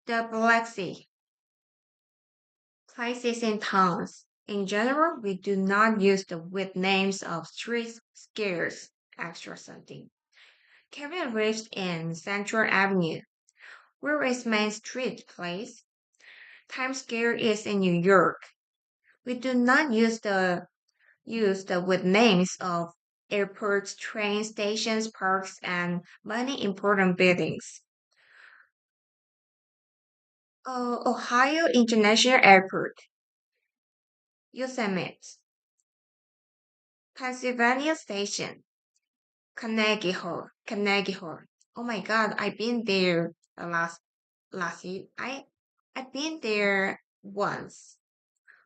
The Black Sea. Places and towns. In general, we do not use the with names of streets, scarce, extra something. Kevin lives in Central Avenue. Where is Main Street, place? Times Square is in New York. We do not use the with names of airports, train stations, parks, and many important buildings. Ohio International Airport, Yosemite, Pennsylvania Station, Carnegie Hall. Oh my God, I've been there last year. I've been there once.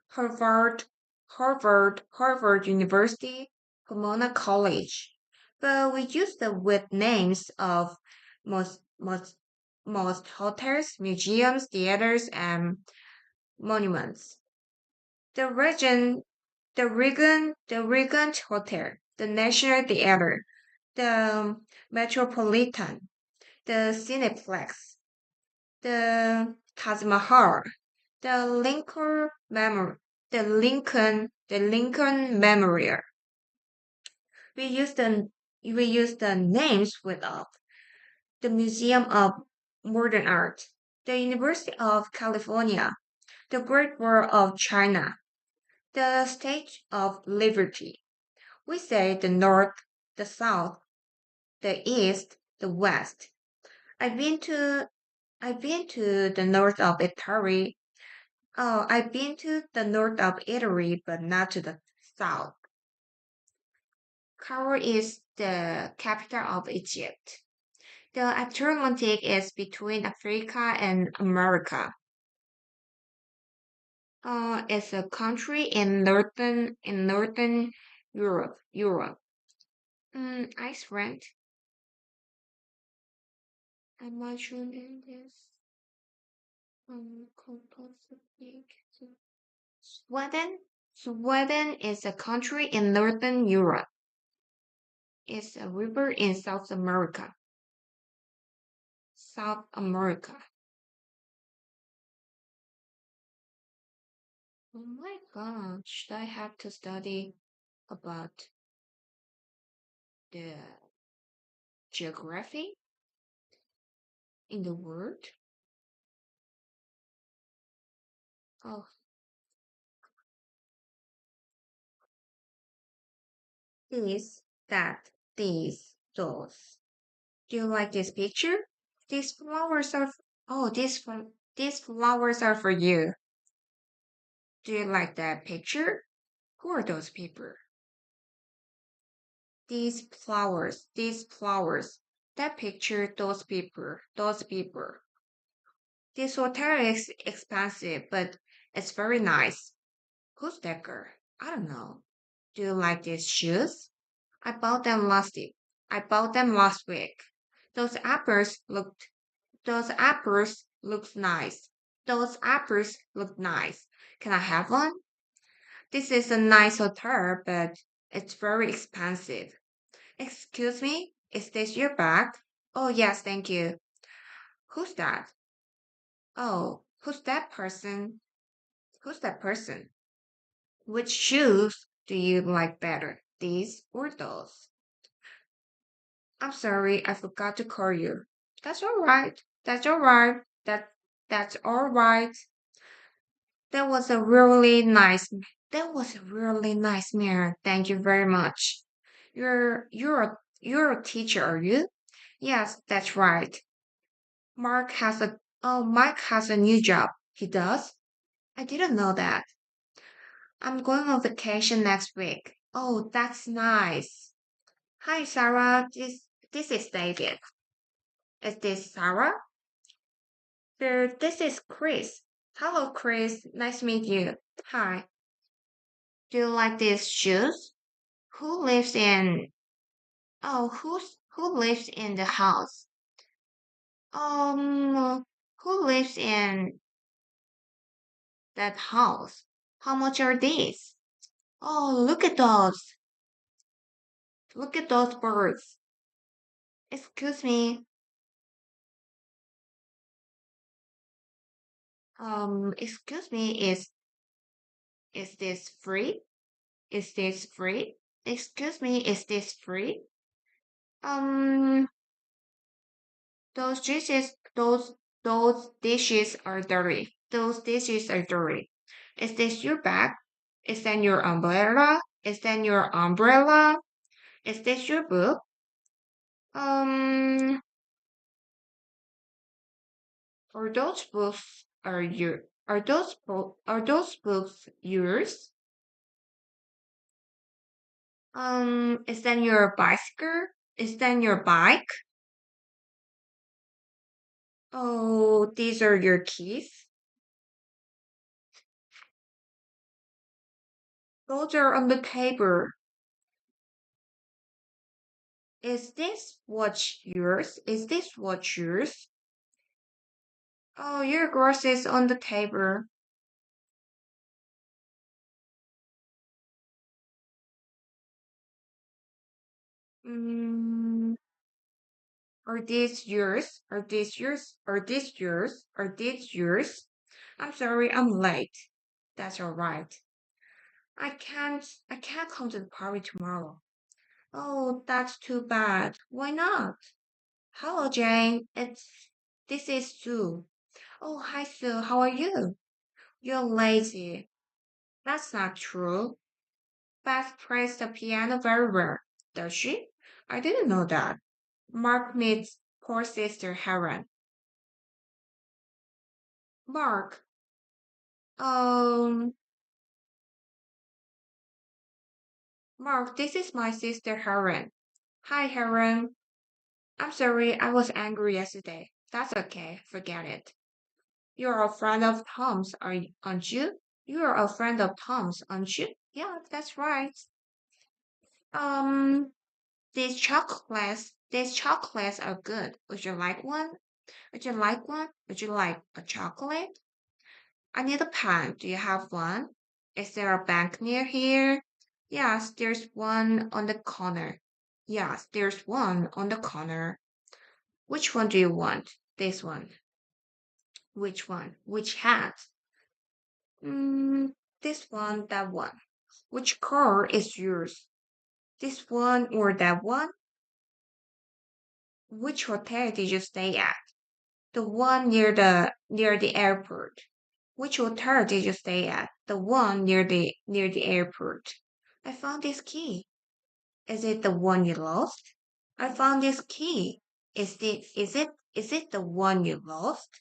Harvard, Harvard University, Pomona College. But we use the with names of most most most hotels, museums, theaters, and monuments. The the Regent Hotel, the National Theater, the Metropolitan, the Cineplex, the Taj Mahal, the Lincoln Memorial. We use the names with of the Museum of Modern Art, the University of California, the Great Wall of China, the Statue of Liberty. We say the North, the South, the East, the West. I've been to I've been to the north of Italy. Oh, I've been to the north of Italy, but not to the south. Cairo is the capital of Egypt. The Atlantic is between Africa and America. It's a country in northern Europe. Iceland. I'm not sure in this. Composite. Sweden. Sweden is a country in northern Europe. It's a river in South America. South America. Oh my God, should I have to study about the geography in the world? Oh, this, that, these, those. Do you like this picture? These flowers are. Oh, these flowers are for you. Do you like that picture? Who are those people? These flowers. That picture, those people, those people. This hotel is expensive, but it's very nice. Who's that girl? I don't know. Do you like these shoes? I bought them last week. I bought them last week. Those apples looked. Those apples look nice. Those apples look nice. Can I have one? This is a nice hotel, but it's very expensive. Excuse me, is this your bag? Oh, yes, thank you. Who's that? Oh, who's that person? Who's that person? Which shoes do you like better, these or those? I'm sorry, I forgot to call you. That's all right. That's all right. That's all right. That was a really nice. That was a really nice mirror. Thank you very much. You're a teacher, are you? Yes, that's right. Mike has a new job. He does? I didn't know that. I'm going on vacation next week. Oh, that's nice. Hi, Sarah. This is David. Is this Sarah? This is Chris. Hello, Chris. Nice to meet you. Hi. Do you like these shoes? Who lives in who lives in the house? Who lives in that house? How much are these? Oh, look at those. Look at those birds. Excuse me. Excuse me, is this free? Is this free? Excuse me, is this free? Um, those dishes, those dishes are dirty. Those dishes are dirty. Is this your bag? Is that your umbrella? Is that your umbrella? Is this your book? Um, are those books yours? Is that your bicycle? Is that your bike? Oh, these are your keys. Those are on the table. Is this watch yours? Is this watch yours? Oh, your groceries on the table. Mm, are these yours? Are these yours? Are these yours? Are these yours? I'm sorry, I'm late. That's all right. I can't come to the party tomorrow. Oh, that's too bad. Why not? Hello, Jane. This is Sue. Oh, hi, Sue. How are you? You're lazy. That's not true. Beth plays the piano very well. Does she? I didn't know that. Mark meets poor sister Helen. Mark, um, Mark, this is my sister Helen. Hi, Helen. I'm sorry, I was angry yesterday. That's okay, forget it. You're a friend of Tom's, aren't you? You're a friend of Tom's, aren't you? Yeah, that's right. Um, these chocolates are good. Would you like one? Would you like one? Would you like a chocolate? I need a pen. Do you have one? Is there a bank near here? Yes, there's one on the corner. Yes, there's one on the corner. Which one do you want? This one. Which one? Which hat? Mm, this one, that one. Which car is yours? This one or that one? Which hotel did you stay at? The one near the airport. Which hotel did you stay at? The one near the airport. I found this key. Is it the one you lost? I found this key. Is it the one you lost?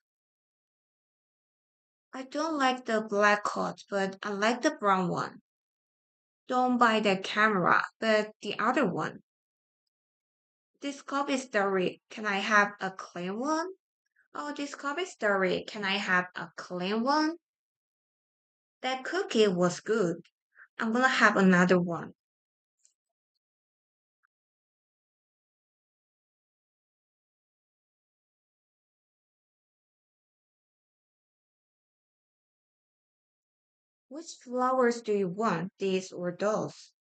I don't like the black coat, but I like the brown one. Don't buy the camera, but the other one. This cup is dirty. Can I have a clean one? Oh, this cup is dirty. Can I have a clean one? That cookie was good. I'm gonna have another one. Which flowers do you want, these or those?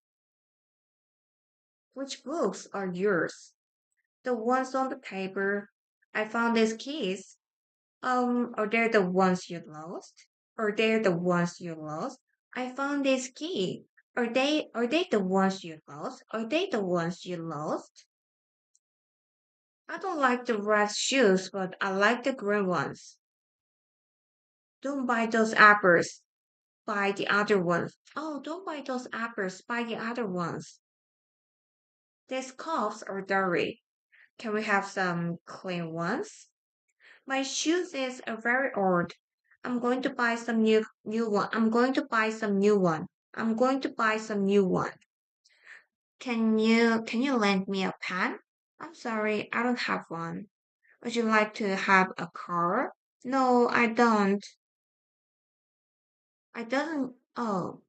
Which books are yours? The ones on the table. I found these keys. Are they the ones you lost? Are they the ones you lost? I found this key. Are they the ones you lost? Are they the ones you lost? I don't like the red shoes, but I like the green ones. Don't buy those apples. Buy the other ones. Oh, don't buy those apples. Buy the other ones. These cups are dirty. Can we have some clean ones? My shoes is very old. I'm going to buy some new one. I'm going to buy some new one. I'm going to buy some new one. Can you lend me a pen? I'm sorry, I don't have one. Would you like to have a car? No, I don't. I don't. Oh,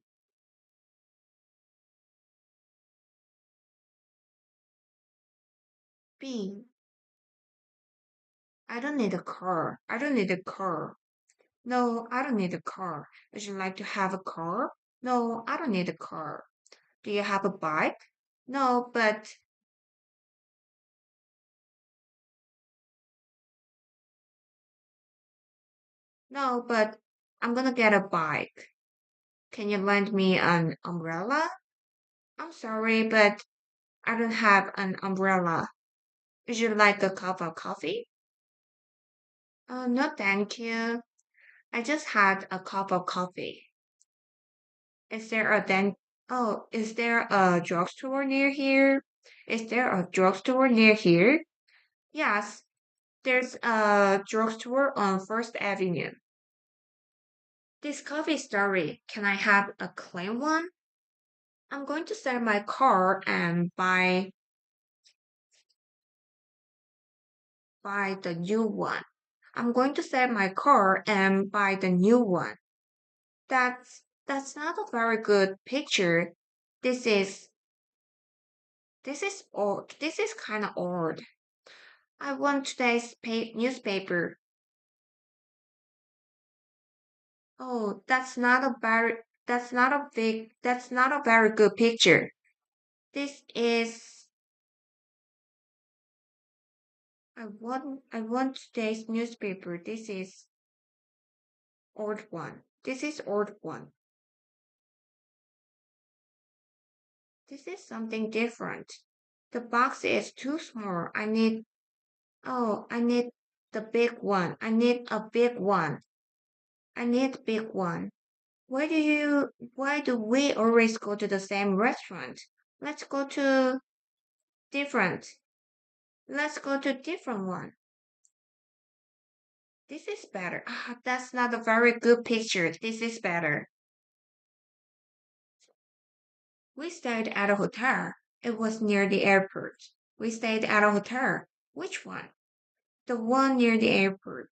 B. I don't need a car. I don't need a car. No, I don't need a car. Would you like to have a car? No, I don't need a car. Do you have a bike? No, but No, but I'm gonna get a bike. Can you lend me an umbrella? I'm sorry, but I don't have an umbrella. Would you like a cup of coffee? No, thank you. I just had a cup of coffee. Is there a then? Oh, is there a drugstore near here? Is there a drugstore near here? Yes, there's a drugstore on First Avenue. This coffee story, can I have a clean one? I'm going to sell my car and buy the new one. I'm going to sell my car and buy the new one. That's not a very good picture. This is this is old. This is kind of old. I want today's newspaper. Oh, that's not a very good picture. This is I want today's newspaper. This is old one. This is old one. This is something different. The box is too small. I need the big one. I need a big one. I need a big one. Why do we always go to the same restaurant? Let's go to different. Let's go to different one. This is better. Ah, that's not a very good picture. This is better. We stayed at a hotel. It was near the airport. We stayed at a hotel. Which one? The one near the airport.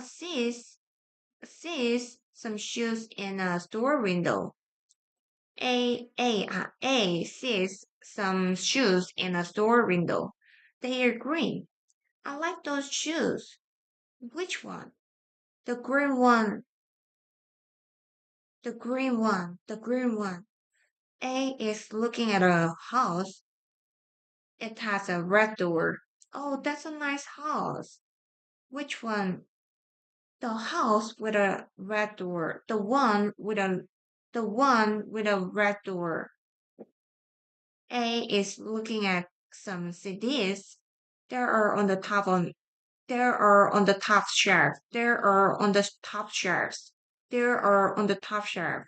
Sees some shoes in a store window. A sees some shoes in a store window. They are green. I like those shoes. Which one? The green one. The green one. The green one. A is looking at a house. It has a red door. Oh, that's a nice house. Which one? The house with a red door. The one with a red door. A is looking at some CDs. There are on the top on there are on the top shelf. There are on the top shelves. There are on the top shelf.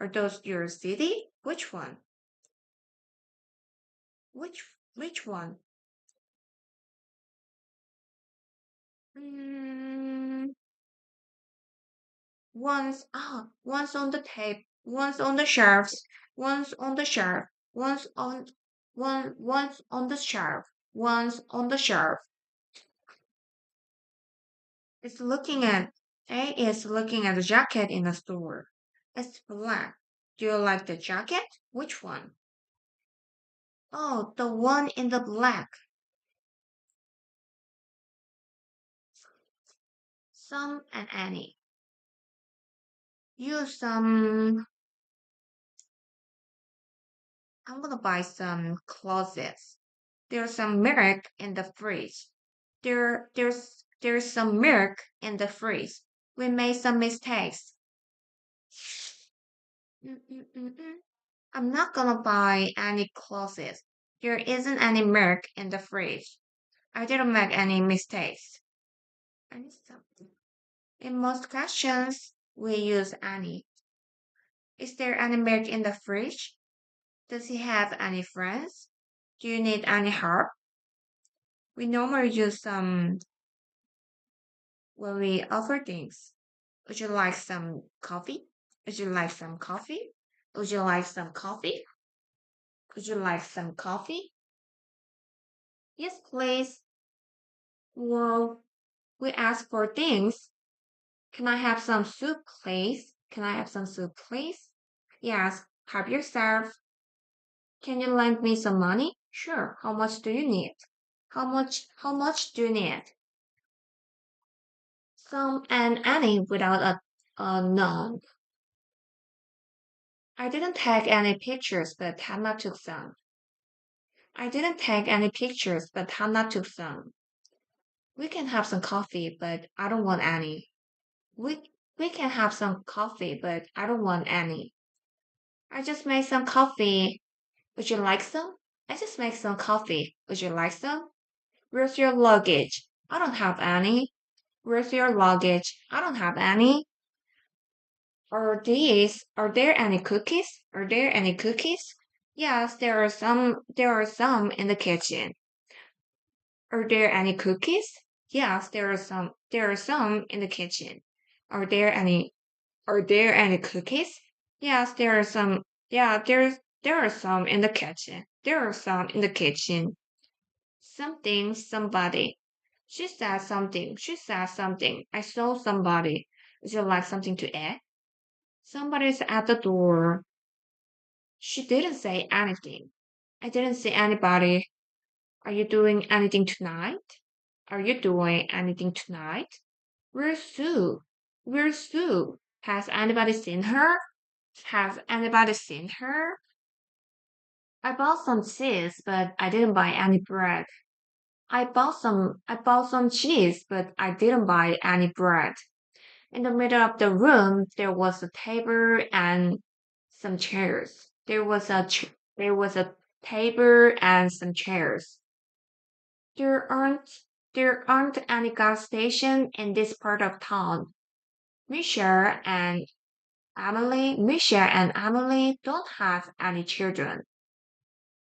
Are those your CD? Which one? Which one? Mm, one's on the tape, one's on the shelves, one's on the shelf, one's on the shelf, one's on the shelf. It's looking at A is looking at the jacket in the store. It's black. Do you like the jacket? Which one? Oh, the one in the black. Some and Annie. Use some. I'm gonna buy some clothes. There's some milk in the fridge. There's some milk in the fridge. We made some mistakes. Mm-mm-mm-mm. I'm not gonna buy any clothes. There isn't any milk in the fridge. I didn't make any mistakes. I need something. In most questions, we use any. Is there any milk in the fridge? Does he have any friends? Do you need any help? We normally use some when we offer things. Would you like some coffee? Would you like some coffee? Would you like some coffee? Would you like some coffee? Yes, please. Well, we ask for things. Can I have some soup, please? Can I have some soup, please? Yes, help yourself. Can you lend me some money? Sure. How much do you need? How much do you need? Some and any without a none. I didn't take any pictures, but Hannah took some. I didn't take any pictures, but Hannah took some. We can have some coffee, but I don't want any. We can have some coffee, but I don't want any. I just made some coffee. Would you like some? I just made some coffee. Would you like some? Where's your luggage? I don't have any. Where's your luggage? I don't have any. Are there any cookies? Are there any cookies? Yes, there are some in the kitchen. Are there any cookies? Yes, there are some in the kitchen. Are there any cookies? Yes, there are some. Yeah, there are some in the kitchen. There are some in the kitchen. Something, somebody. She said something. She said something. I saw somebody. Would you like something to eat? Somebody's at the door. She didn't say anything. I didn't see anybody. Are you doing anything tonight? Are you doing anything tonight? Where's Sue? Where's Sue? Has anybody seen her? Has anybody seen her? I bought some cheese, but I didn't buy any bread. I bought some cheese, but I didn't buy any bread. In the middle of the room, there was a table and some chairs. There was a table and some chairs. There aren't there aren't any gas station in this part of town. Michelle and Michelle and Emily don't have any children.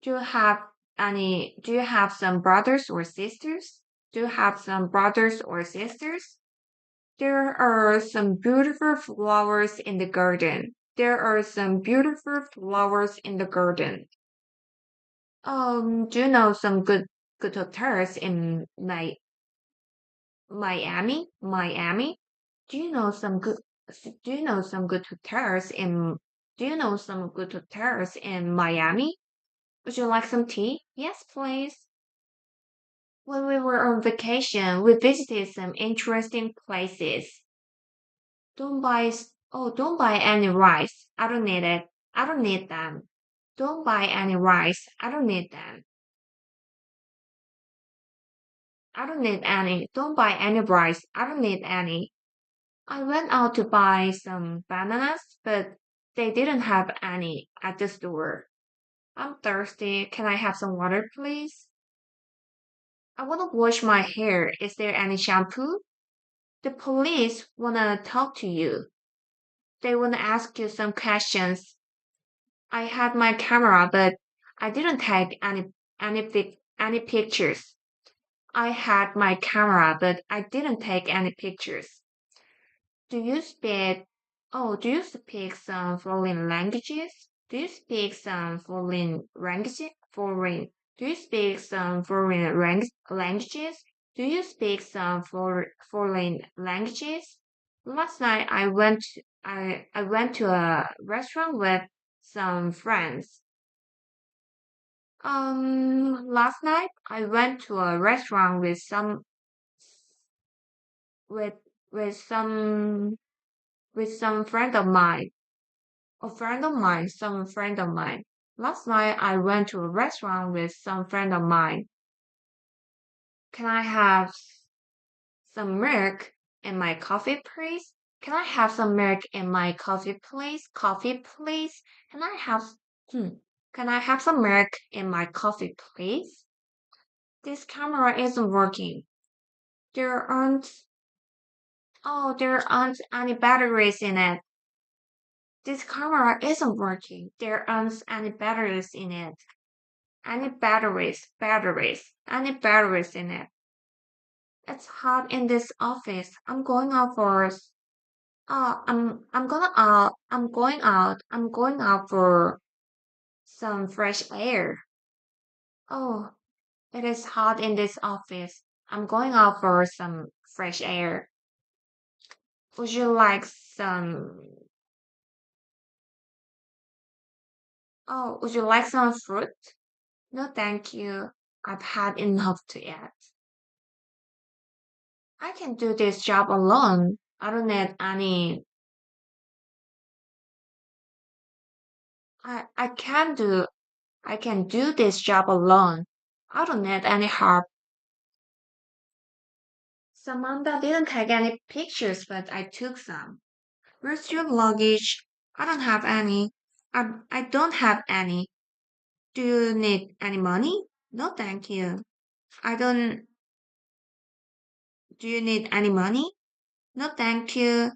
Do you have some brothers or sisters? Do you have some brothers or sisters? There are some beautiful flowers in the garden. There are some beautiful flowers in the garden. Do you know some good hotels in Miami? Miami? Do you know some good do you know some good hotels in do you know some good hotels in Miami? Would you like some tea? Yes, please. When we were on vacation, we visited some interesting places. Don't buy any rice. I don't need it. I don't need them. Don't buy any rice. I don't need them. I don't need any. Don't buy any rice. I don't need any. I went out to buy some bananas, but they didn't have any at the store. I'm thirsty. Can I have some water, please? I want to wash my hair. Is there any shampoo? The police want to talk to you. They want to ask you some questions. I had my camera, but I didn't take any pictures. I had my camera, but I didn't take any pictures. Do you speak do you speak some foreign languages? Do you speak some foreign languages? Do you speak some languages? Do you speak some foreign languages? Last night I went to a restaurant with some friends. Last night I went to a restaurant with with some some friend of mine. Some friend of mine. Last night I went to a restaurant with some friend of mine. Can I have some milk in my coffee, please? Can I have some milk in my coffee, please? Coffee, please? Can I have hmm, can I have some milk in my coffee, please? This camera isn't working. There aren't there aren't any batteries in it. This camera isn't working. There aren't any batteries in it. Any batteries in it. It's hot in this office. I'm going out for some fresh air. Oh, it is hot in this office. I'm going out for some fresh air. Would you like some would you like some fruit? No, thank you. I've had enough to eat. I can do this job alone. I don't need any. I can do. I can do this job alone. I don't need any help. Samantha didn't take any pictures, but I took some. Where's your luggage? I don't have any. I don't have any. Do you need any money? No, thank you. I don't. Do you need any money? No, thank you.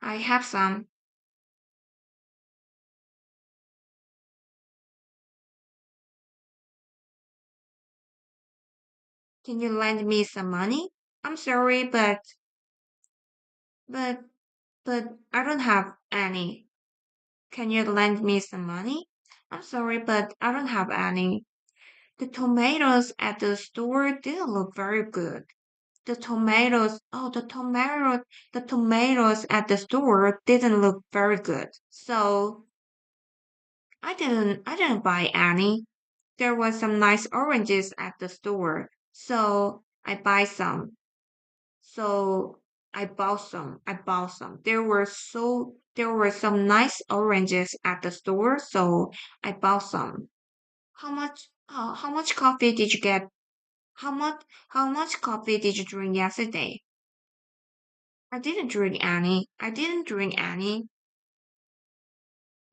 I have some. Can you lend me some money? I'm sorry, but, but I don't have any. Can you lend me some money? I'm sorry, but I don't have any. The tomatoes at the store didn't look very good. The tomatoes at the store didn't look very good. So I didn't buy any. There was some nice oranges at the store. So I buy some. So I bought some. There were some nice oranges at the store, so I bought some. How much coffee did you get? How much coffee did you drink yesterday? I didn't drink any.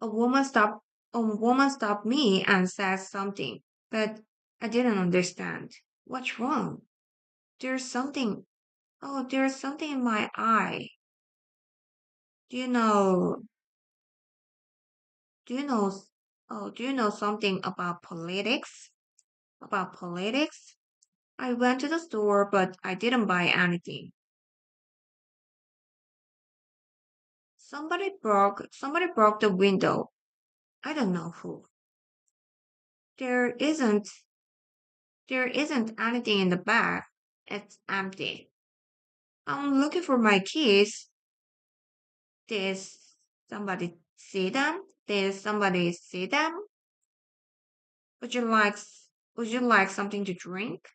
A woman stopped a woman stopped me and said something, but I didn't understand. What's wrong? There's something there's something in my eye. Do you know do you know do you know something about politics? About politics? I went to the store but I didn't buy anything. Somebody broke the window. I don't know who. There isn't there isn't anything in the bag. It's empty. I'm looking for my keys. Did somebody see them? Did somebody see them? Would you like would you like something to drink?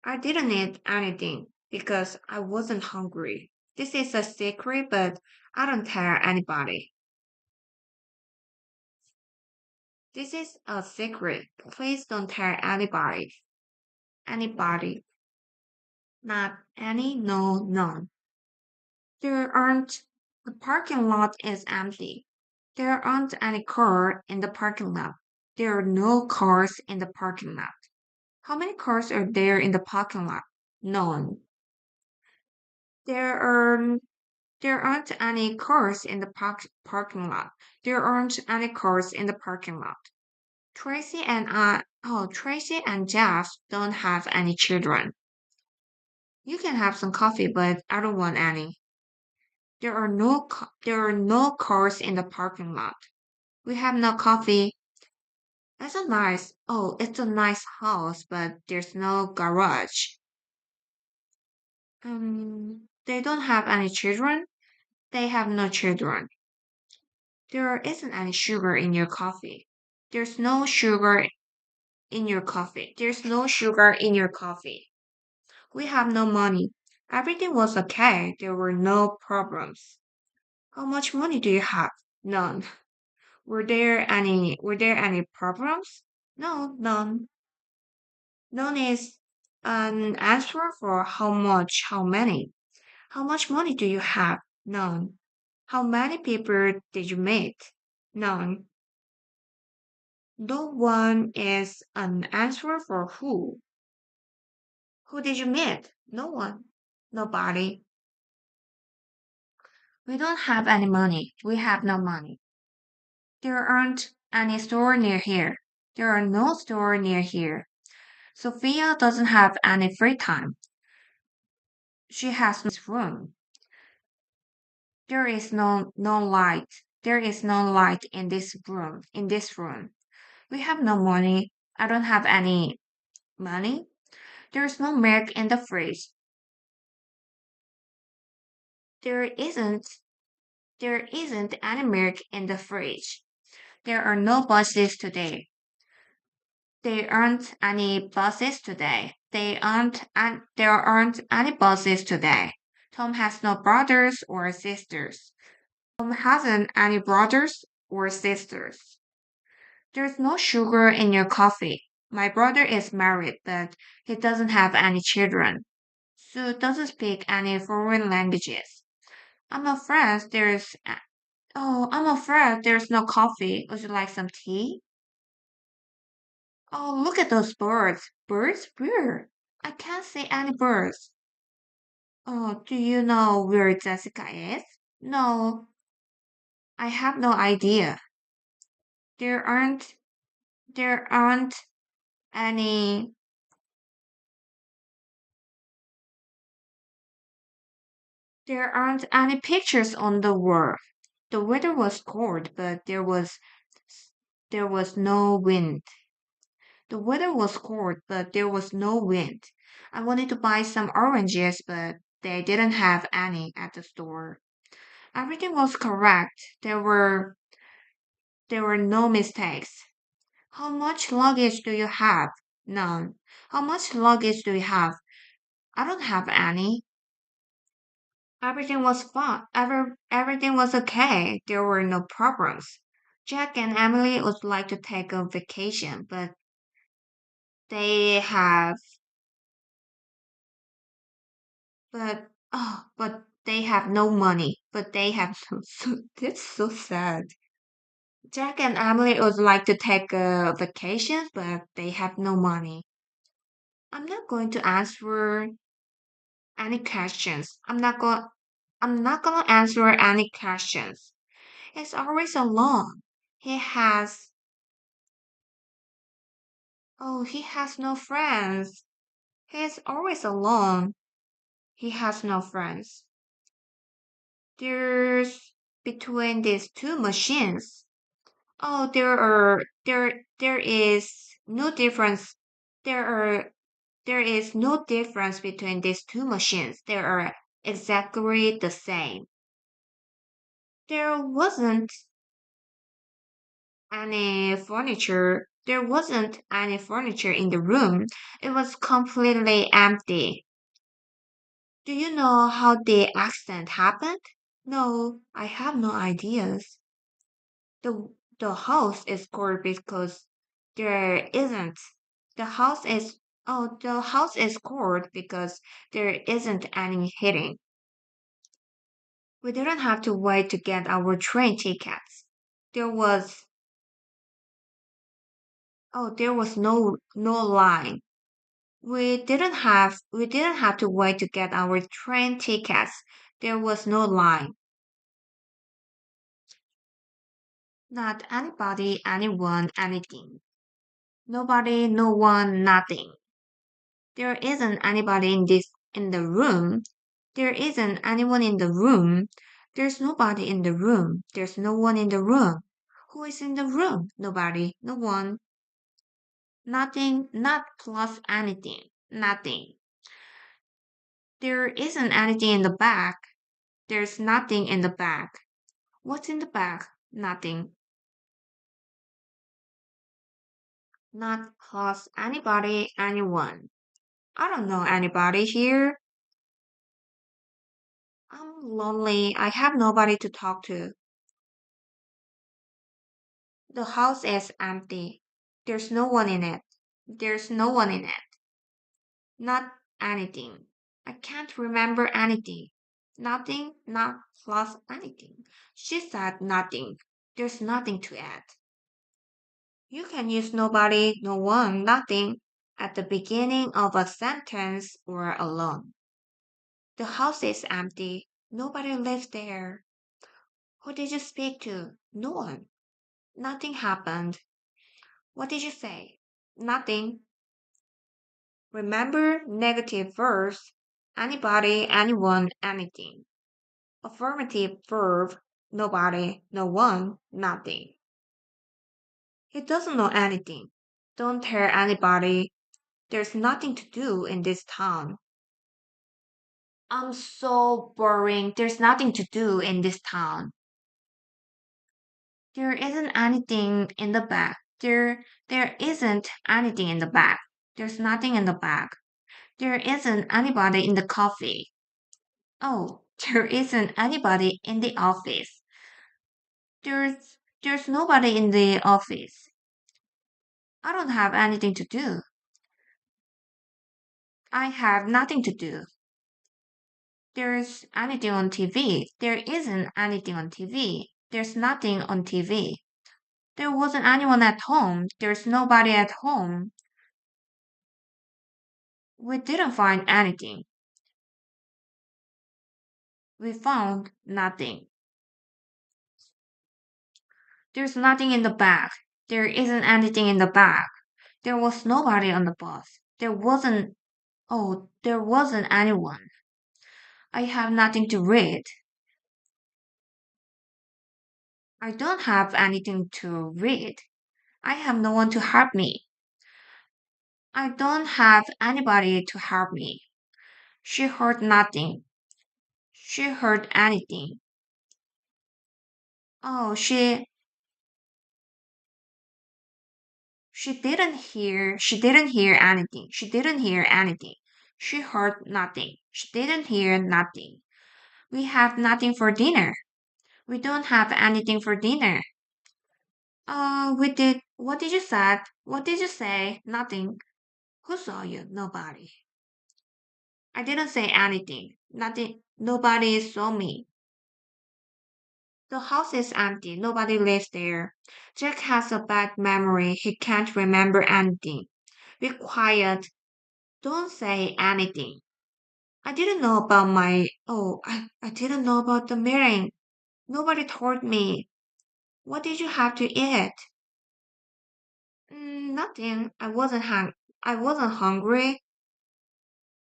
I didn't eat anything because I wasn't hungry. This is a secret, but I don't tell anybody. This is a secret. Please don't tell anybody. Anybody. Not any, no, none. There aren't, the parking lot is empty. There aren't any car in the parking lot. There are no cars in the parking lot. How many cars are there in the parking lot? None. There are there aren't any cars in the parking lot. There aren't any cars in the parking lot. Tracy and Jeff don't have any children. You can have some coffee, but I don't want any. There are no cars in the parking lot. We have no coffee. It's a nice house, but there's no garage. They don't have any children. They have no children. There isn't any sugar in your coffee. There's no sugar in your coffee. There's no sugar in your coffee. We have no money. Everything was okay. There were no problems. How much money do you have? None. Were there any problems? No, none. None is an answer for how much, how many. How much money do you have? None. How many people did you meet? None. No one is an answer for who. Who did you meet? No one. Nobody. We don't have any money. We have no money. There aren't any store near here. There are no store near here. Sophia doesn't have any free time. She has no room. There is no light. There is no light in this room. In this room. We have no money. I don't have any money. There's no milk in the fridge. There isn't there isn't any milk in the fridge. There are no buses today. There aren't any buses today. There aren't any buses today. Tom has no brothers or sisters. Tom hasn't any brothers or sisters. There's no sugar in your coffee. My brother is married, but he doesn't have any children. Sue doesn't speak any foreign languages. I'm afraid I'm afraid there's no coffee. Would you like some tea? Oh, look at those birds. Birds? Where? I can't see any birds. Oh, do you know where Jessica is? No, I have no idea. There aren't there aren't any there aren't any pictures on the wall. The weather was cold, but there was no wind. The weather was cold, but there was no wind. I wanted to buy some oranges, but they didn't have any at the store. Everything was correct. There were no mistakes. How much luggage do you have? None. How much luggage do you have? I don't have any. Everything was fine. Everything was okay. There were no problems. Jack and Emily would like to take a vacation, they have, but they have no money. But they have no, that's so sad. Jack and Emily would like to take a vacation, but they have no money. I'm not going to answer any questions. I'm not gonna answer any questions. He's always alone. He has he has no friends. He's always alone. He has no friends. There's between these two machines. Oh, there is no difference. There are there is no difference between these two machines. They are exactly the same. There wasn't There wasn't any furniture in the room. It was completely empty. Do you know how the accident happened? No, I have no ideas. The the house is cold because there isn't. The house is the house is cold because there isn't any heating. We didn't have to wait to get our train tickets. There was there was no line. We didn't have to wait to get our train tickets. There was no line. Not anybody, anyone, anything. Nobody, no one, nothing. There isn't anybody in the room. There isn't anyone in the room. There's nobody in the room. There's no one in the room. Who is in the room? Nobody, no one. Nothing, not plus anything. Nothing. There isn't anything in the back. There's nothing in the back. What's in the back? Nothing. Not plus anybody, anyone. I don't know anybody here. I'm lonely. I have nobody to talk to. The house is empty. There's no one in it. There's no one in it. Not anything. I can't remember anything. Nothing, not plus anything. She said nothing. There's nothing to add. You can use nobody, no one, nothing at the beginning of a sentence or alone. The house is empty. Nobody lives there. Who did you speak to? No one. Nothing happened. What did you say? Nothing. Remember negative verbs. Anybody, anyone, anything. Affirmative verb. Nobody, no one, nothing. He doesn't know anything. Don't tell anybody. There's nothing to do in this town. I'm so boring. There's nothing to do in this town. There isn't anything in the back. There isn't anything in the back. There's nothing in the back. There isn't anybody in the coffee. Oh, there isn't anybody in the office. There's nobody in the office. I don't have anything to do. I have nothing to do. There's anything on TV. There isn't anything on TV. There's nothing on TV. There wasn't anyone at home. There's nobody at home. We didn't find anything. We found nothing. There's nothing in the bag. There isn't anything in the bag. There was nobody on the bus. There wasn't anyone. I have nothing to read. I don't have anything to read. I have no one to help me. I don't have anybody to help me. She heard nothing. She heard anything. Oh, she didn't hear anything. She didn't hear anything. She heard nothing. She didn't hear nothing. We have nothing for dinner. We don't have anything for dinner. What did you say? What did you say? Nothing. Who saw you? Nobody. I didn't say anything. Nothing. Nobody saw me. The house is empty. Nobody lives there. Jack has a bad memory. He can't remember anything. Be quiet. Don't say anything. I didn't know about the meeting. Nobody told me. What did you have to eat? Nothing. I wasn't hungry.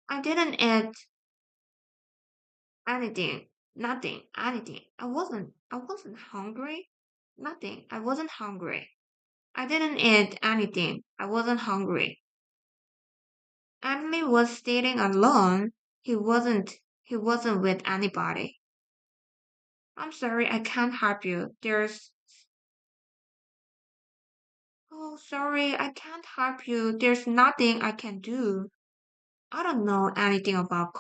I didn't eat anything. Nothing. Anything. I wasn't hungry. Nothing. I wasn't hungry. I didn't eat anything. I wasn't hungry. Emily was sitting alone. He wasn't with anybody. I'm sorry, I can't help you. Oh, sorry, I can't help you. There's nothing I can do. I don't know anything about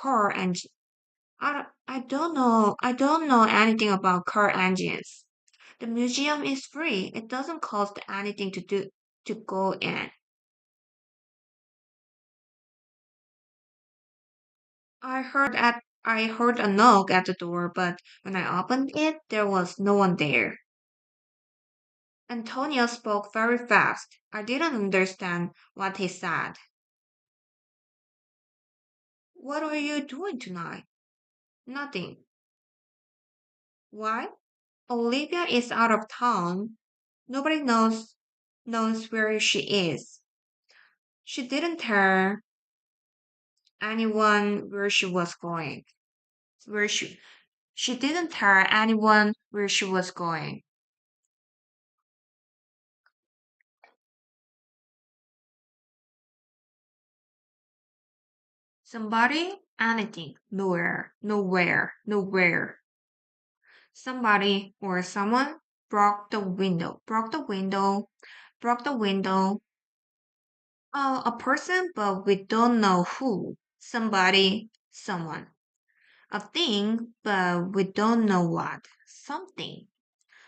I don't know anything about car engines. The museum is free. It doesn't cost anything to go in. I heard a knock at the door, but when I opened it, there was no one there. Antonio spoke very fast. I didn't understand what he said. What are you doing tonight? Nothing. Why? Olivia is out of town. Nobody knows where she is. She didn't tell anyone where she was going. Where she didn't tell anyone where she was going. Somebody, anything, nowhere, nowhere, nowhere. Somebody or someone broke the window. A person, but we don't know who. Somebody, someone. A thing, but we don't know what. Something.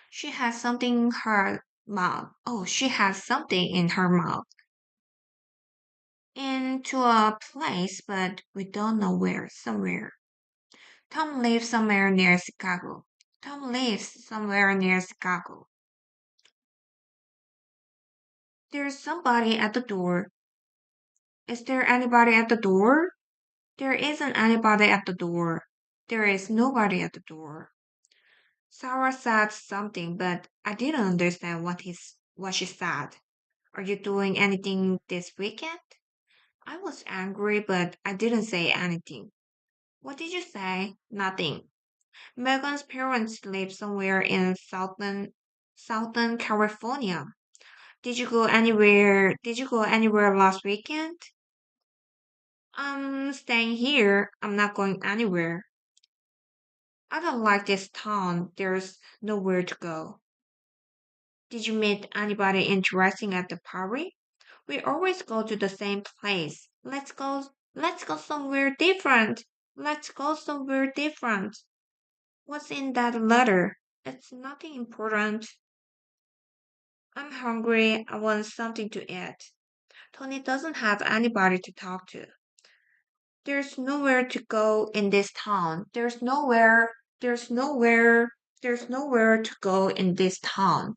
She has something in her mouth. Oh, she has something in her mouth. Into a place, but we don't know where. Somewhere. Tom lives somewhere near Chicago. Tom lives somewhere near Chicago. There's somebody at the door. Is there anybody at the door? There isn't anybody at the door. There is nobody at the door. Sarah said something, but I didn't understand what she said. Are you doing anything this weekend? I was angry, but I didn't say anything. What did you say? Nothing. Megan's parents live somewhere in Southern California. Did you go anywhere last weekend? I'm staying here. I'm not going anywhere. I don't like this town. There's nowhere to go. Did you meet anybody interesting at the party? We always go to the same place. Let's go somewhere different. Let's go somewhere different. What's in that letter? It's nothing important. I'm hungry. I want something to eat. Tony doesn't have anybody to talk to. There's nowhere to go in this town. There's there's nowhere to go in this town.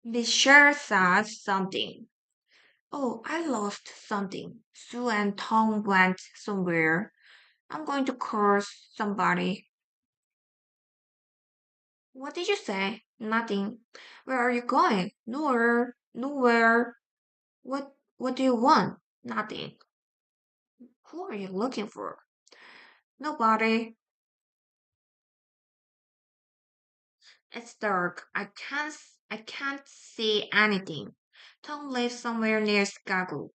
Michelle says something. Oh, I lost something. Sue and Tom went somewhere. I'm going to call somebody. What did you say? Nothing. Where are you going? Nowhere. Nowhere. What do you want? Nothing. Who are you looking for? Nobody. It's dark. I can't see anything. Tom lives somewhere near Chicago.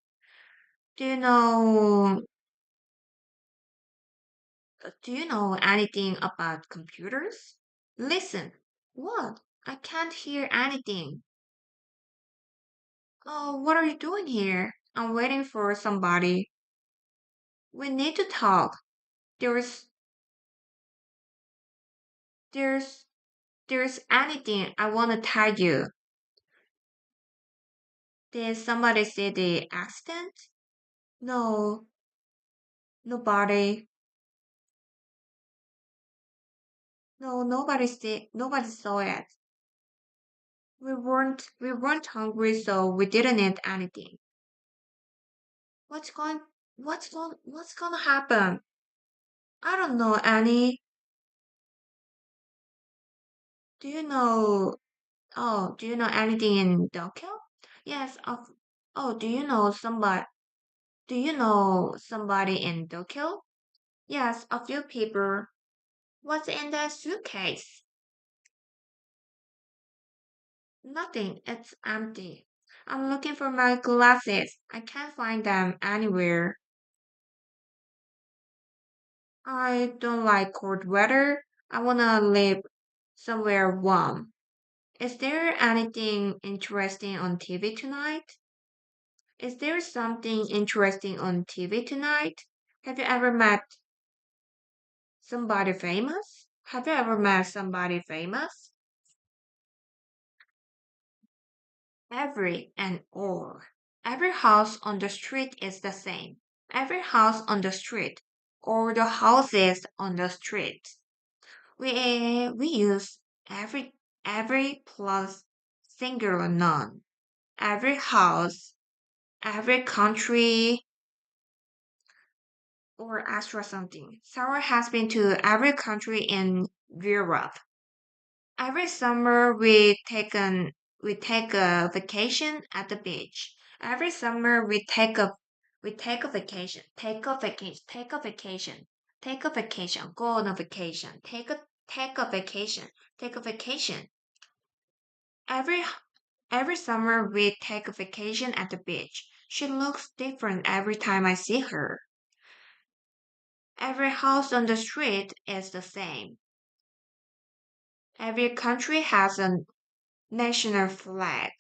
Do you know do you know anything about computers? Listen. What? I can't hear anything. Oh, what are you doing here? I'm waiting for somebody. We need to talk. There's there's there's anything I want to tell you. Did somebody see the accident? No, nobody. No, nobody saw it. We weren't hungry, so we didn't eat anything. What's going what's gonna happen? I don't know, Annie. Do you know do you know anything in Tokyo? Yes, do you know somebody in Tokyo? Yes, a few people. What's in the suitcase? Nothing, it's empty. I'm looking for my glasses. I can't find them anywhere. I don't like cold weather. I wanna live somewhere warm. Is there anything interesting on TV tonight? Is there something interesting on TV tonight? Have you ever met somebody famous? Have you ever met somebody famous? Every and all. Every house on the street is the same. Every house on the street, or the houses on the street. We use every plus singular noun. Every house, every country, or extra something. Sarah has been to every country in Europe. Every summer we take a vacation at the beach. Every summer we take a vacation. Take a vacation. Take a vacation. Take a vacation. Go on a vacation. Take a vacation. Take a vacation. Every every summer we take a vacation at the beach. She looks different every time I see her. Every house on the street is the same. Every country has a national flag.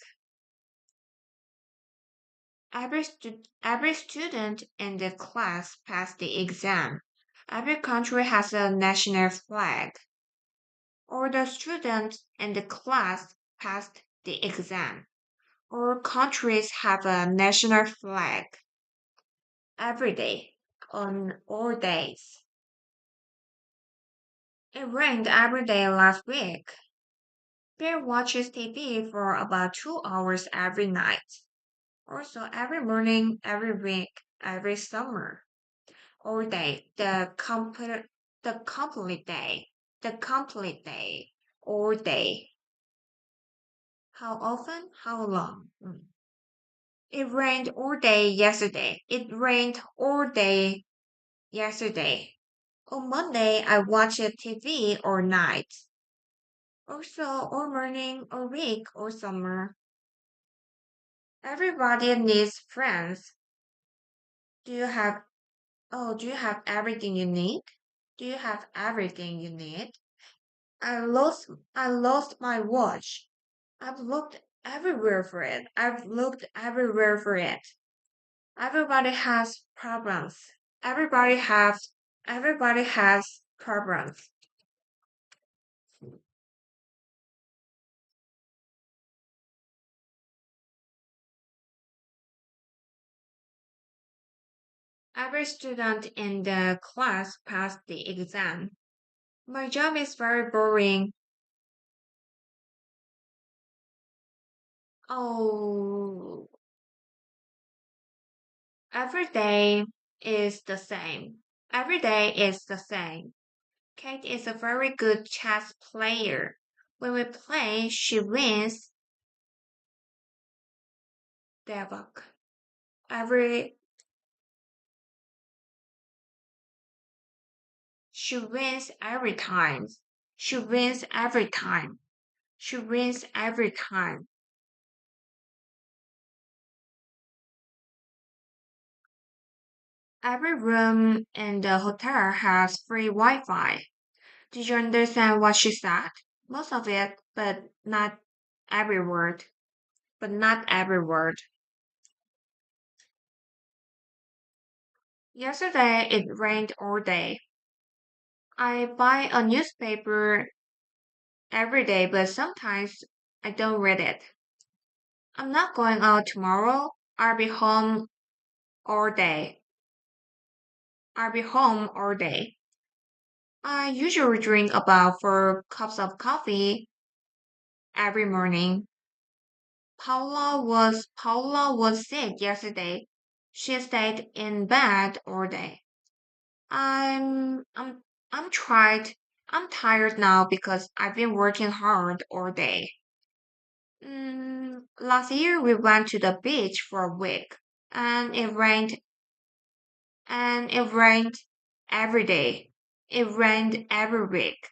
Every student in the class passed the exam. Every country has a national flag. All the students in the class passed the exam. All countries have a national flag. Every day, on all days. It rained every day last week. Bear watches TV for about 2 hours every night. Also, every morning, every week, every summer. All day, the complete day, the complete day, all day. How often? How long? It rained all day yesterday. It rained all day yesterday. On Monday, I watched TV all night. Also, all morning, all week, all summer. Everybody needs friends. Do you have, do you have everything you need? Do you have everything you need? I lost my watch. I've looked everywhere for it. I've looked everywhere for it. Everybody has problems. Everybody has problems. Every student in the class passed the exam. My job is very boring. Oh, every day is the same. Every day is the same. Kate is a very good chess player. When we play, she wins. Devok. Every She wins every time. She wins every time. She wins every time. Every room in the hotel has free Wi-Fi. Did you understand what she said? Most of it, but not every word. But not every word. Yesterday it rained all day. I buy a newspaper every day, but sometimes I don't read it. I'm not going out tomorrow. I'll be home all day. I'll be home all day. I usually drink about 4 cups of coffee every morning. Paula was sick yesterday. She stayed in bed all day. I'm I'm I'm tired. I'm tired now because I've been working hard all day. Last year we went to the beach for a week, and it rained every day. It rained every week.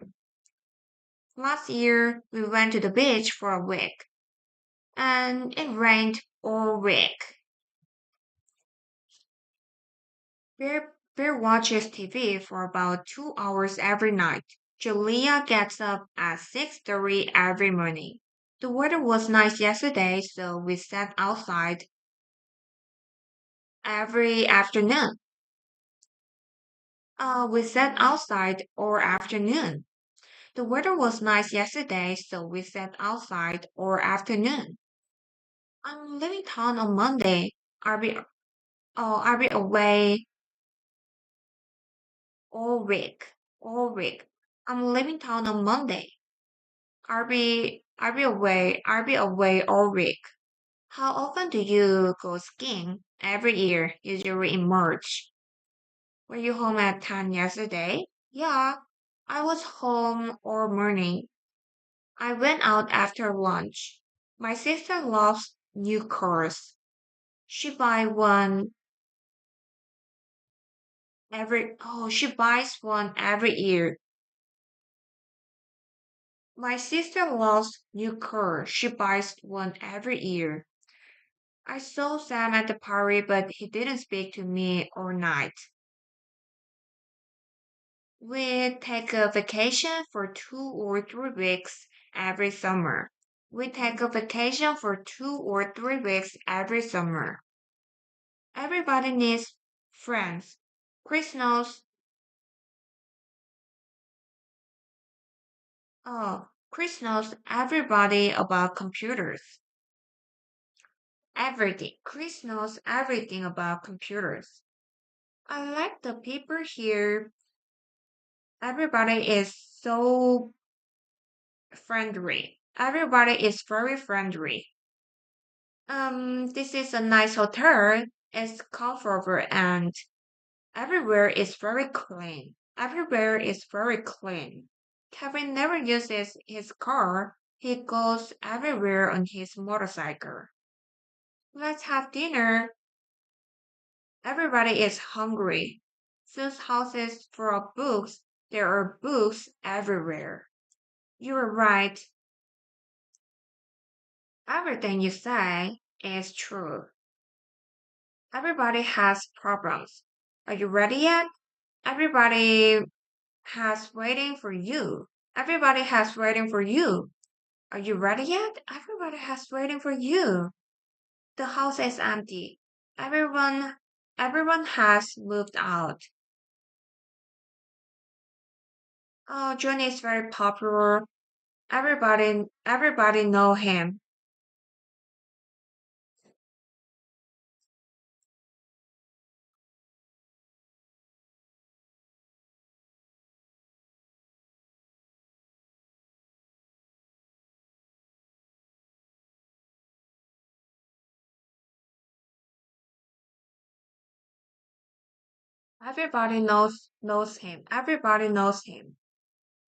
Last year we went to the beach for a week, and it rained all week. Bear watches TV for about 2 hours every night. Julia gets up at 6:30 every morning. The weather was nice yesterday, so we sat outside every afternoon. We sat outside all afternoon. The weather was nice yesterday, so we sat outside all afternoon. I'm leaving town on Monday. I'll be I'll be away all week. All week. I'm leaving town on Monday. I'll be away all week. How often do you go skiing? Every year, usually in March. Were you home at 10 yesterday? Yeah, I was home all morning. I went out after lunch. My sister loves new cars. She buys one every year. My sister loves new car. She buys one every year. I saw Sam at the party, but he didn't speak to me all night. We take a vacation for 2 or 3 weeks every summer. We take a vacation for 2 or 3 weeks every summer. Everybody needs friends. Chris knows, Chris knows everybody about computers. Everything. Chris knows everything about computers. I like the people here. Everybody is so friendly. Everybody is very friendly. This is a nice hotel. It's comfortable and everywhere is very clean. Everywhere is very clean. Kevin never uses his car. He goes everywhere on his motorcycle. Let's have dinner. Everybody is hungry. Sue's house is full of books. There are books everywhere. You're right. Everything you say is true. Everybody has problems. Are you ready yet? Everybody has waiting for you. Everybody has waiting for you. Are you ready yet? Everybody has waiting for you. The house is empty. Everyone has moved out. Oh, Johnny is very popular. Everybody know him. Everybody knows him. Everybody knows him.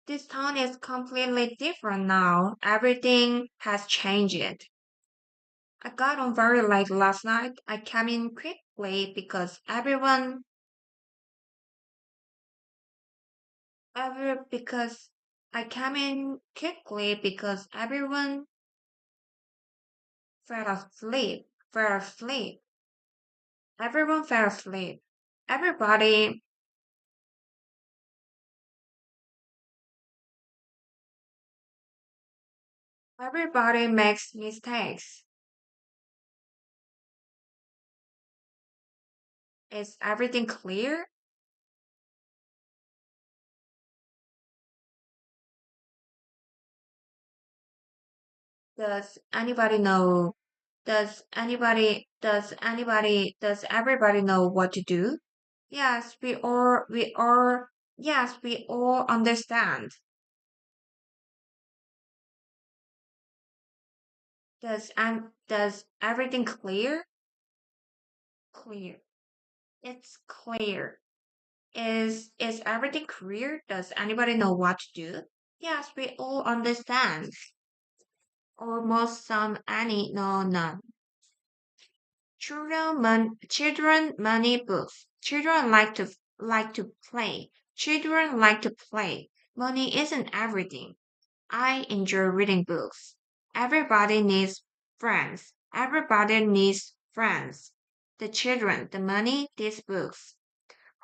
This town is completely different now. Everything has changed. I got on very late last night. I came in quickly because because I came in quickly because everyone fell asleep. Fell asleep. Everyone fell asleep. Everybody everybody makes mistakes. Is everything clear? Does anybody know? Does everybody know what to do? Yes, yes, we all understand. Does everything clear? Clear. It's clear. Is everything clear? Does anybody know what to do? Yes, we all understand. Almost some, any, no, none. Children money books. Children like to play. Children like to play. Money isn't everything. I enjoy reading books. Everybody needs friends. Everybody needs friends. The children, the money, these books.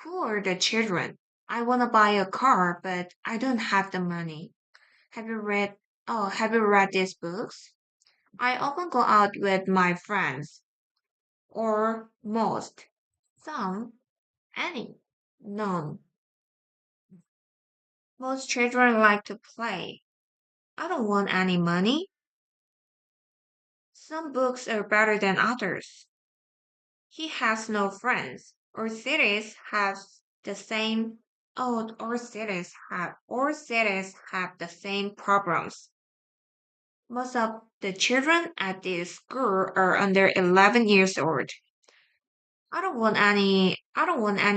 Who are the children? I want to buy a car, but I don't have the money. Have you read have you read these books? I often go out with my friends, or most, some, any, none. Most children like to play. I don't want any money. Some books are better than others. He has no friends. Our cities has the same our cities have the same problems. Most of the children at this school are under 11 years old. I don't want any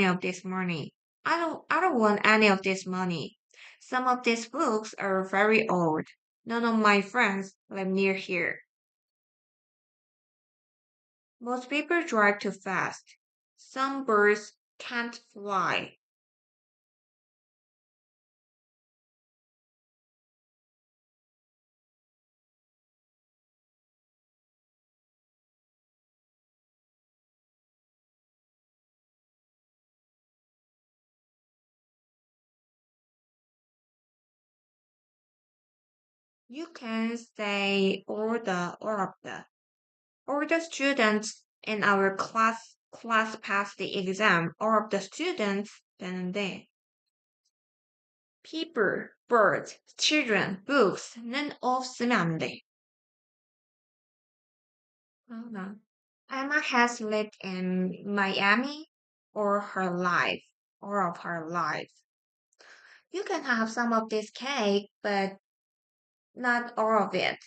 of this money. I don't want any of this money. Some of these books are very old. None of my friends live near here. Most people drive too fast. Some birds can't fly. You can say all the students in our class passed the exam. All of the students 되는데 people, birds, children, books는 없으면 안 돼. 나. Emma has lived in Miami all of her life. You can have some of this cake, but not all of it.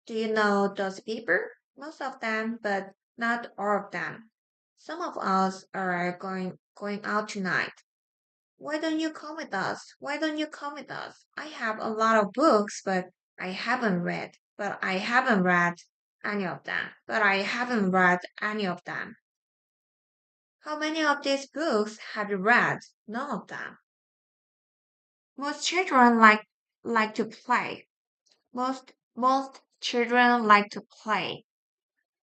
Do you know those people? Most of them, but not all of them. Some of us are going out tonight. Why don't you come with us? Why don't you come with us? I have a lot of books, but I haven't read any of them. But I haven't read any of them. How many of these books have you read? None of them. Most children like to play. Most children like to play.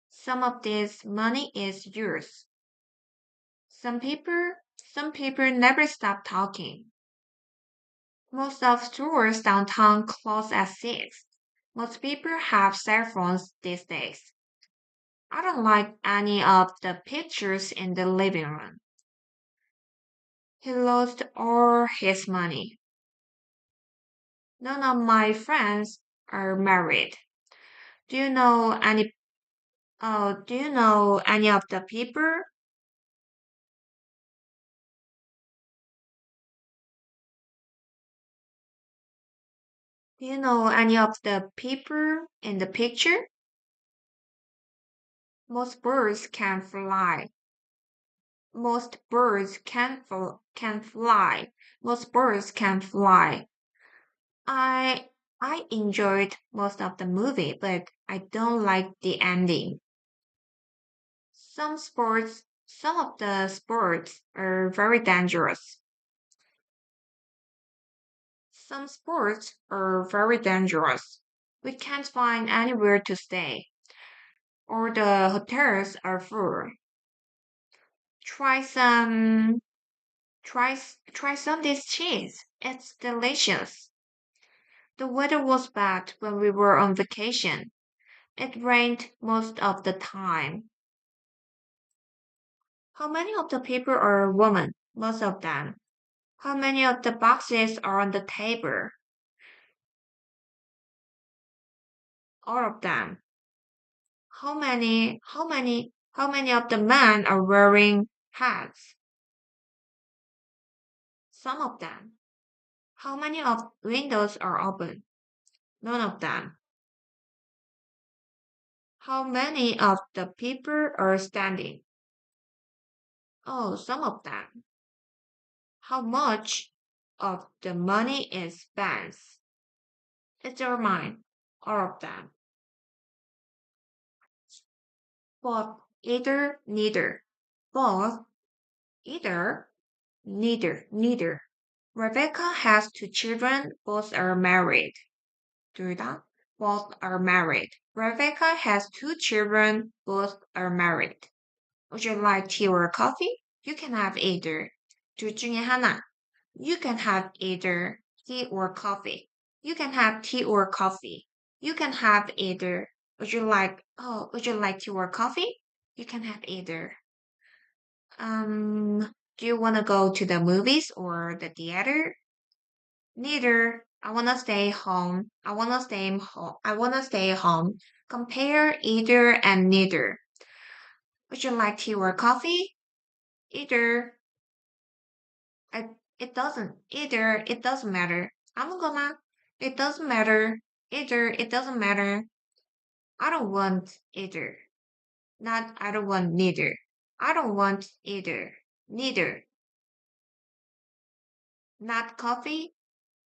Some of this money is yours. Some people never stop talking. Most of stores downtown close at 6. Most people have cell phones these days. I don't like any of the pictures in the living room. He lost all his money. None of my friends are married. Do you know any do you know any of the people? Do you know any of the people in the picture? Most birds can fly. Most birds can fly. Most birds can fly. I I enjoyed most of the movie, but I don't like the ending. Some of the sports are very dangerous. Some sports are very dangerous. We can't find anywhere to stay, or the hotels are full. Try some, try some this cheese. It's delicious. The weather was bad when we were on vacation. It rained most of the time. How many of the people are women? Most of them. How many of the boxes are on the table? All of them. How many of the men are wearing hats? Some of them. How many of windows are open? None of them. How many of the people are standing? Oh, some of them. How much of the money is spent? It's your mind. All of them. Both, either, neither. Both, either, neither. Rebecca has two children, both are married. 둘 다, both are married. Rebecca has two children, both are married. Would you like tea or coffee? You can have either. 둘 중에 하나. You can have either tea or coffee. You can have tea or coffee. You can have either. Would you like tea or coffee? You can have either. Do you want to go to the movies or the theater? Neither. I want to stay home. I want to stay home. Compare either and neither. Would you like tea or coffee? Either. I, it doesn't matter. 아무거나. It doesn't matter. Either. It doesn't matter. I don't want either. Not I don't want neither. I don't want either. Neither. Not coffee.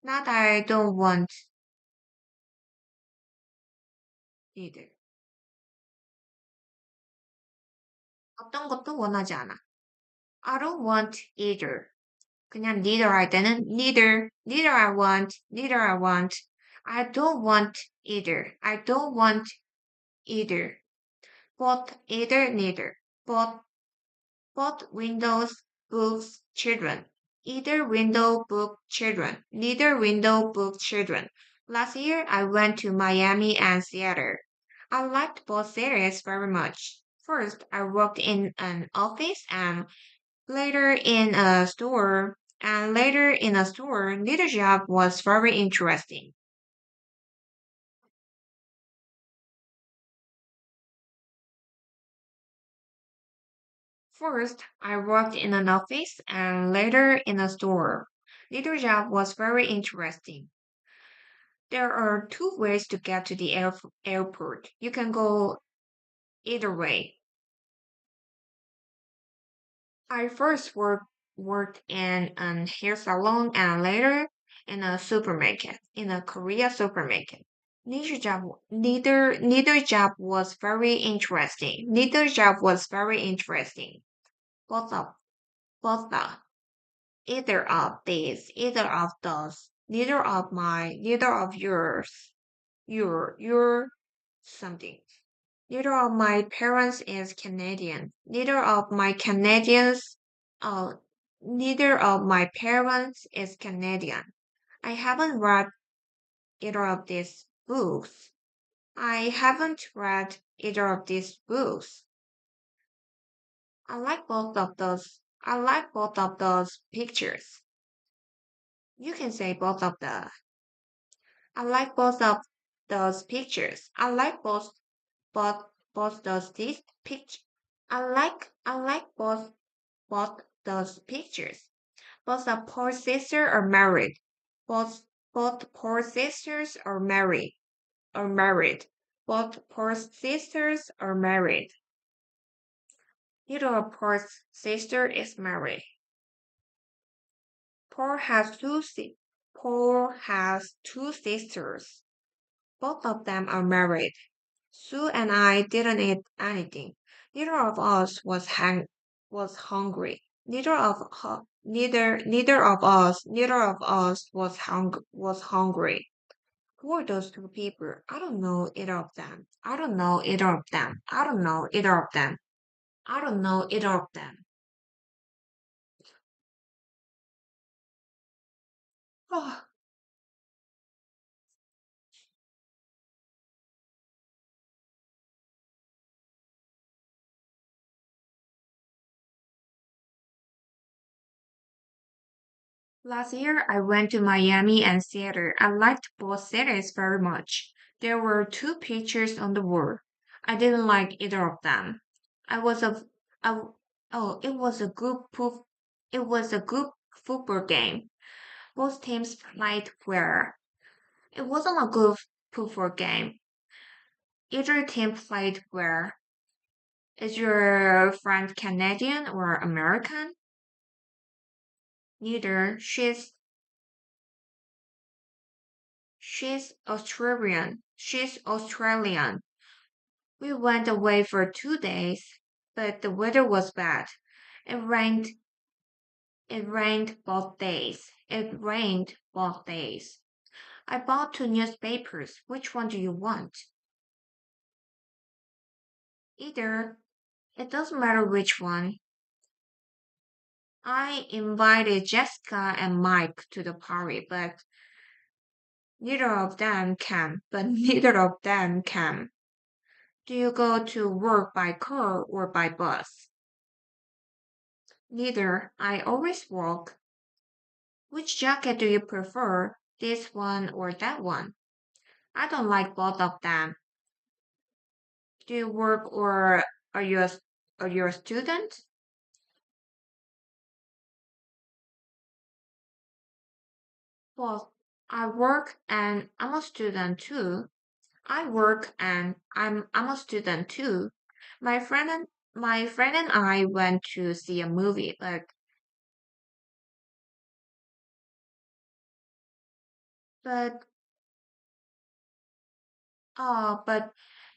Not I don't want either. 어떤 것도 원하지 않아. I don't want either. 그냥 neither 할 때는 neither I want. I don't want either. I don't want either. Both, either, neither. Both windows, books, children. Either window, book, children. Neither window, book, children. Last year, I went to Miami and Seattle. I liked both cities very much. First, I worked in an office and later in a store. Neither job was very interesting. First, I worked in an office and later in a store. Neither job was very interesting. There are two ways to get to the airport. You can go either way. I first worked in a hair salon and later in a supermarket, in a Korea supermarket. Neither job was very interesting. Neither job was very interesting. Both of both of either of these, either of those, neither of yours, your something. Neither of my parents is Canadian. Uh, Neither of my parents is Canadian. I haven't read either of these books. I haven't read either of these books. I like both of those pictures. You can say both of the. I like both of those pictures. I like both those these pictures. I like both those pictures. Both the poor sisters are married. Both both poor sisters are married. Both poor sisters are married. Neither of Paul's sister is married. Paul has Paul has two sisters. Both of them are married. Sue and I didn't eat anything. Neither of us was hungry. Neither of us was hungry. Who are those two people? I don't know either of them. I don't know either of them. I don't know either of them. I don't know either of them. Oh, last year I went to Miami and Seattle. I liked both cities very much. There were two pictures on the wall. I didn't like either of them. I was a, I, oh, it was a good football game. Both teams played well. It wasn't a good football game. Either team played well. Is your friend Canadian or American? Neither. She's Australian. She's Australian. We went away for 2 days, but the weather was bad. It rained. It rained both days. It rained both days. I bought two newspapers. Which one do you want? Either. It doesn't matter which one. I invited Jessica and Mike to the party, but neither of them came. But neither of them came. Do you go to work by car or by bus? Neither. I always walk. Which jacket do you prefer? This one or that one? I don't like both of them. Do you work or are you a student? Well, I work and I'm a student too. I work and I'm a student too. My friend and I went to see a movie, but but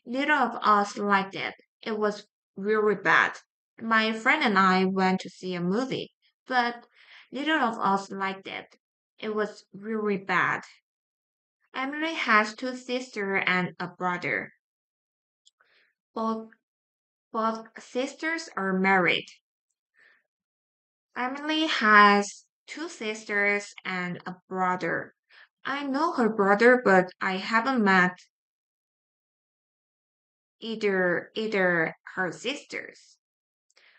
neither of us liked it. It was really bad. My friend and I went to see a movie, but neither of us liked it. It was really bad. Emily has two sisters and a brother. Both both sisters are married. Emily has two sisters and a brother. I know her brother, but I haven't met either her sisters.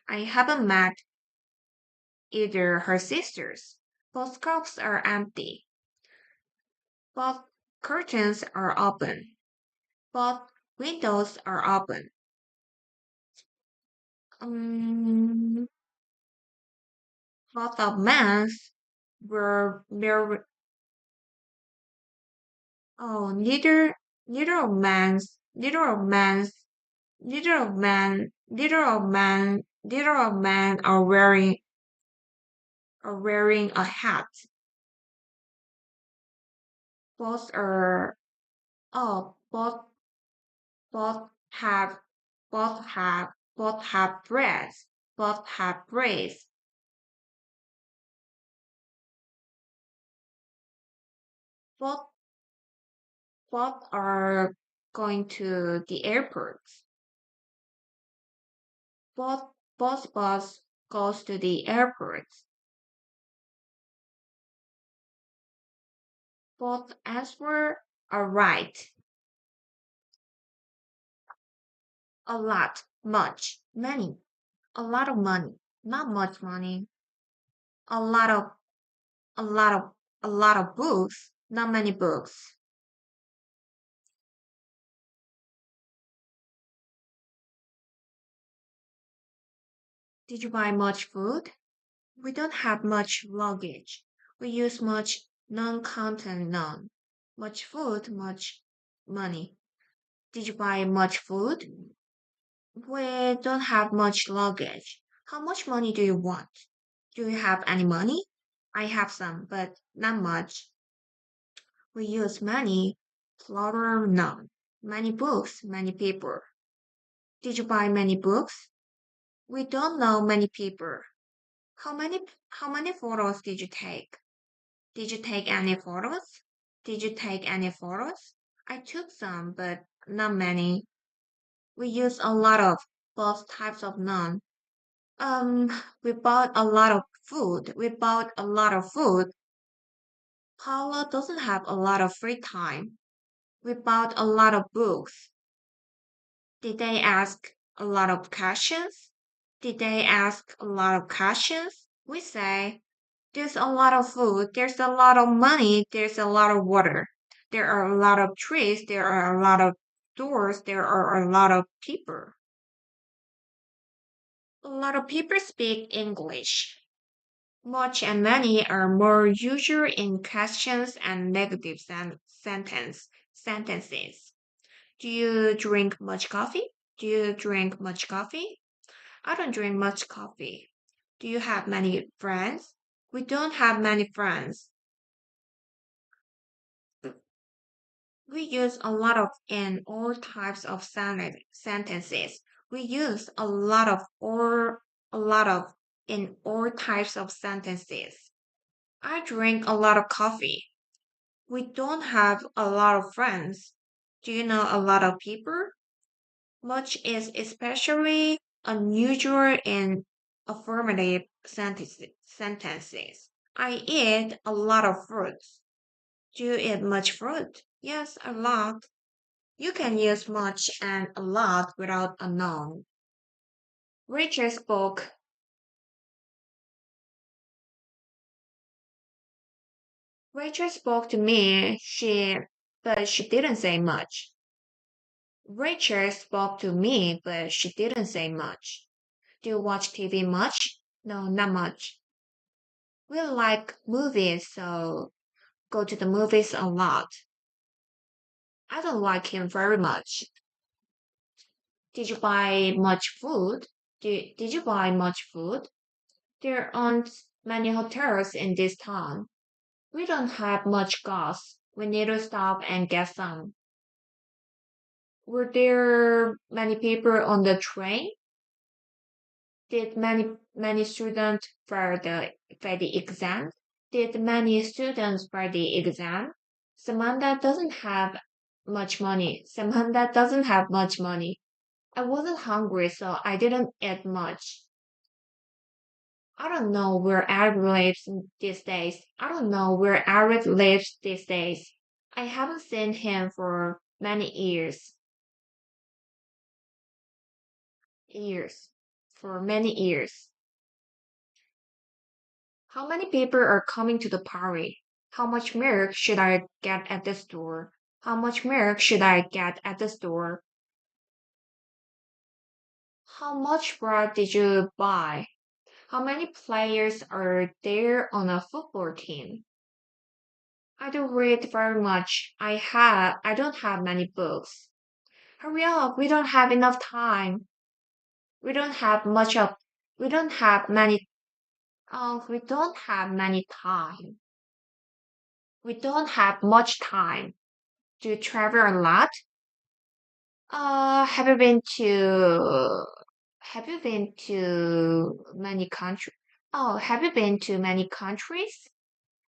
I haven't met either her sisters. Both cups are empty. Both curtains are open. Both windows are open. Um, both of men's were married. Oh, neither of men are wearing a hat. Both are oh both have both have breasts. Both have braids. Both both are going to the airport. Both bus goes to the airport. Both answer are right. A lot, much, many, a lot of money, not much money, a lot of, a lot of, a lot of books, not many books. Did you buy much food? We don't have much luggage. We use much non-content none. Much food, much money. Did you buy much food? We don't have much luggage. How much money do you want? Do you have any money? I have some, but not much. We use many, plural noun. Many books, many paper. Did you buy many books? We don't know many people. How many photos did you take? Did you take any photos? Did you take any photos? I took some, but not many. We use a lot of both types of noun. Um, we bought a lot of food. We bought a lot of food. Paula doesn't have a lot of free time. We bought a lot of books. Did they ask a lot of questions? Did they ask a lot of questions? We say, there's a lot of food, there's a lot of money, there's a lot of water. There are a lot of trees, there are a lot of doors, there are a lot of people. A lot of people speak English. Much and many are more usual in questions and negative sentences. Do you drink much coffee? Do you drink much coffee? I don't drink much coffee. Do you have many friends? We don't have many friends. We use a lot of in all types of sentences. We use a lot of in all types of sentences. I drink a lot of coffee. We don't have a lot of friends. Do you know a lot of people? Much is especially unusual in affirmative sentences. I eat a lot of fruits. Do you eat much fruit? Yes, a lot. You can use much and a lot without a noun. Rachel spoke. Rachel spoke to me. But she didn't say much. Rachel spoke to me, but she didn't say much. Do you watch TV much? No, not much. We like movies, so go to the movies a lot. I don't like him very much. Did you buy much food? Did you buy much food? There aren't many hotels in this town. We don't have much gas. We need to stop and get some. Were there many people on the train? Did many students for the exam? Did many students for the exam? Samantha doesn't have much money. Samantha doesn't have much money. I wasn't hungry, so I didn't eat much. I don't know where Eric lives these days. I don't know where Eric lives these days. I haven't seen him for many years. Years. For many years. How many people are coming to the party? How much milk should I get at the store? How much milk should I get at the store? How much bread did you buy? How many players are there on a football team? I don't read very much. I don't have many books. Hurry up, we don't have enough time. We don't have much of we don't have many we don't have many time. We don't have much time. Do you travel a lot? Have you been to many countries? Oh, have you been to many countries?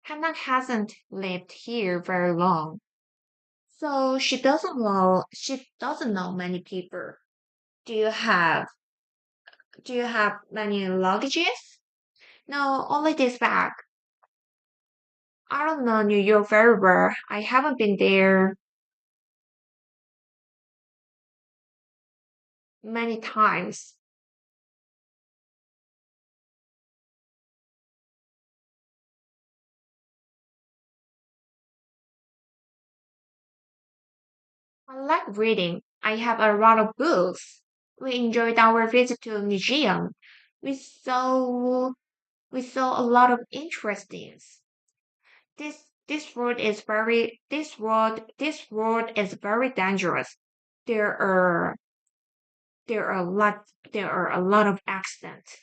Hannah hasn't lived here very long, so she doesn't know many people. Do you have do you have many luggages? No, only this bag. I don't know New York very well. I haven't been there many times. I like reading. I have a lot of books. We enjoyed our visit to a museum. We saw we saw a lot of interesting. This road is very dangerous. There are There are a lot there are a lot of accents.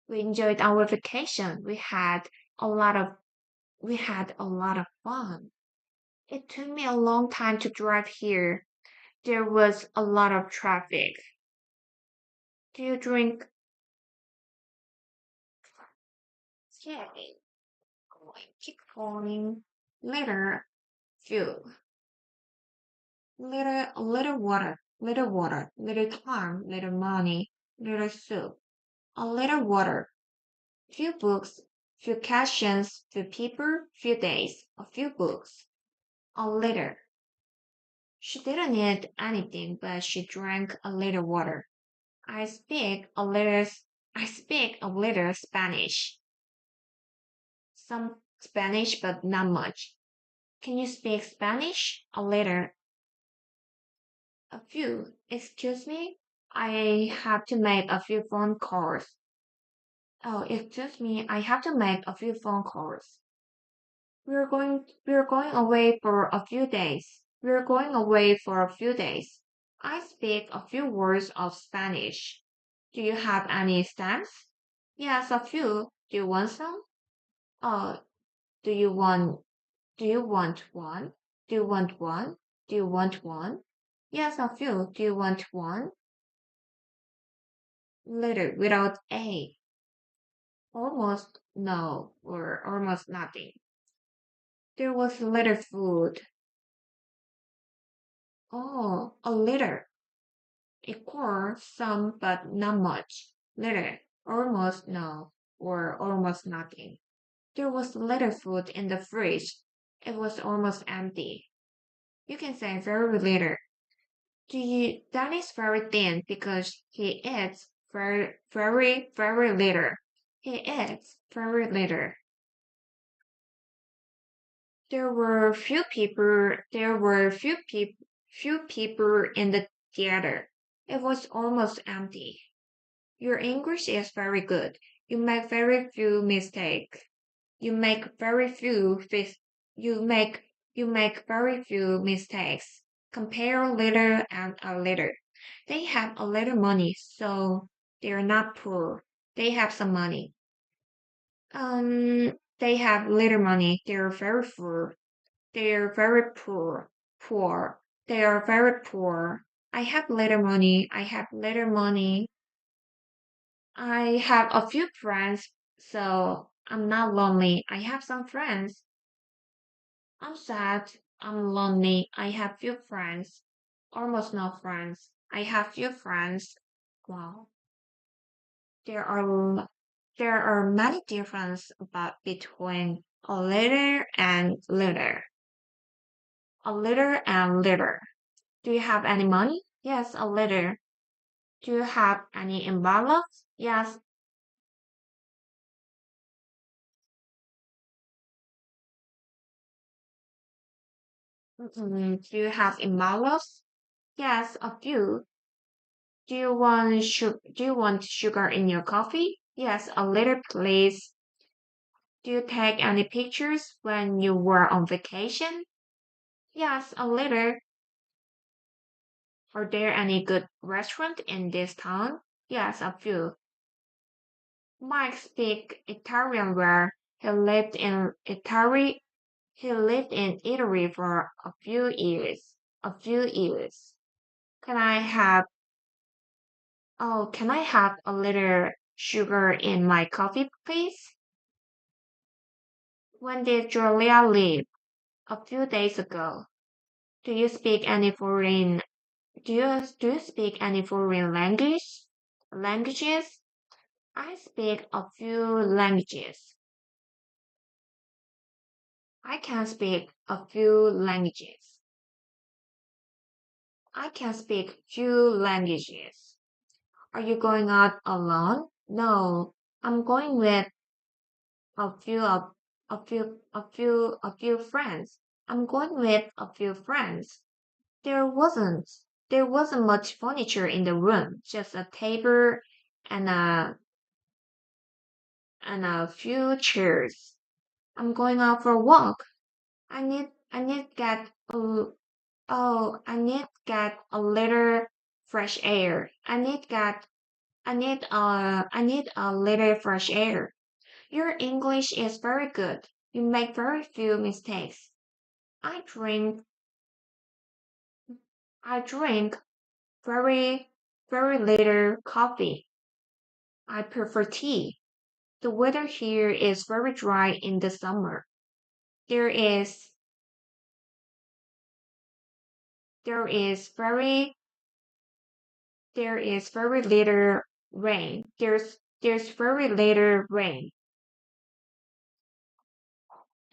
We enjoyed our vacation. We had a lot of fun. It took me a long time to drive here. There was a lot of traffic. Do you drink? Okay, keep going. Later, few. Little water, little time, little money, little soup. A little water, few books, few questions, few people, few days, a few books. A little. She didn't eat anything, but she drank a little water. I speak a little I speak a little Spanish. Some Spanish, but not much. Can you speak Spanish? A little. A few. Excuse me? I have to make a few phone calls. Oh, excuse me. I have to make a few phone calls. We're going away for a few days. We're going away for a few days. I speak a few words of Spanish. Do you have any stamps? Yes, a few. Do you want some? Oh, do you want do you want one? Do you want one? Do you want one? Yes, a few. Do you want one? Letter without A. Almost no or almost nothing. There was little food. Oh, a little. Equal some but not much. Little, almost no or almost nothing. There was little food in the fridge. It was almost empty. You can say very little. That is very thin because he eats very little. He eats very little. There were few people in the theater. It was almost empty. Your English is very good. You make very few mistakes. You make very few fis- you make very few mistakes. Compare little and a little. They have a little money, so they're not poor. They have some money. They have little money. They're very poor. They're very poor. Poor. They are very poor. I have little money. I have little money. I have a few friends, so I'm not lonely. I have some friends. I'm sad. I'm lonely. I have few friends. Almost no friends. I have few friends. Wow. There are there are many differences about between a little and little. A little and little. Do you have any money? Yes, a little. Do you have any envelopes? Yes. Do you have envelopes? Yes, a few. Do you want sugar in your coffee? Yes, a little please. Do you take any pictures when you were on vacation? Yes, a little. Are there any good restaurant in this town? Yes, a few. Mike speak Italian where he lived in Italy for a few years. A few years. Can I have can I have a little sugar in my coffee, please? When did Julia leave? A few days ago. Do you speak any foreign do you speak any foreign languages? I speak a few languages. I can speak a few languages. I can speak few languages. Are you going out alone? No, I'm going with a few of a few friends. I'm going with a few friends. There wasn't there wasn't much furniture in the room, just a table and a few chairs. I'm going out for a walk. I need get a I need get a little fresh air. I need a little fresh air. Your English is very good. You make very few mistakes. I drink I drink very very little coffee. I prefer tea. The weather here is very dry in the summer. There is there is very there is very little rain. There's very little rain.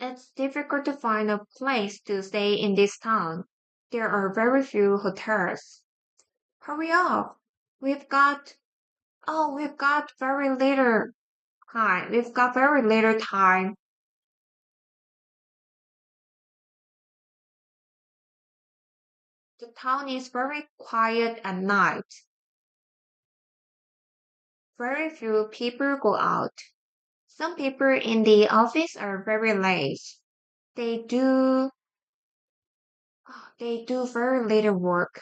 It's difficult to find a place to stay in this town. There are very few hotels. Hurry up. We've got we've got very little time. We've got very little time. The town is very quiet at night. Very few people go out. Some people in the office are very late. They do they do very little work.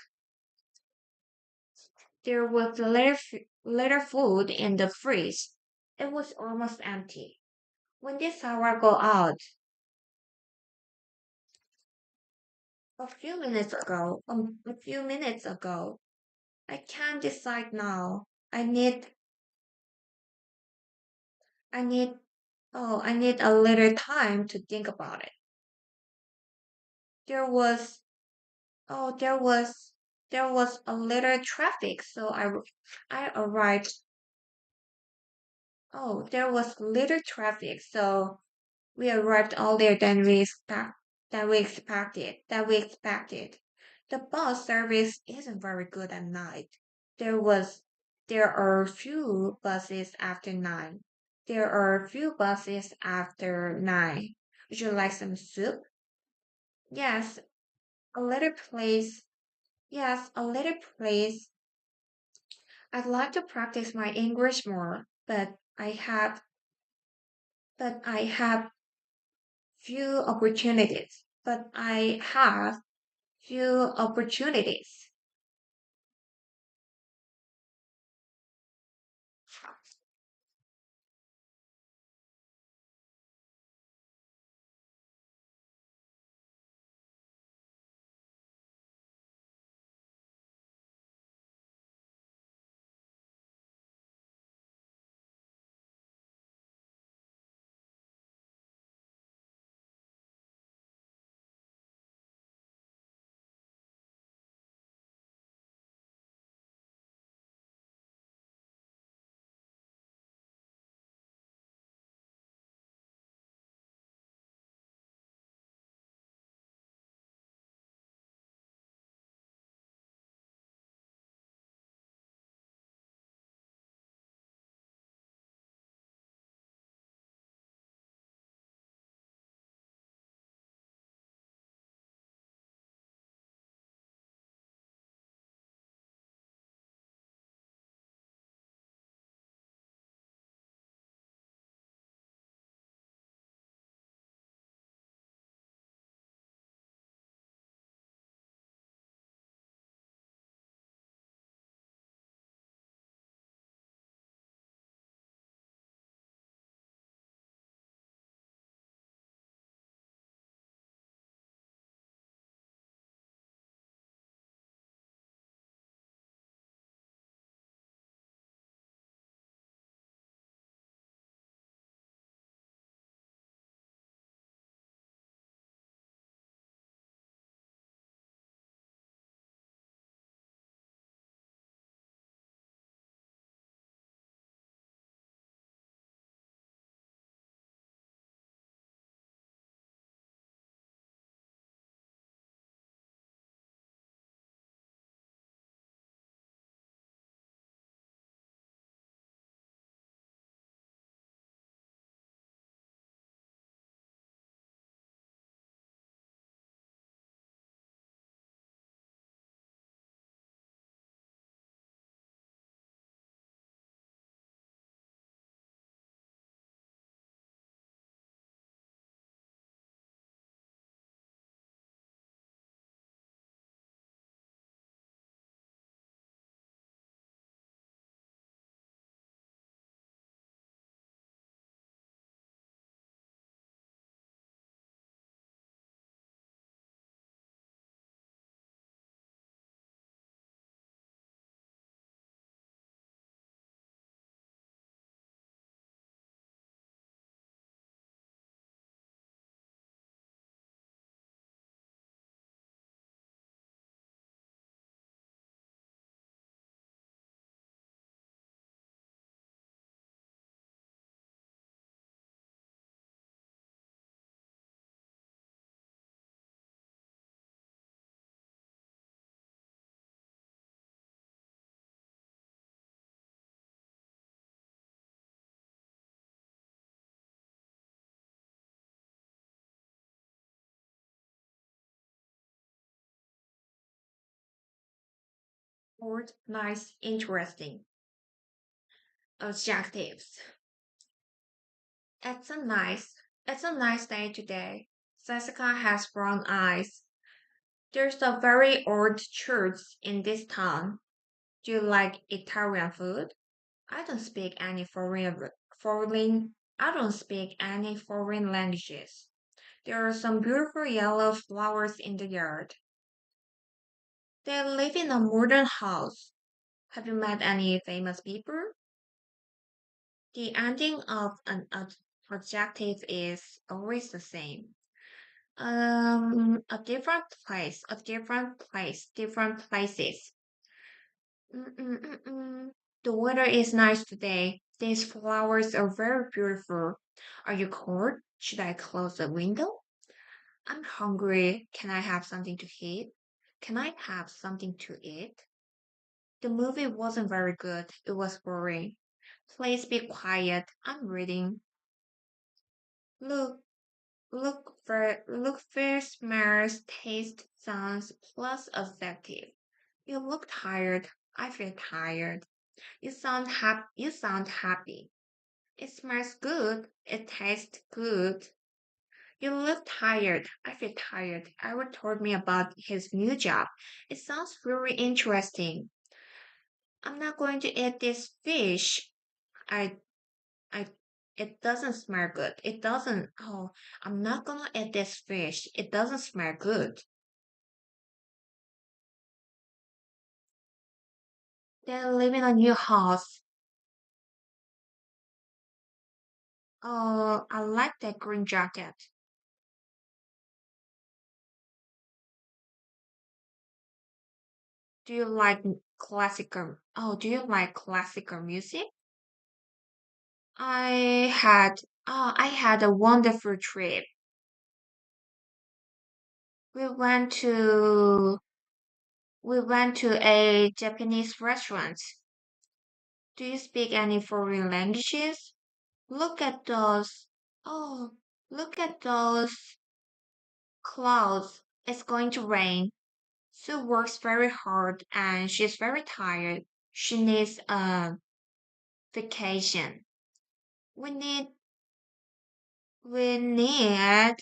There was little food in the fridge. It was almost empty. When did Sarah go out? A few minutes ago. I can't decide now. I need, I need a little time to think about it. There was, oh, there was a little traffic, so I arrived. Oh, there was little traffic, so we arrived earlier than we expected. The bus service isn't very good at night. There was there are few buses after 9. There are few buses after 9. Would you like some soup? Yes, a little place. Yes, a little place. I'd like to practice my English more, but I have few opportunities. But I have few opportunities. Short, nice, interesting. Adjectives. It's a nice, it's a nice day today. Jessica has brown eyes. There's a very old church in this town. Do you like Italian food? I don't speak any I don't speak any foreign languages. There are some beautiful yellow flowers in the yard. They live in a modern house. Have you met any famous people? The ending of an adjective is always the same. A different place, different places. Mm-mm-mm-mm. The weather is nice today. These flowers are very beautiful. Are you cold? Should I close the window? I'm hungry. Can I have something to eat? Can I have something to eat? The movie wasn't very good. It was boring. Please be quiet. I'm reading. Look, look, first, smells, taste, sounds, plus adjective. You look tired. I feel tired. You sound happy. It smells good. It tastes good. You look tired. I feel tired. Eric told me about his new job. It sounds very interesting. I'm not going to eat this fish. I, I, it doesn't smell good. It doesn't. Oh, I'm not gonna eat this fish. It doesn't smell good. They live in a new house. Oh, I like that green jacket. Do you like classical? Oh, do you like classical music? I had, I had a wonderful trip. We went to, we went to a Japanese restaurant. Do you speak any foreign languages? Look at those. Oh, look at those clouds. It's going to rain. Sue works very hard and she's very tired. She needs a vacation. We need, we need,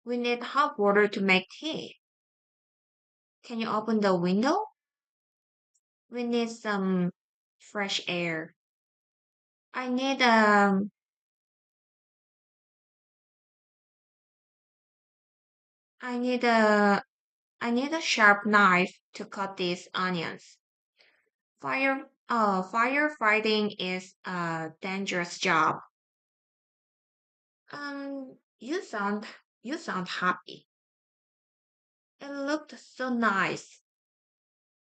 we need hot water to make tea. Can you open the window? We need some fresh air. I need I need a I need a sharp knife to cut these onions. Firefighting is a dangerous job. You you sound happy. It looked so nice.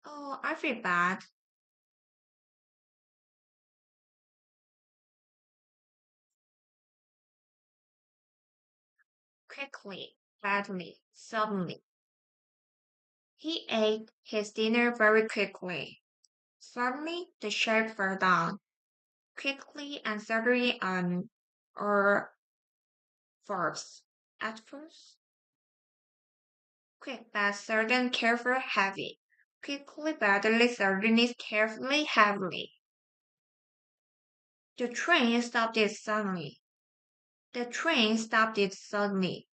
Oh, I feel bad. Quickly, badly, suddenly. He ate his dinner very quickly. Suddenly, the shelf fell down. Quickly and suddenly or verbs. At first, quick, but sudden, careful, heavy. Quickly, badly, suddenly, carefully, heavily. The train stopped it suddenly. The train stopped it suddenly.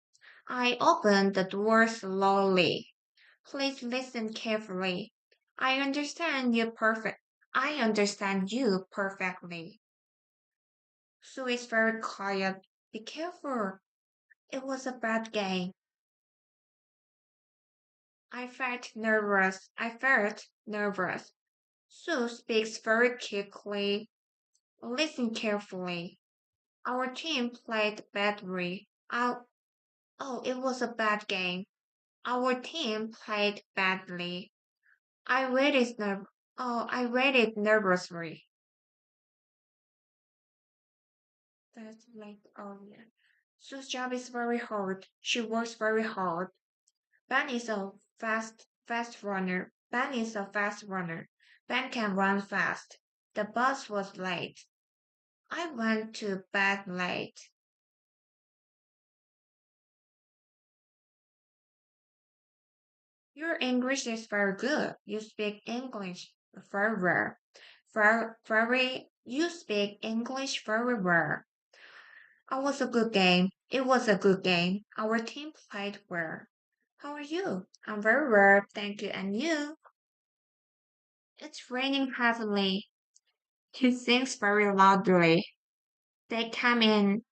I opened the door slowly. Please listen carefully. I understand you perfectly. Sue is very quiet. Be careful. It was a bad game. I felt nervous. Sue speaks very quickly. Listen carefully. Our team played badly. It was a bad game. Our team played badly. I waited nerv- I waited nervously. That's like, oh yeah. Sue's job is very hard. She works very hard. Ben is a fast runner. Ben can run fast. The bus was late. I went to bed late. Your English is very good. You speak English very well. You speak English very well. It was a good game. It was a good game. Our team played well. How are you? I'm very well, thank you. And you? It's raining heavily. He sings very loudly. They come in.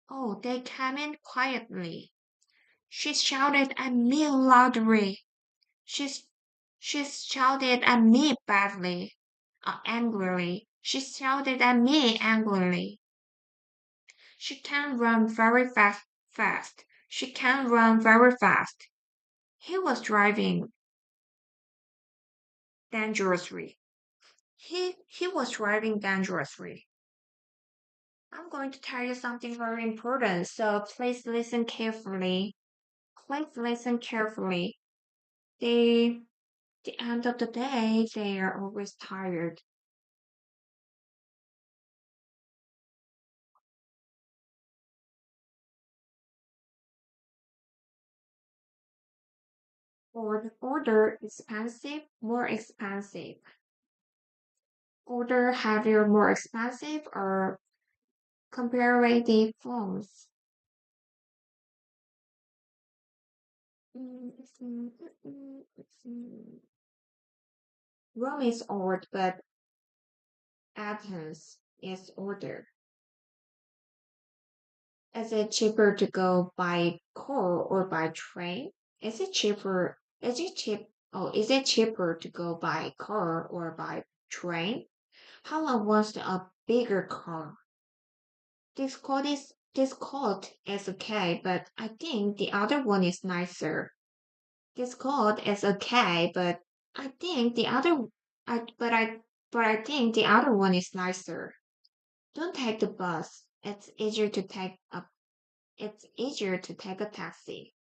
Oh, they came in quietly. She shouted at me loudly. She's she shouted at me badly, angrily. She shouted at me angrily. She can run very fast. She can run very fast. He was driving dangerously. He was driving dangerously. I'm going to tell you something very important, so please listen carefully. Please listen carefully. The end of the day, they are always tired. Order expensive, more expensive. Order heavier, more expensive, or comparative phones. Mm, mm, mm, mm. Rome is old, but Athens is older. Is it cheaper to go by car or by train? Is it cheaper? Is it cheap? Oh, is it cheaper to go by car or by train? How long wants a bigger car? This coat is okay, but I think the other one is nicer. This coat is okay, but I think the other I but I but I think the other one is nicer. Don't take the bus. It's easier to take a taxi.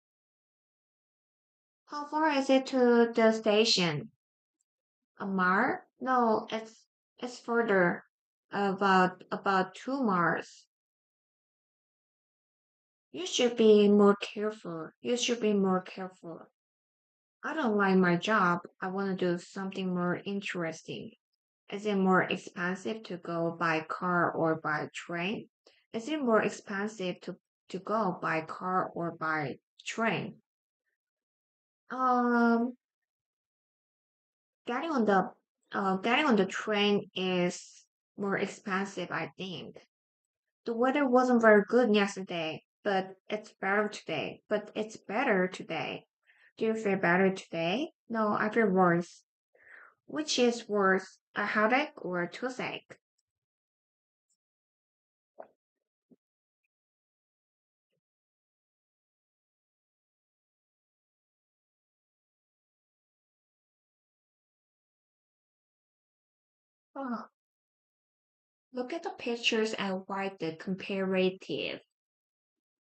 How far is it to the station? A mile? No, it's further. About 2 miles. You should be more careful. You should be more careful. I don't like my job. I want to do something more interesting. Is it more expensive to go by car or by train? Is it more expensive to go by car or by train? Um, getting on the train is more expensive, I think. The weather wasn't very good yesterday, but it's better today. Do you feel better today? No, I feel worse. Which is worse, a headache or a toothache? Oh, look at the pictures and write the comparative.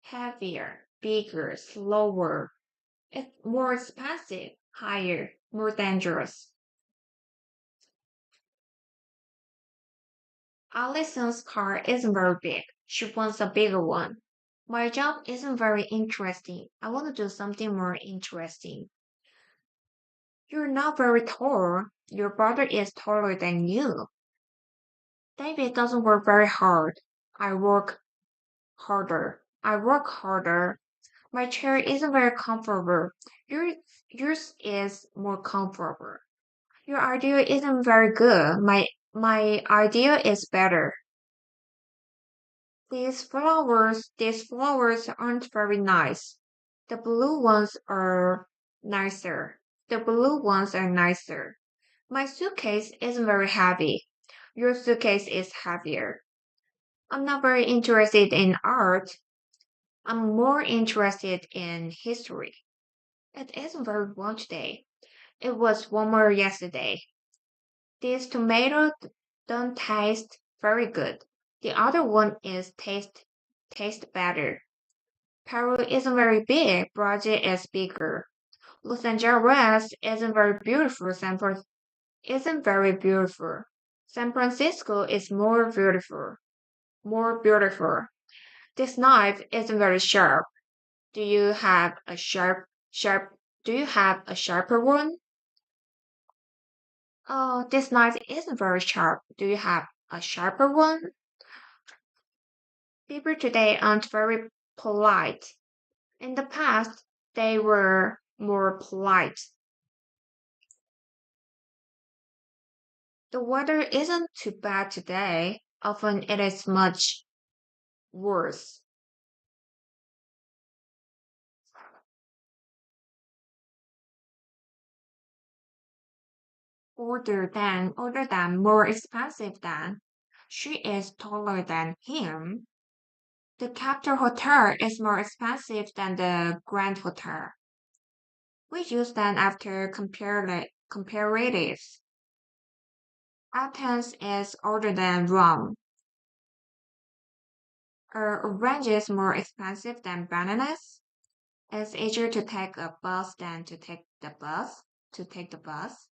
Heavier, bigger, slower. It's more expensive, higher, more dangerous. Allison's car isn't very big. She wants a bigger one. My job isn't very interesting. I want to do something more interesting. You're not very tall. Your brother is taller than you. David doesn't work very hard. I work harder. I work harder. My chair isn't very comfortable. Yours, yours is more comfortable. Your idea isn't very good. My idea is better. These flowers aren't very nice. The blue ones are nicer. The blue ones are nicer. My suitcase isn't very heavy. Your suitcase is heavier. I'm not very interested in art. I'm more interested in history. It isn't very warm today. It was warmer yesterday. This tomato don't taste very good. The other one is taste better. Peru isn't very big. Brazil is bigger. Los Angeles isn't very beautiful. San Francisco isn't very beautiful. San Francisco is more beautiful. More beautiful. This knife isn't very sharp. Do you have a do you have a sharper one? Oh, this knife isn't very sharp. Do you have a sharper one? People today aren't very polite. In the past, they were more polite. The weather isn't too bad today. Often it is much worse. Older than, more expensive than. She is taller than him. The Capitol Hotel is more expensive than the Grand Hotel. We use them after comparatives. Athens is older than Rome. Orange is more expensive than bananas. It's easier to take a bus than to take the bus. To take the bus.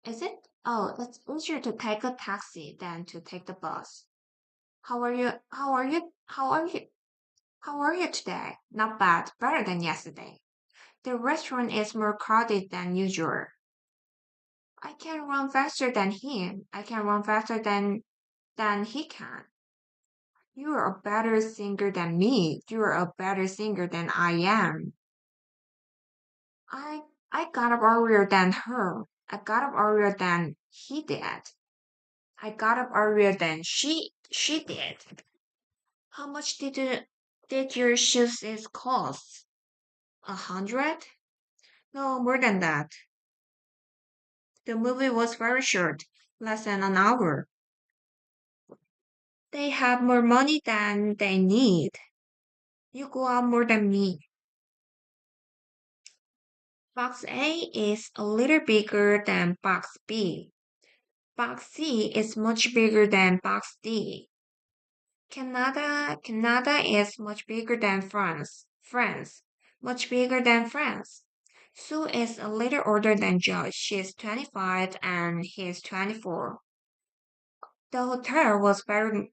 Is it? Oh, it's easier to take a taxi than to take the bus. How are you? How are you? How are you? How are you today? Not bad. Better than yesterday. The restaurant is more crowded than usual. I can run faster than him. I can run faster than he can. You are a better singer than me. You are a better singer than I am. I I got up earlier than her. I got up earlier than he did. I got up earlier than she did. How much did your shoes cost? 100? No, more than that. The movie was very short, less than an hour. They have more money than they need. You go out more than me. Box A is a little bigger than box B. Box C is much bigger than box D. Canada is much bigger than France. France, much bigger than France. Sue is a little older than Josh. She's 25 and he's 24. The hotel was very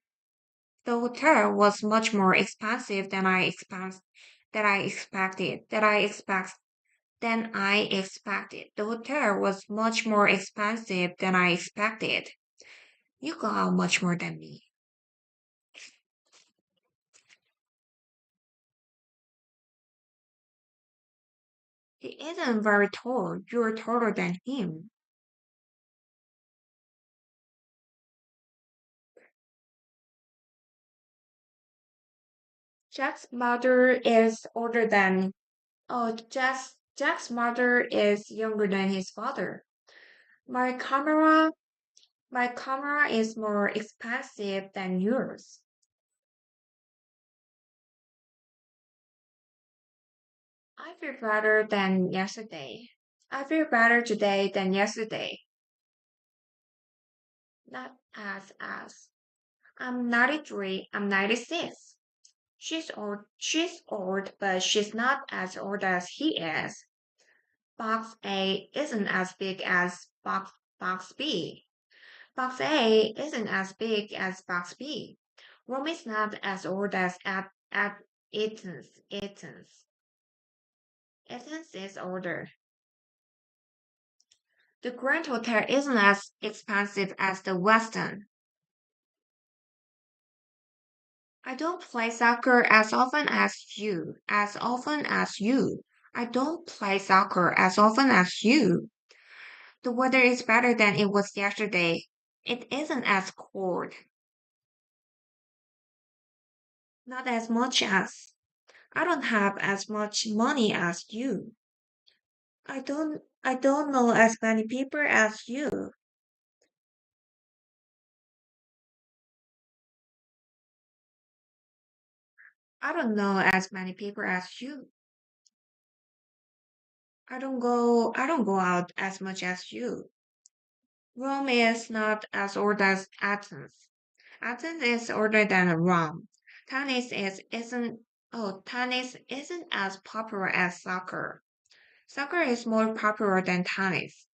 The hotel was much more expensive than I expected. The hotel was much more expensive than I expected. You go out much more than me. He isn't very tall. You're taller than him. Jack's mother is older than Jack's mother is younger than his father. My camera my camera is more expensive than yours. I feel better than yesterday. I feel better today than yesterday. Not as. I'm 93, I'm 96. She's old, but she's not as old as he is. Box A isn't as big as box B. Box A isn't as big as box B. Rome is not as old as at Athens is older. The Grand Hotel isn't as expensive as the Westin. I don't play soccer as often as you. As often as you. I don't play soccer as often as you. The weather is better than it was yesterday. It isn't as cold. Not as much as. I don't have as much money as you. I don't know as many people as you. I don't know as many people as you. I don't go out as much as you. Rome is not as old as Athens. Athens is older than Rome. Tennis isn't as popular as soccer. Soccer is more popular than tennis.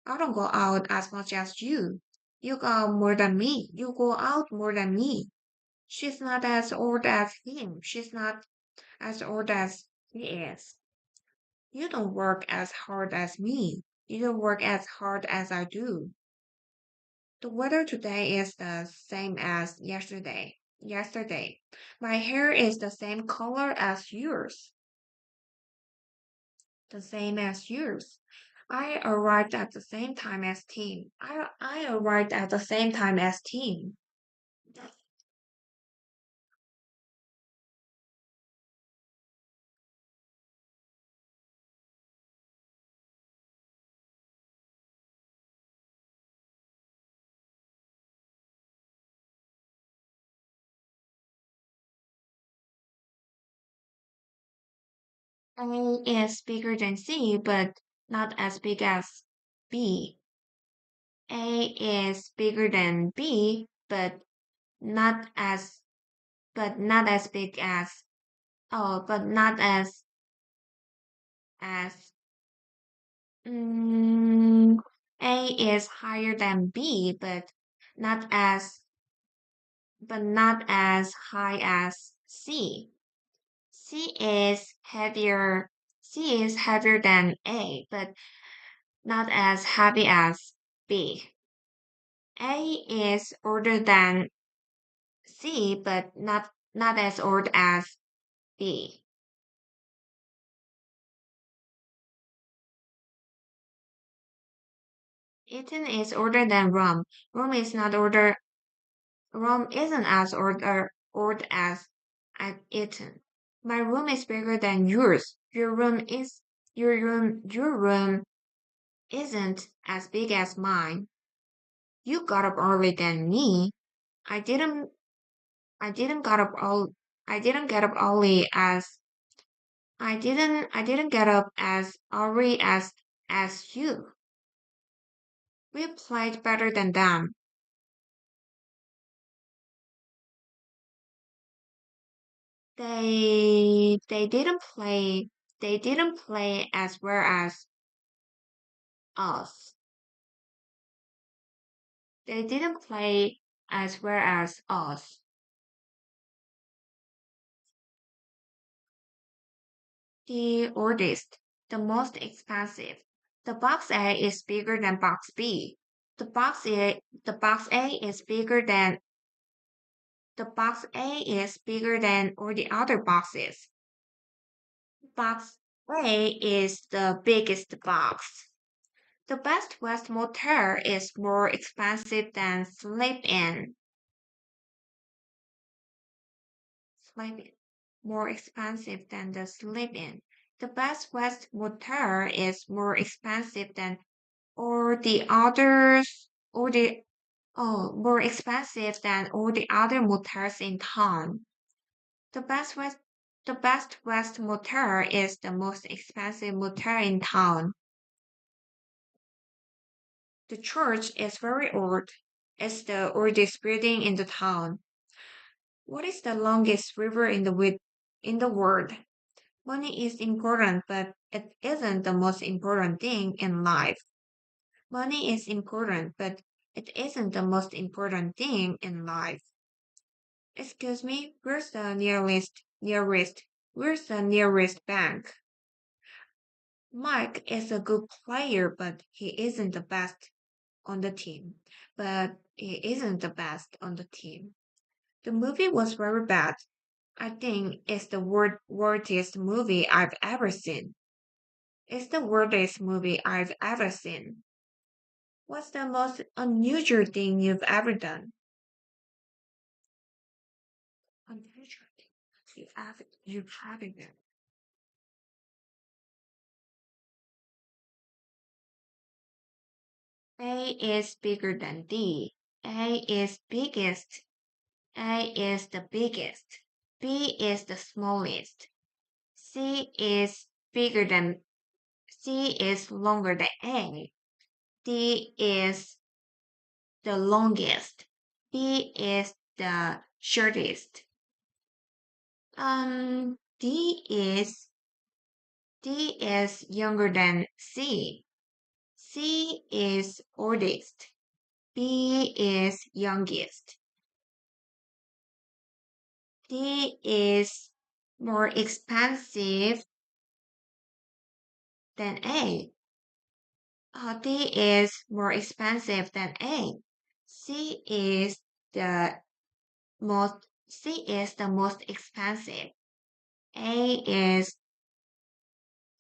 I don't go out as much as you. You go out more than me. You go out more than me. She's not as old as him. She's not as old as he is. You don't work as hard as me. You don't work as hard as I do. The weather today is the same as yesterday. Yesterday. My hair is the same color as yours. The same as yours. I arrived at the same time as Tim. I arrived at the same time as Tim. A is bigger than C, but not as big as B. A is bigger than B, not as not as big as but not as mm, A is higher than B, not as not as high as C. C is heavier. C is heavier than A, but not as heavy as B. A is older than C, but not as old as B. Eaton is older than Rome. Rome is not older. Rome isn't as old as Eaton. My room is bigger than yours. Your room isn't as big as mine. You got up early than me. I didn't I didn't got up all I didn't get up early as I didn't get up as early as you. We played better than them. They didn't play as well as us. They didn't play as well as us. The oldest, the most expensive. The box A is bigger than box B. The box A is bigger than the box A is bigger than all the other boxes. Box A is the biggest box. The Best West Motel is more expensive than Sleep In. Sleep In. More expensive than the Sleep In. The Best West Motel is more expensive than all the others, all the more expensive than all the other motels in town. The Best West the Best West Motel is the most expensive motel in town. The church is very old. It's the oldest building in the town. What is the longest river in the world? Money is important, but it isn't the most important thing in life. Money is important, but it isn't the most important thing in life. Excuse me, where's the nearest bank? Mike is a good player, but he isn't the best on the team. But he isn't the best on the team. The movie was very bad. I think it's the worst movie I've ever seen. It's the worst movie I've ever seen. What's the most unusual thing you've ever done? Unusual thing you've ever done. A is bigger than D. A is biggest. A is the biggest. B is the smallest. C is bigger than C is longer than A. D is the longest. B is the shortest. Um, D is D is younger than C. C is oldest. B is youngest. D is more expensive than A. D is more expensive than A. C is the most expensive. A is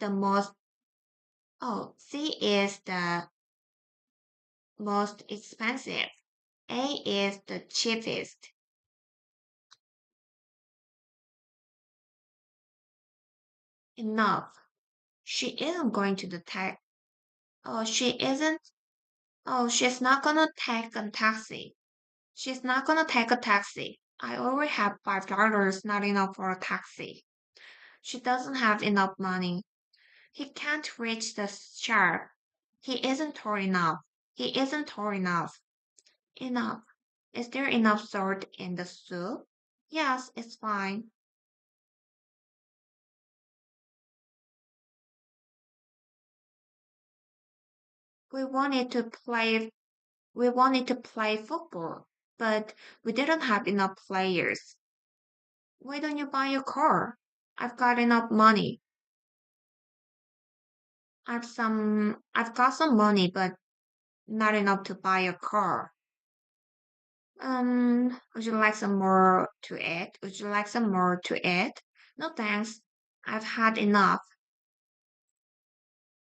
the most C is the most expensive. A is the cheapest. Enough. She isn't going to the tech. Oh, she isn't. Oh, she's not gonna take a taxi. She's not gonna take a taxi. I already have $5, not enough for a taxi. She doesn't have enough money. He can't reach the shark. He isn't tall enough. He isn't tall enough. Enough. Is there enough salt in the soup? Yes, it's fine. We wanted to play we wanted to play football, but we didn't have enough players. Why don't you buy a car? I've got enough money. I've got some money, but not enough to buy a car. Would you like some more to eat? Would you like some more to eat? No thanks. I've had enough.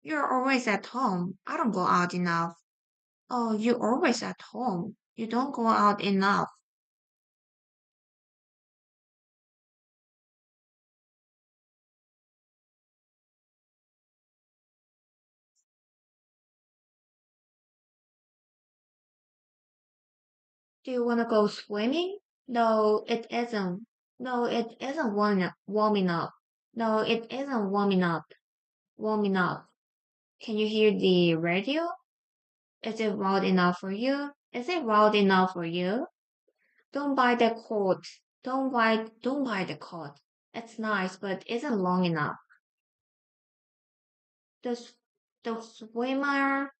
You're always at home. I don't go out enough. Oh, you're always at home. You don't go out enough. Do you want to go swimming? No, it isn't. No, it isn't warming up. No, it isn't warming up. Warming up. Can you hear the radio? Is it loud enough for you? Is it loud enough for you? Don't buy the coat. Don't buy the coat. It's nice, but isn't long enough. The s- the swimmer.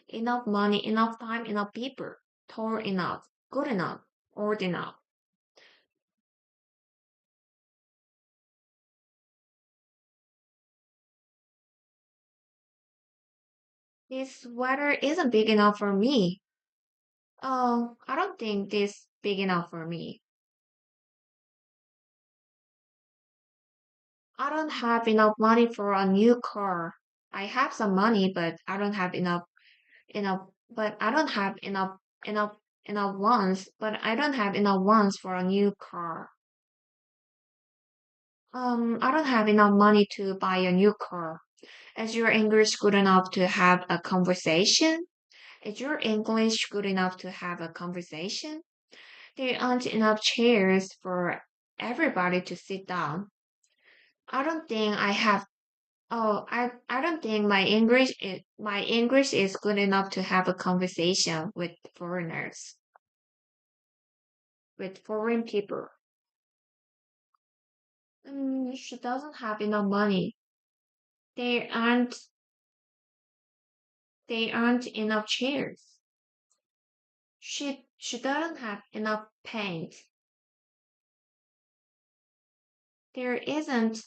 Enough money, enough time, enough people. Tall enough, good enough, old enough. This sweater isn't big enough for me. Oh, I don't think this big enough for me. I don't have enough money for a new car. I have some money, but I don't have enough, but I don't have enough ones, but I don't have enough ones for a new car. I don't have enough money to buy a new car. Is your English good enough to have a conversation? Is your English good enough to have a conversation? There aren't enough chairs for everybody to sit down. I don't think I have. I don't think my English is good enough to have a conversation with foreigners, with foreign people. She doesn't have enough money. There aren't enough chairs. She doesn't have enough paint. There isn't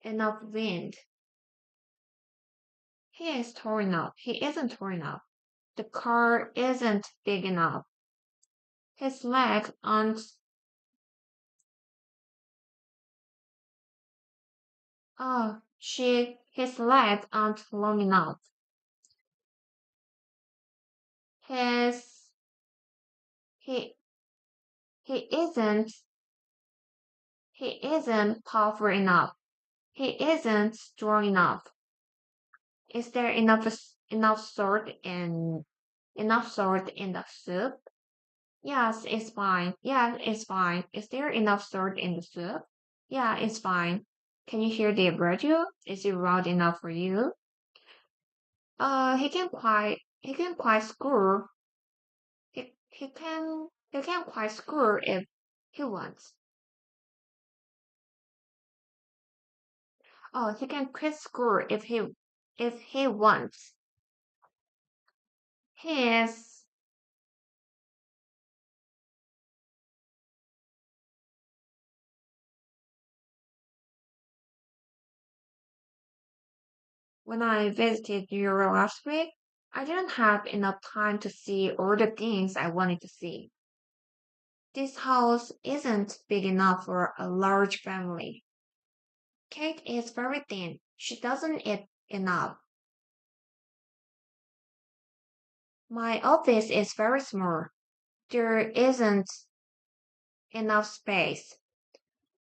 enough wind. He is tall enough. He isn't tall enough. The car isn't big enough. His legs aren't. His legs aren't long enough. His he he isn't he isn't powerful enough. He isn't strong enough. Is there enough salt in the soup? Yes, it's fine. Yeah, it's fine. Is there enough salt in the soup? Yeah, it's fine. Can you hear the radio? Is it loud enough for you? He can quite score. He can quite score if he wants. Oh, he can quit school if he wants. He is When I visited Europe last week, I didn't have enough time to see all the things I wanted to see. This house isn't big enough for a large family. Kate is very thin. She doesn't eat enough. My office is very small. There isn't enough space.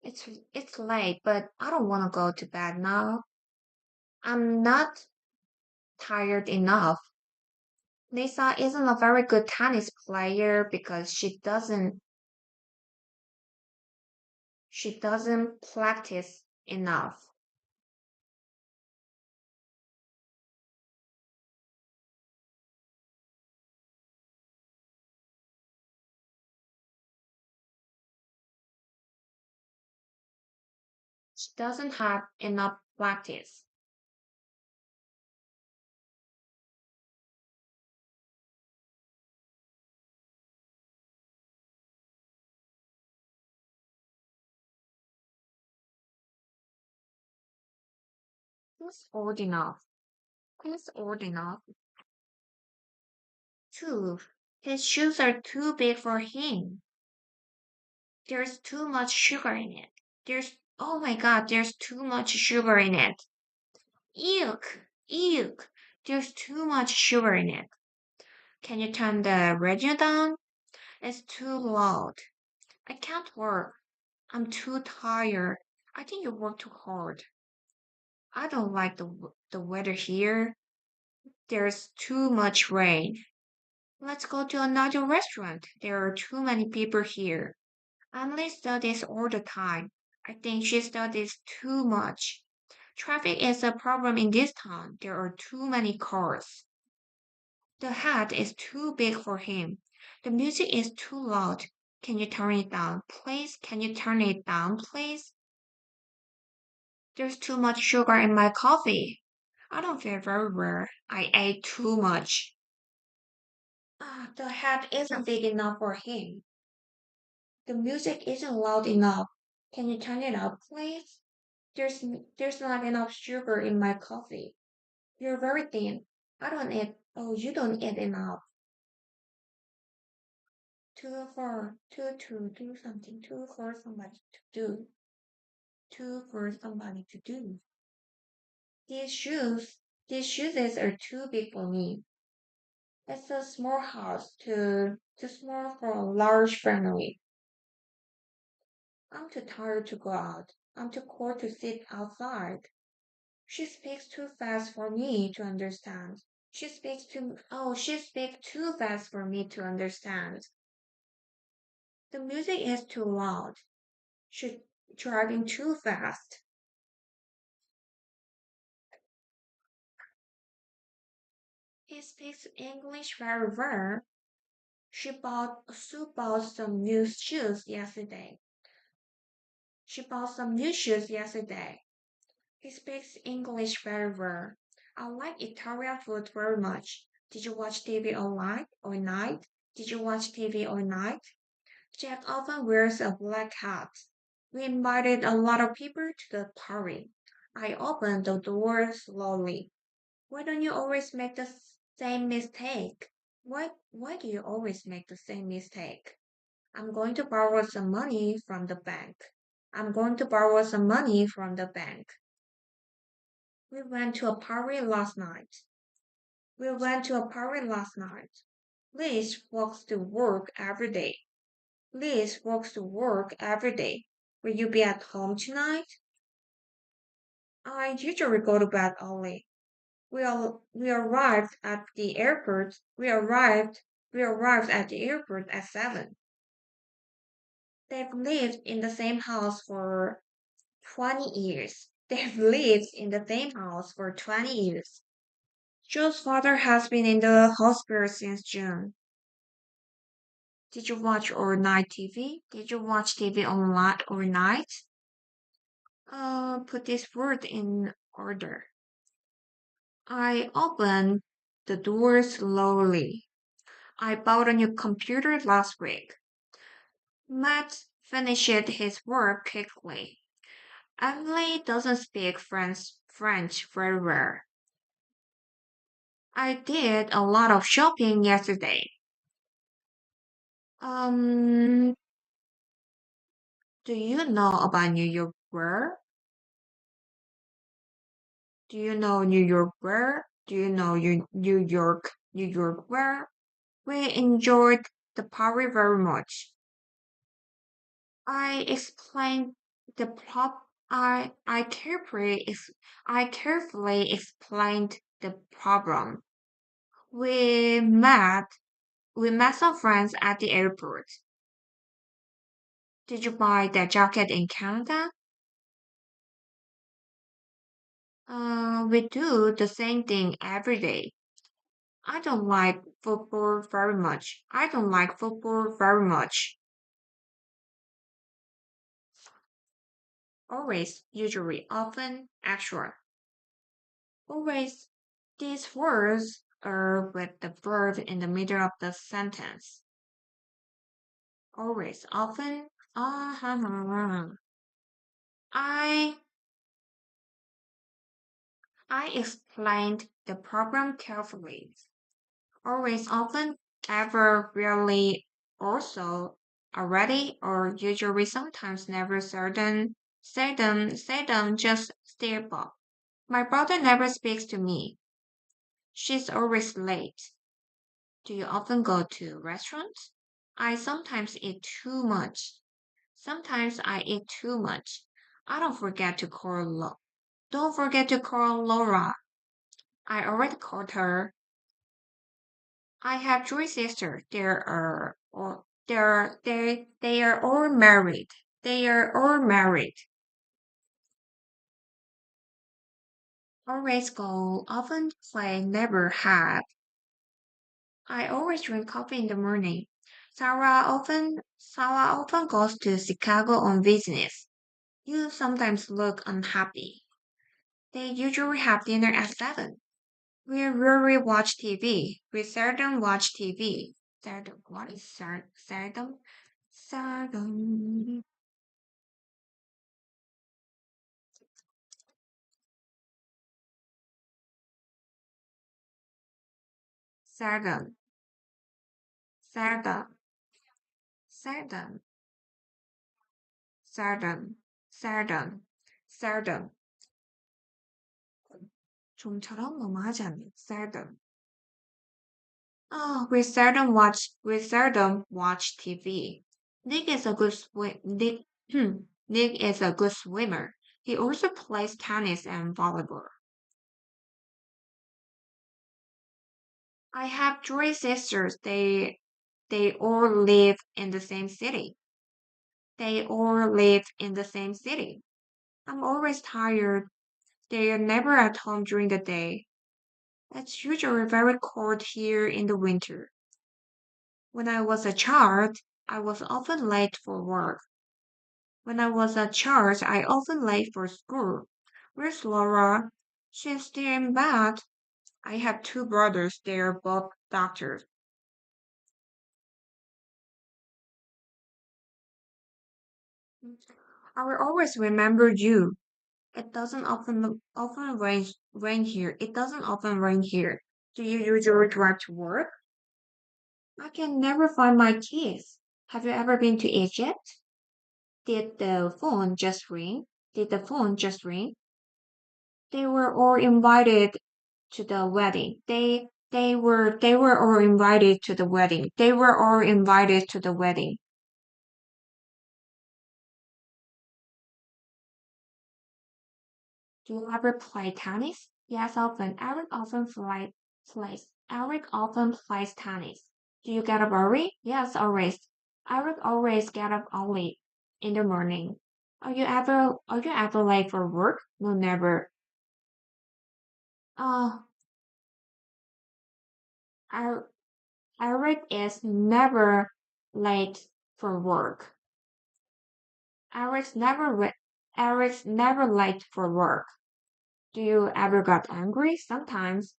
It's late, but I don't want to go to bed now. I'm not tired enough. Lisa isn't a very good tennis player because she doesn't practice enough. She doesn't have enough practice. Who's old enough? Who's old enough? Two. His shoes are too big for him. There's too much sugar in it. Oh my god, there's too much sugar in it. Eek, eek. There's too much sugar in it. Can you turn the radio down? It's too loud. I can't work. I'm too tired. I think you work too hard. I don't like the weather here. There's too much rain. Let's go to another restaurant. There are too many people here. Emily studies all the time. I think she studies too much. Traffic is a problem in this town. There are too many cars. The hat is too big for him. The music is too loud. Can you turn it down, please? Can you turn it down, please? There's too much sugar in my coffee. I don't feel very well. I ate too much. The hat isn't big enough for him. The music isn't loud enough. Can you turn it up, please? There's not enough sugar in my coffee. You're very thin. I don't eat. Oh, you don't eat enough. To something. To for somebody to do. To for somebody to do. These shoes, these shoes are too big for me. It's a small house, too small for a large family. I'm too tired to go out. I'm too cold to sit outside. She speaks too fast for me to understand. She speaks too fast for me to understand. The music is too loud. She's driving too fast. He speaks English very well. Sue bought some new shoes yesterday. She bought some new shoes yesterday. He speaks English very well. I like Italian food very much. Did you watch TV all night? All night? Did you watch TV all night? Jack often wears a black hat. We invited a lot of people to the party. I opened the door slowly. Why don't you always make the same mistake? Why do you always make the same mistake? I'm going to borrow some money from the bank. I'm going to borrow some money from the bank. We went to a party last night. We went to a party last night. Liz walks to work every day. Liz walks to work every day. Will you be at home tonight? I usually go to bed early. We arrived at the airport. We arrived at the airport at 7. They've lived in the same house for 20 years. They've lived in the same house for 20 years. Joe's father has been in the hospital since June. Did you watch all night TV? Did you watch TV online all night? Put this word in order. I opened the door slowly. I bought a new computer last week. Matt finished his work quickly. Emily doesn't speak French very well. I did a lot of shopping yesterday. Um, do you know about New York where? Do you know New York where? Do you know New York where? We enjoyed the party very much. I explained the plot. I carefully explained the problem. We met we met some friends at the airport. Did you buy that jacket in Canada? We do the same thing every day. I don't like football very much. I don't like football very much. Always, usually, often, actual. Always, these words are with the verb in the middle of the sentence. Always, often, I I explained the problem carefully. Always, often, ever, rarely, also, already, or usually, sometimes, never, seldom, just step up. My brother never speaks to me. She's always late. Do you often go to restaurants? I sometimes eat too much. Sometimes I eat too much. I don't forget to call Don't forget to call Laura. I already called her. I have three sisters. They are all married. They are all married. Always go, often play, never have. I always drink coffee in the morning. Sarah often goes to Chicago on business. You sometimes look unhappy. They usually have dinner at 7. We rarely watch TV. We seldom watch TV. Seldom. What is seldom? Seldom. Seldom. Seldom. Seldom. Seldom. Seldom. Seldom. 좀처럼 너무 하지 않는. Seldom. Oh, we seldom watch TV. Nick is a good swim. Nick is a good swimmer. He also plays tennis and volleyball. I have three sisters. They all live in the same city. They all live in the same city. I'm always tired. They are never at home during the day. It's usually very cold here in the winter. When I was a child, I was often late for work. When I was a child, I often late for school. Where's Laura? She's still in bed. I have two brothers. They are both doctors. I will always remember you. It doesn't often rain here. It doesn't often rain here. Do you usually drive to work? I can never find my keys. Have you ever been to Egypt? Did the phone just ring? Did the phone just ring? They were all invited to the wedding. They were all invited to the wedding. They were all invited to the wedding. Do you ever play tennis? Yes, often. Eric often plays tennis. Do you get up early? Yes, always. Eric always get up early in the morning. Are you ever late for work? No, never. Uh, Er- Eric is never late for work. Eric's never re- Eric's never late for work. Do you ever get angry? Sometimes.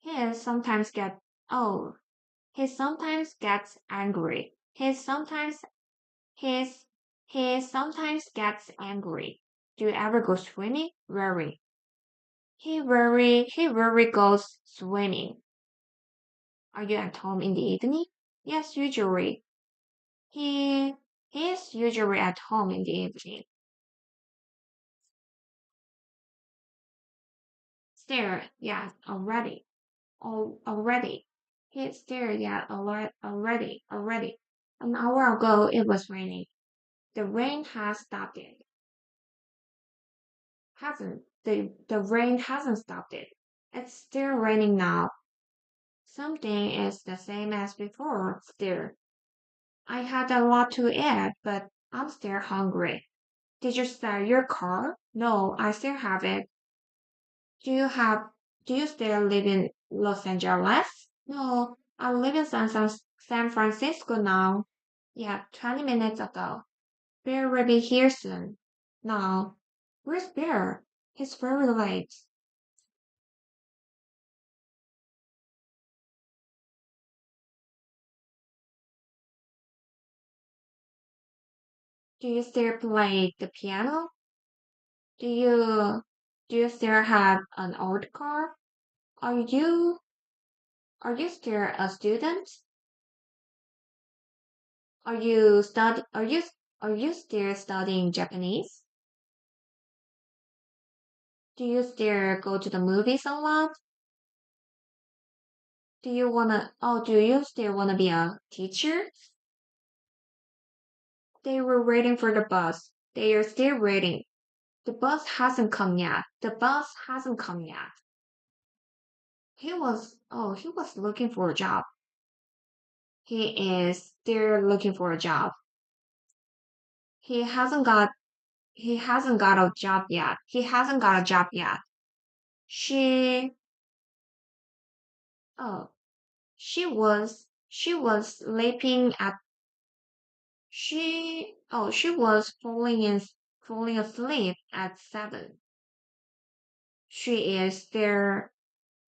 He sometimes get oh, he sometimes gets angry. He's he sometimes gets angry. Do you ever go swimming? Very. He very goes swimming. Are you at home in the evening? Yes, usually. He he is usually at home in the evening. There, yes, already. Oh, already. He's there, yeah, already. An hour ago it was raining. The rain has stopped it. Hasn't. The rain hasn't stopped it. It's still raining now. Something is the same as before, still. I had a lot to eat, but I'm still hungry. Did you sell your car? No, I still have it. Do you have, do you still live in Los Angeles? No, I live in San Francisco now. Yeah, 20 minutes ago. Bear will be here soon. No. Where's Bear? He's very late. Do you still play the piano? Do you do you still have an old car? Are you still a student? Are you still studying Japanese? Do you still go to the movies a lot? Do you still wanna be a teacher? They were waiting for the bus. They are still waiting. The bus hasn't come yet. The bus hasn't come yet. He was looking for a job. He is still looking for a job. He hasn't got he hasn't got a job yet. He hasn't got a job yet. She oh she was sleeping at she was falling asleep at 7. She is there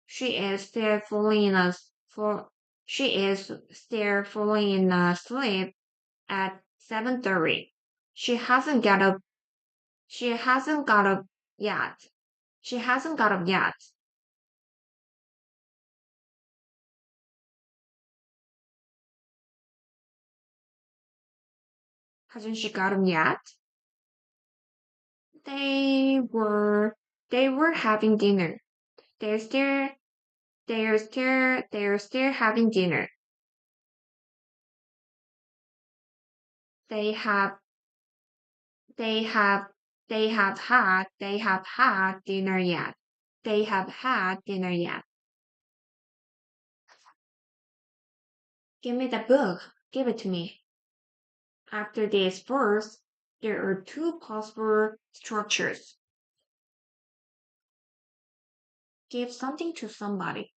she is still falling in a for she is still falling in asleep at 7:30. She hasn't got up she hasn't got up yet. She hasn't got up yet. Hasn't she got up yet? They were they were having dinner. They're still they're still having dinner. They have they have they have had dinner yet. They have had dinner yet. Give me the book. Give it to me. After this verse, there are two possible structures. Give something to somebody.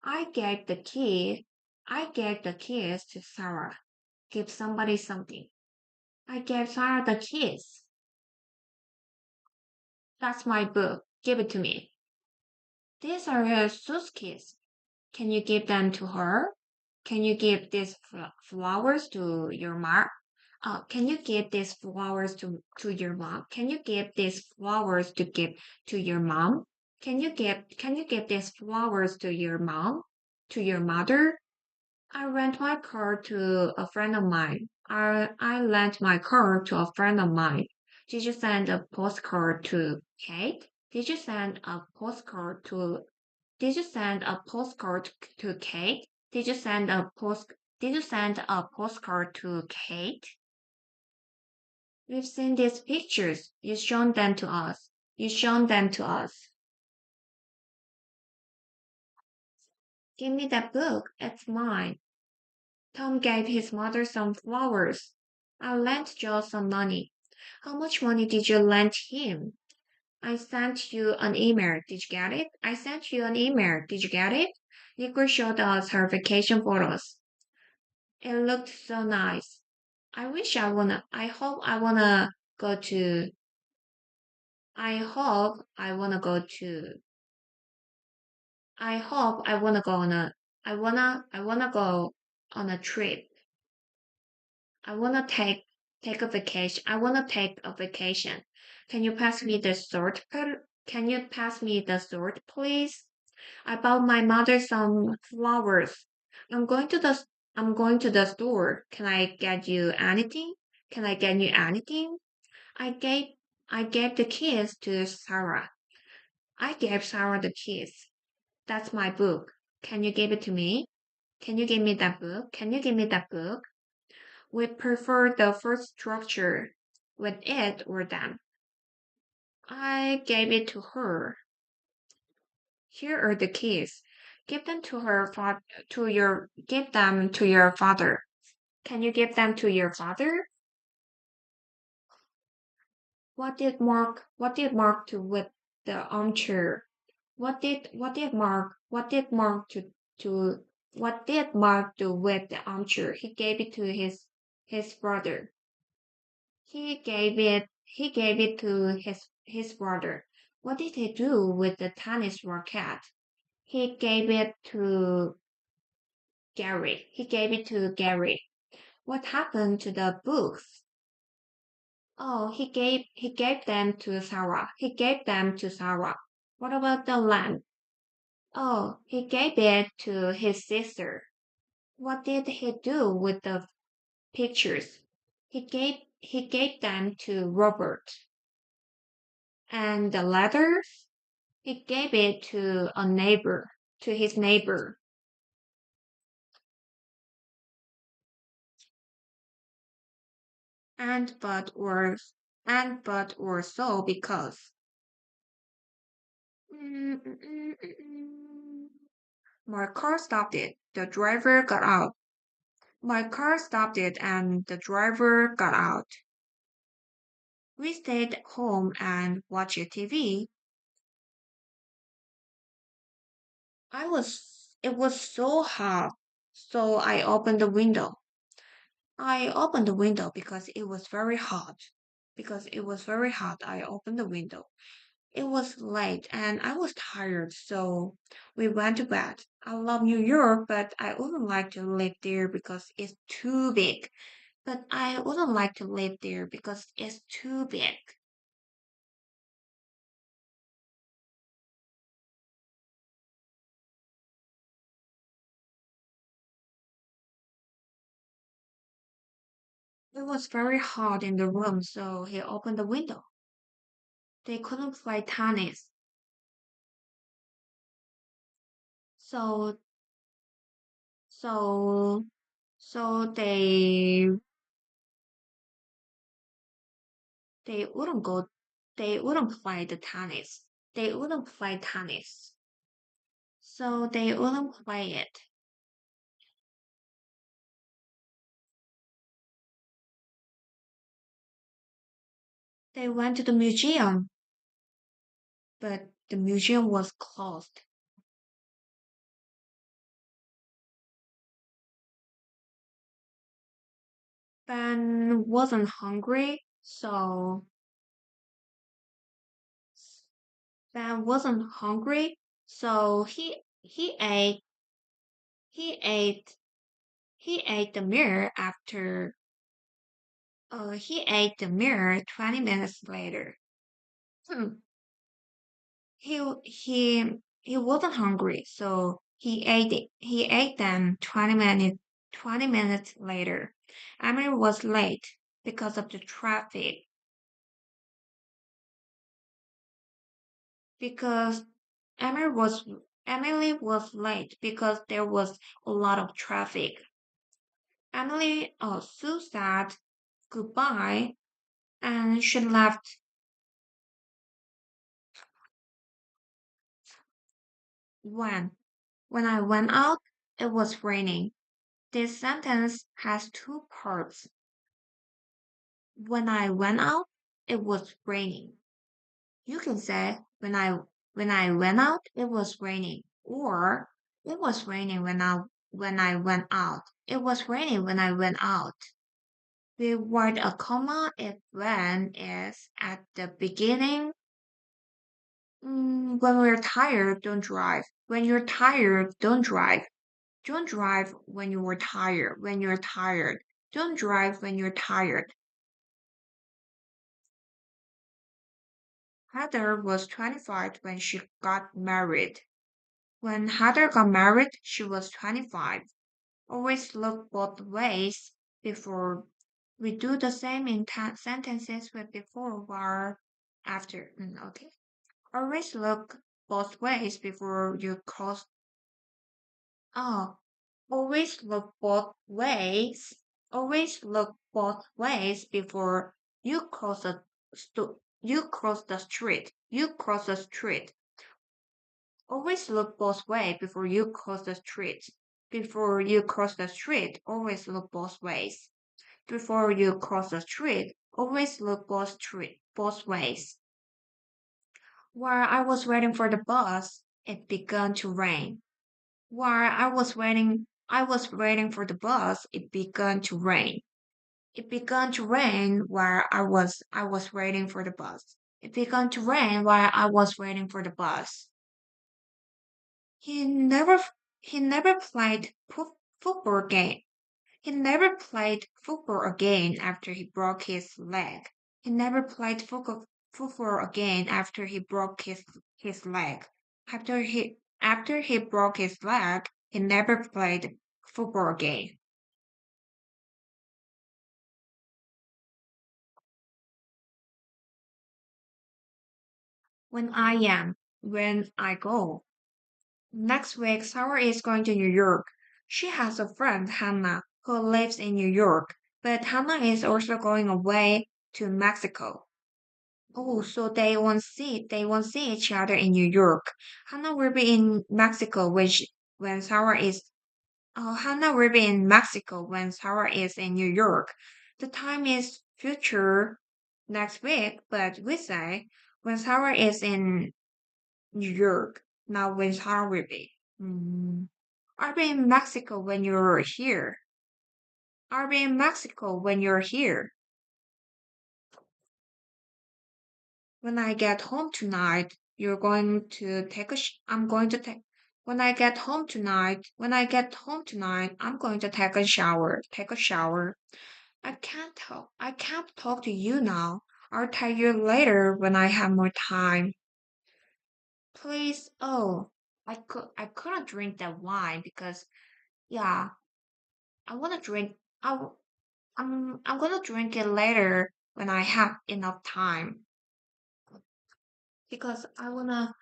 I gave the key. I gave the keys to Sarah. Give somebody something. I gave Sarah the keys. That's my book. Give it to me. These are her suitcases. Can you give them to her? Can you give these flowers to your mom? Can you give these flowers to your mom? Can you give these flowers to give to your mom? Can you give these flowers to your mom? To your mother? I rent my car to a friend of mine. I lent my car to a friend of mine. Did you send a postcard to Kate? Did you send a postcard to Kate? Did you send a postcard to Kate? We've seen these pictures. You shown them to us. You shown them to us. Give me that book. It's mine. Tom gave his mother some flowers. I lent Joe some money. How much money did you lend him? I sent you an email. Did you get it? I sent you an email. Did you get it? Nicole showed us her vacation photos. It looked so nice. I hope I wanna go to, I hope I wanna go to, I hope I wanna go on a, I wanna go on a trip. I wanna take a vacation. I wanna take a vacation. Can you pass me the salt? Can you pass me the salt, please? I bought my mother some flowers. I'm going to the I'm going to the store. Can I get you anything? Can I get you anything? I gave I gave the keys to Sarah. I gave Sarah the keys. That's my book. Can you give it to me? Can you give me that book? Can you give me that book? We prefer the first structure with it or them. I gave it to her. Here are the keys. Give them to her give them to your father. Can you give them to your father? What did Mark do with the armchair? To what did Mark do with the armchair? He gave it to his brother. He gave it to his brother. What did he do with the tennis racket? He gave it to Gary. He gave it to Gary. What happened to the books? Oh, he gave them to Sarah. He gave them to Sarah. What about the lamp? Oh, he gave it to his sister. What did he do with the pictures? He gave them to Robert. And the letters? He gave it to a neighbor, to his neighbor. And but or and but or so because. Mm, mm, mm, mm, mm. My car stopped it. The driver got out. My car stopped it and the driver got out. We stayed home and watched TV. It was so hot. So I opened the window. I opened the window because it was very hot. Because it was very hot, I opened the window. It was late and I was tired, so we went to bed. I love New York, but I wouldn't like to live there because it's too big. But I wouldn't like to live there because it's too big. It was very hot in the room, so he opened the window. They couldn't play tennis, so so so they wouldn't go. They wouldn't play the tennis. They wouldn't play tennis, so they wouldn't play it. They went to the museum, but the museum was closed. Ben wasn't hungry, so Ben wasn't hungry, so he ate he ate the mirror after he ate the mirror 20 minutes later. Hmm. He wasn't hungry, so he ate them 20 minutes later. Emily was late because of the traffic because Emily was Emily was late because there was a lot of traffic. Emily also said goodbye and she left. When when I went out, it was raining. This sentence has two parts. When I went out, it was raining. You can say when I went out, it was raining, or it was raining when I went out. It was raining when I went out. The word a comma if when is at the beginning. When we're tired, don't drive. When you're tired, don't drive. Don't drive when you were tired. When you're tired. Don't drive when you're tired. Heather was 25 when she got married. When Heather got married, she was 25. Always look both ways before we do the same in sentences with before or after. Okay. Always look both ways before you cross. Oh, always look both ways. Always look both ways before you cross you cross the street. You cross the street. Always look both ways before you cross the street. Before you cross the street, always look both ways. Before you cross the street, always look both ways. While I was waiting for the bus, it began to rain. While I was waiting for the bus, it began to rain. It began to rain while I was waiting for the bus. It began to rain while I was waiting for the bus. He never he never played football again. He never played football again after he broke his leg. He never played football again after he broke his leg. After he broke his leg, he never played football again. When I go. Next week, Sarah is going to New York. She has a friend, Hannah, who lives in New York, but Hannah is also going away to Mexico. Oh, so they won't see each other in New York. Hannah will be in Mexico when Sarah is Hannah will be in Mexico when Sarah is in New York. The time is future next week, but we say when Sarah is in New York, not when Sarah will be. Mm. I'll be in Mexico when you're here. I'll be in Mexico when you're here. When I get home tonight, you're going to take a sh- I'm going to take I'm going to take a shower. Take a shower. I can't talk to you now. I'll tell you later when I have more time. Please. Oh, I couldn't drink that wine because yeah, I want to drink I w- I'm gonna drink it later when I have enough time because I wanna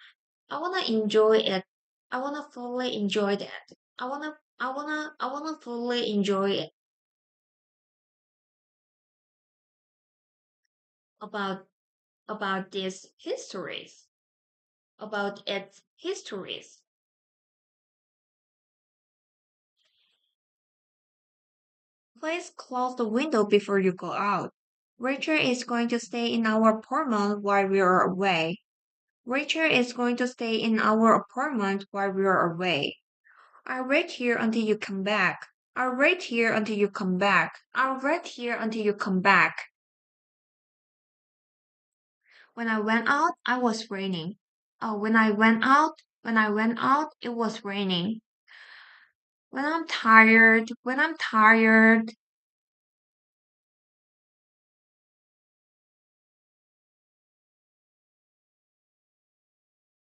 enjoy it. I wanna fully enjoy that. I wanna fully enjoy it about these histories, about its histories. Please close the window before you go out. Rachel is going to stay in our apartment while we are away. Rachel is going to stay in our apartment while we are away. I'll wait here until you come back. I'll wait here until you come back. I'll wait here until you come back. When I went out, I was raining. Oh, when I went out, it was raining.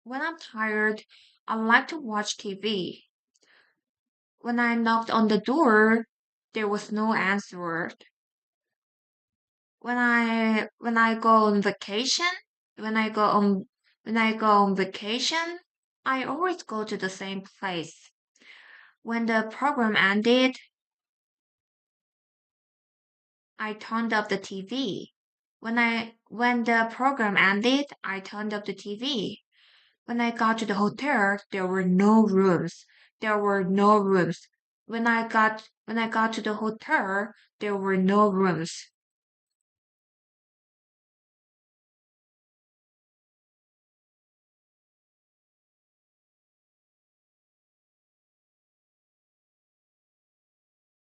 When I'm tired, I like to watch TV. When I knocked on the door, there was no answer. When I go on vacation, when I go on when I go on vacation, I always go to the same place. When the program ended, I turned up the TV. When the program ended, I turned up the TV. When I got to the hotel, there were no rooms. There were no rooms. When I got to the hotel, there were no rooms.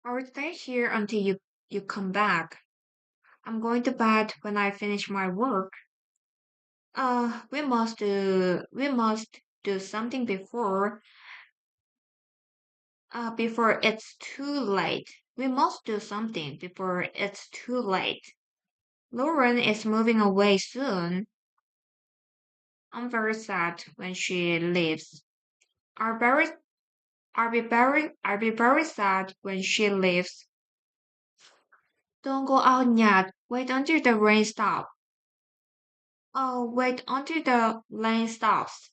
I will stay here until you come back. I'm going to bed when I finish my work. We must do something before it's too late. We must do something before it's too late. Lauren is moving away soon. I'm very sad when she leaves. I'll very I'll be very sad when she leaves. Don't go out yet. Wait until the rain stops. Oh, wait until the rain stops.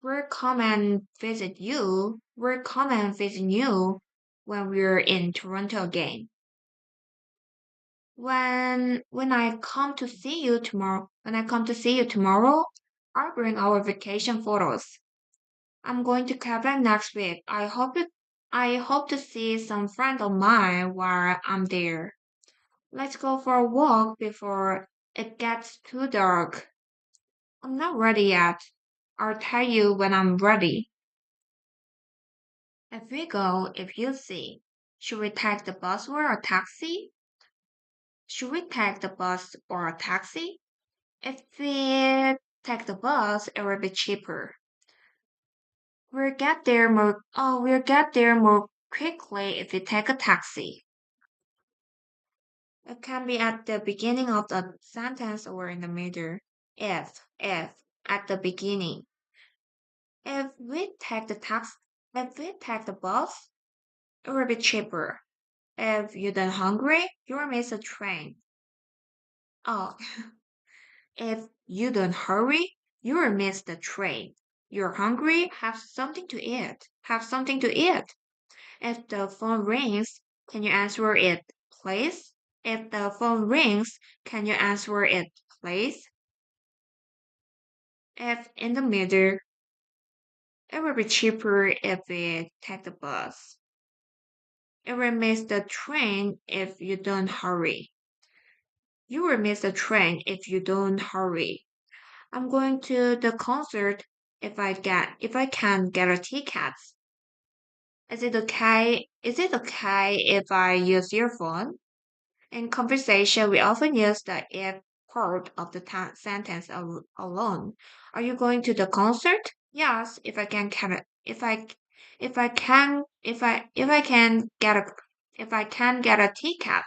We'll come and visit you. We'll come and visit you when we're in Toronto again. When I come to see you tomorrow, I'll bring our vacation photos. I'm going to Quebec next week. I hope to see some friend of mine while I'm there. Let's go for a walk before it gets too dark. I'm not ready yet. I'll tell you when I'm ready. If you see. Should we take the bus or a taxi? Should we take the bus or a taxi? If we take the bus, it will be cheaper. We'll get there more quickly if we take a taxi. It can be at the beginning of the sentence or in the middle. If, at the beginning. If we take the tax, if we take the bus, it will be cheaper. If you're not hungry, you'll miss a train. Oh, if you don't hurry, you'll miss the train. You're hungry, have something to eat. Have something to eat. If the phone rings, can you answer it, please? If the phone rings, can you answer it, please? If in the middle, it will be cheaper if we take the bus. It will miss the train if you don't hurry. You will miss the train if you don't hurry. I'm going to the concert if I can get a ticket. Is it okay if I use your phone? In conversation, we often use the if part of the sentence alone. Are you going to the concert? Yes, if I can get a ticket.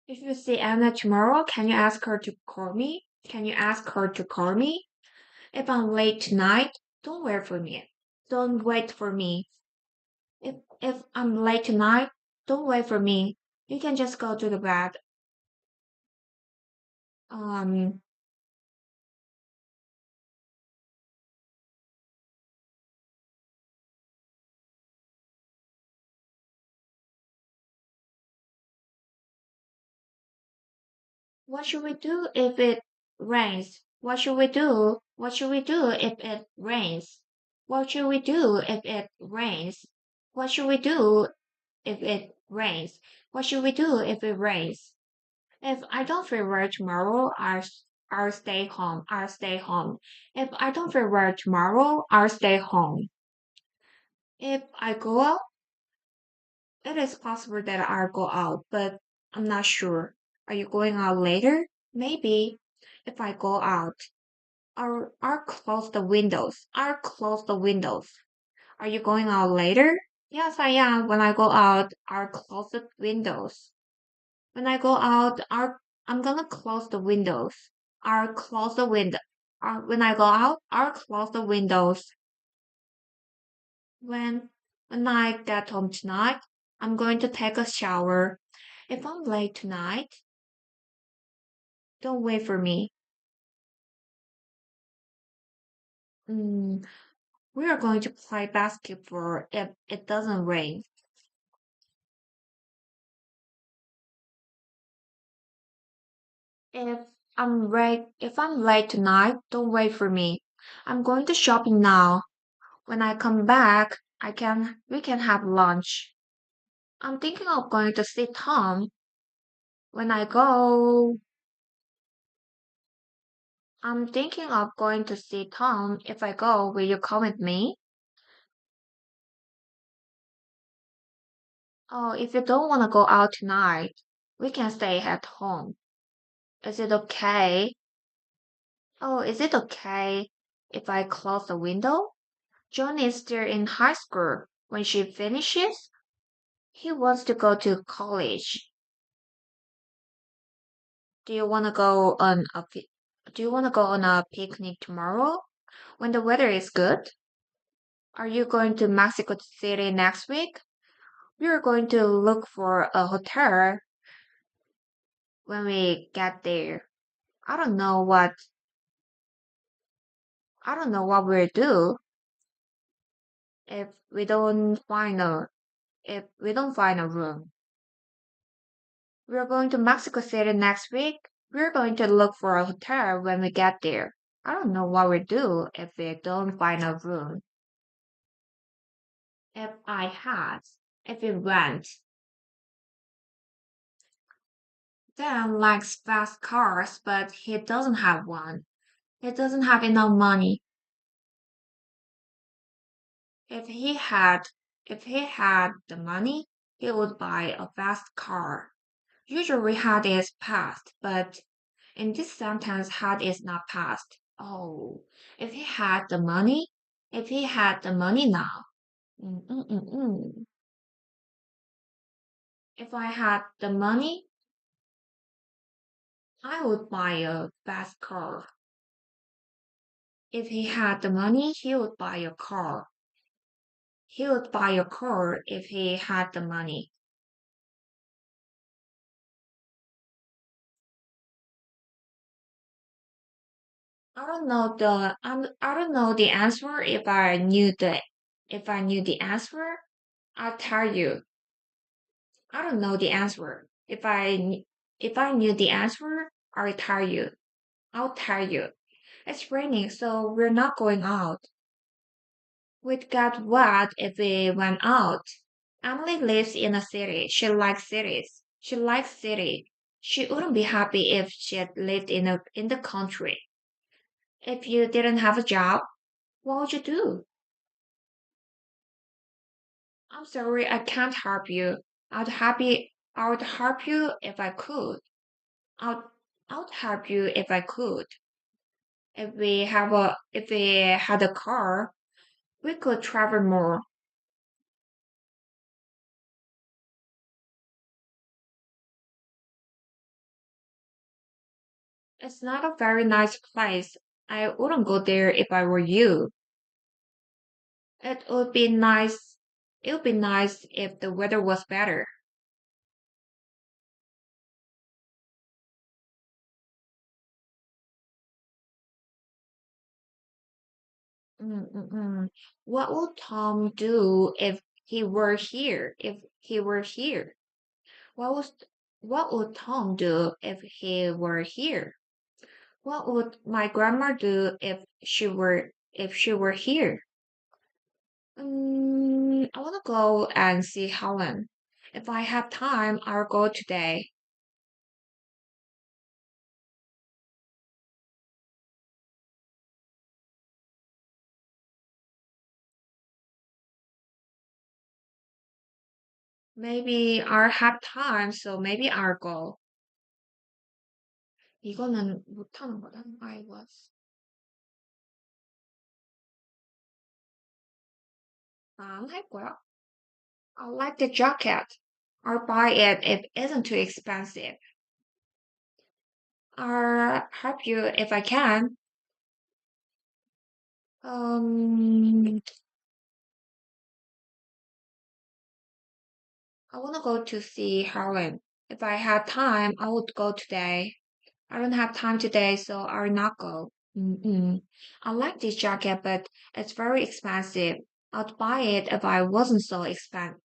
If you see Anna tomorrow, can you ask her to call me? Can you ask her to call me? If I'm late tonight, don't wait for me. Don't wait for me. If I'm late tonight, don't wait for me. You can just go to the bed. Um, what should we do if it rains? What should we do? What should we do if it rains? What should we do if it rains? What should we do if it rains? What should we do if it rains? If I don't feel well tomorrow, I'll stay home. I'll stay home. If I don't feel well tomorrow, I'll stay home. If I go out, it is possible that I'll go out, but I'm not sure. Are you going out later? Maybe. If I go out, I'll close the windows. I'll close the windows. Are you going out later? Yes, I am. When I go out, I'll close the windows. When I go out, I'm gonna close the windows. I'll close the window. When I go out, I'll close the windows. When when I get home tonight, I'm going to take a shower. If I'm late tonight, don't wait for me. Mm, we are going to play basketball if it doesn't rain. If I'm late tonight, don't wait for me. I'm going to shopping now. When I come back, we can have lunch. I'm thinking of going to see Tom. When I go, I'm thinking of going to see Tom. If I go, will you come with me? Oh, if you don't want to go out tonight, we can stay at home. Is it okay? Oh, is it okay if I close the window? John is still in high school. When she finishes, he wants to go to college. Do you want to go on a Do you want to go on a picnic tomorrow when the weather is good? Are you going to Mexico City next week? We are going to look for a hotel when we get there. I don't know what I don't know what we'll do if we don't find a if we don't find a room. We're going to Mexico City next week. We're going to look for a hotel when we get there. I don't know what we'll do if we don't find a room. If I had, if we went, Dan likes fast cars, but he doesn't have one. He doesn't have enough money. If he had, if he had the money, he would buy a fast car. Usually had is past, but in this sentence, had is not past. Oh, if he had the money, if he had the money now. Mm-mm-mm-mm. If I had the money, I would buy a fast car. If he had the money, he would buy a car. He would buy a car if he had the money. I don't know the answer. If I knew the answer, I'll tell you. I don't know the answer. If I knew the answer, I'll tell you. I'll tell you. It's raining, so we're not going out. We'd get wet if we went out. Emily lives in a city. She likes cities. She likes city. She wouldn't be happy if she had lived in the country. If you didn't have a job, what would you do? I'm sorry, I can't help you. I would help you if I could. I'd, I'd help you if I could. If we had a car, we could travel more. It's not a very nice place. I wouldn't go there if I were you. It would be nice. It would be nice if the weather was better. Mm-mm-mm. What would Tom do if he were here? If he were here, what was what would Tom do if he were here? What would my grandma do if she were here? I want to go and see Helen. If I have time, I'll go today. Maybe I'll have time, so maybe I'll go. 이거는 못하는 거다. I was. 안 할 거야. I like the jacket. I'll buy it if it isn't too expensive. I'll help you if I can. Um, I want to go to see Helen. If I had time, I would go today. I don't have time today, so I'll not go. Mm-mm. I like this jacket, but it's very expensive. I'd buy it if it wasn't so expensive.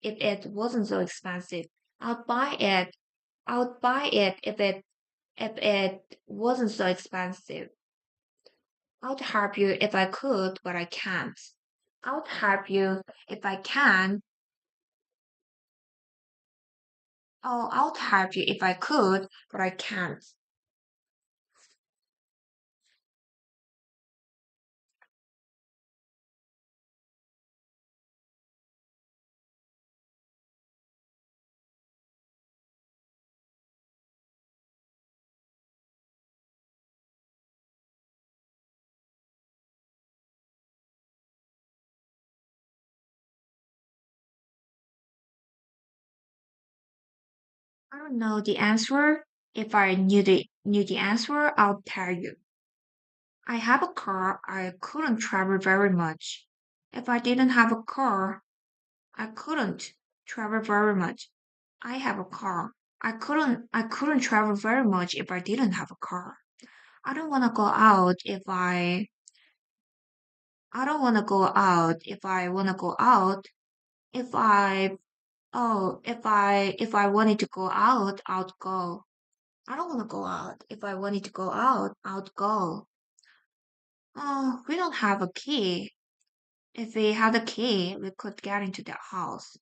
I'd buy it. I would buy it if it wasn't so expensive. I'd help you if I could, but I can't. I'll help you if I can. Oh, I'll help you if I could, but I can't. I don't know the answer. If I knew the answer, I'll tell you. I have a car. I couldn't travel very much. If I didn't have a car, I couldn't travel very much. I have a car. I couldn't travel very much if I didn't have a car. I don't want to go out if I don't want to go out if I want to go out. If I if I wanted to go out, I'd go. I don't want to go out. If I wanted to go out, I'd go. Oh, we don't have a key. If we had a key, we could get into the house.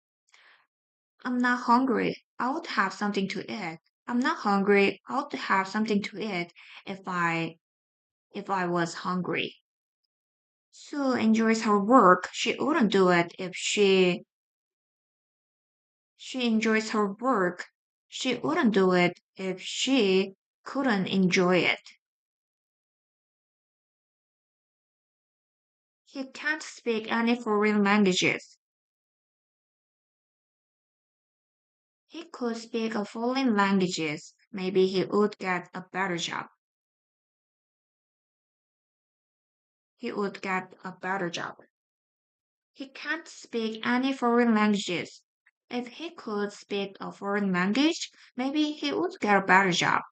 I'm not hungry. I would have something to eat. I'm not hungry. I would have something to eat if I was hungry. Sue enjoys her work. She wouldn't do it if she enjoys her work. She wouldn't do it if she couldn't enjoy it. He can't speak any foreign languages. He could speak a foreign languages. Maybe he would get a better job. He would get a better job. He can't speak any foreign languages. If he could speak a foreign language, maybe he would get a better job.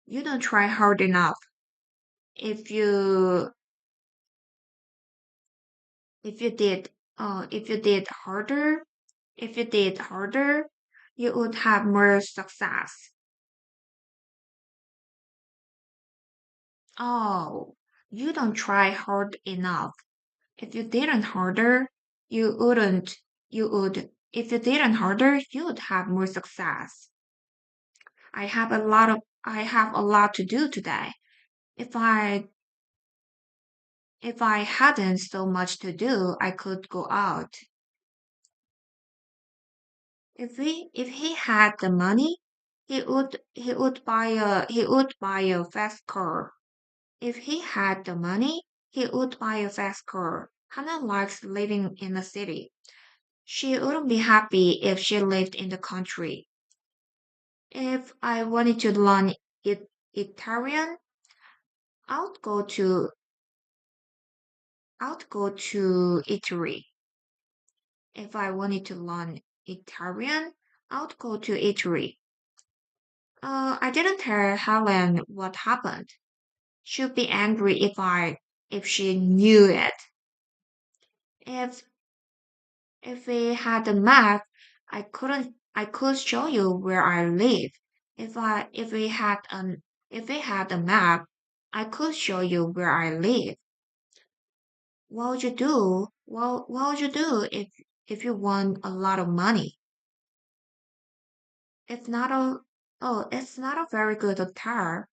You don't try hard enough. If you if you did if you did harder, if you did harder, you would have more success. Oh, you don't try hard enough. If you didn't harder, you wouldn't you would if you didn't harder, you would have more success. I have a lot to do today. If I if I hadn't so much to do, I could go out. If he had the money, he would buy a fast car. If he had the money, he would buy a fast car. Hannah likes living in the city. She wouldn't be happy if she lived in the country. If I wanted to learn Italian, I would go to I would go to Italy. If I wanted to learn Italian, I would go to Italy. I didn't tell Helen what happened. She'd be angry if she knew it. If if we had a map, I could show you where I live. If we had a map, I could show you where I live. What would you do? What would you do if you won a lot of money? It's not a it's not a very good guitar.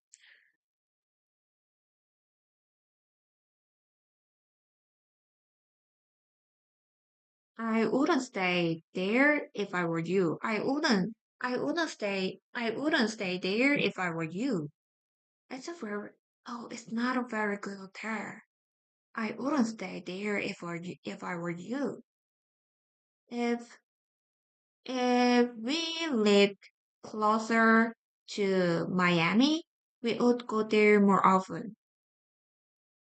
I wouldn't stay there if I were you. I wouldn't stay there if I were you. It's a very it's not a very good hotel. I wouldn't stay there if I were you. If if we lived closer to Miami, we would go there more often.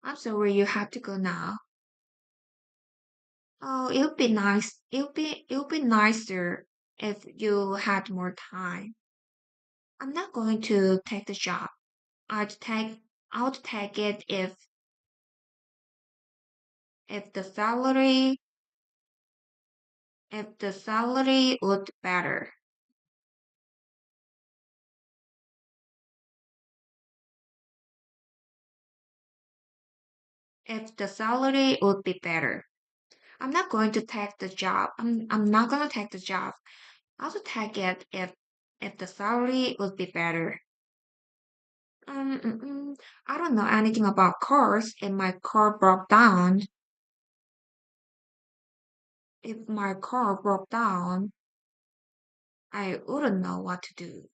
I'm sorry you have to go now. Oh, it would be nice. It would be nicer if you had more time. I'm not going to take the job. I'd take I'd take it if the salary if the salary would better. If the salary would be better. I'm not going to take the job. I'm not gonna take the job. I'll take it if the salary would be better. I don't know anything about cars. If my car broke down, if my car broke down, I wouldn't know what to do.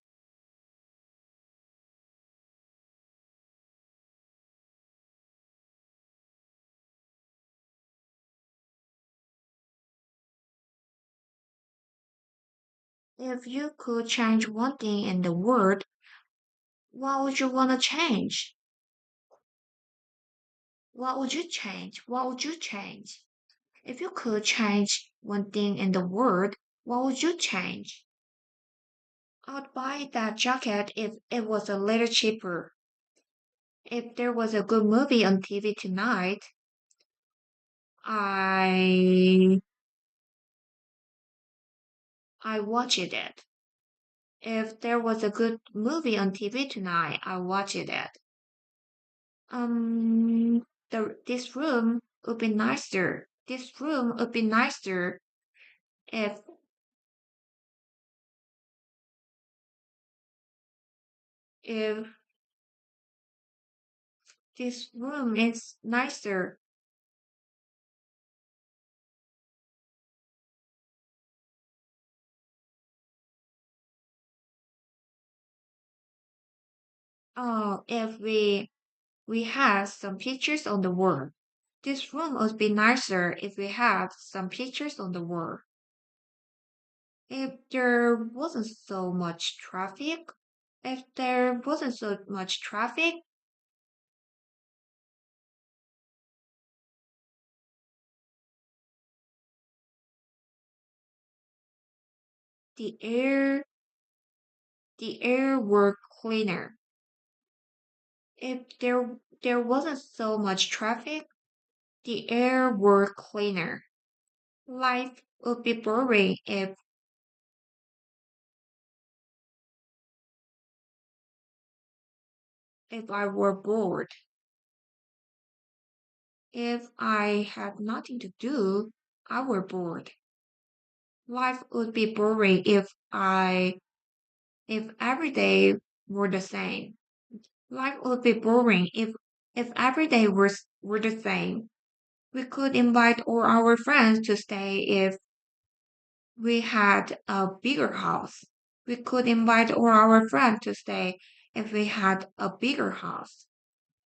If you could change one thing in the world, what would you want to change? What would you change? What would you change? If you could change one thing in the world, what would you change? I'd buy that jacket if it was a little cheaper. If there was a good movie on TV tonight, I I watched it. If there was a good movie on TV tonight, I watched it. This room would be nicer. This room would be nicer if if this room is nicer. Oh, if we had some pictures on the wall. This room would be nicer if we had some pictures on the wall. If there wasn't so much traffic, if there wasn't so much traffic, the air the air were cleaner. If there wasn't so much traffic, the air were cleaner. Life would be boring if I were bored. If I had nothing to do, I were bored. Life would be boring if every day were the same. Life would be boring if every day were the same. We could invite all our friends to stay if we had a bigger house. We could invite all our friends to stay if we had a bigger house.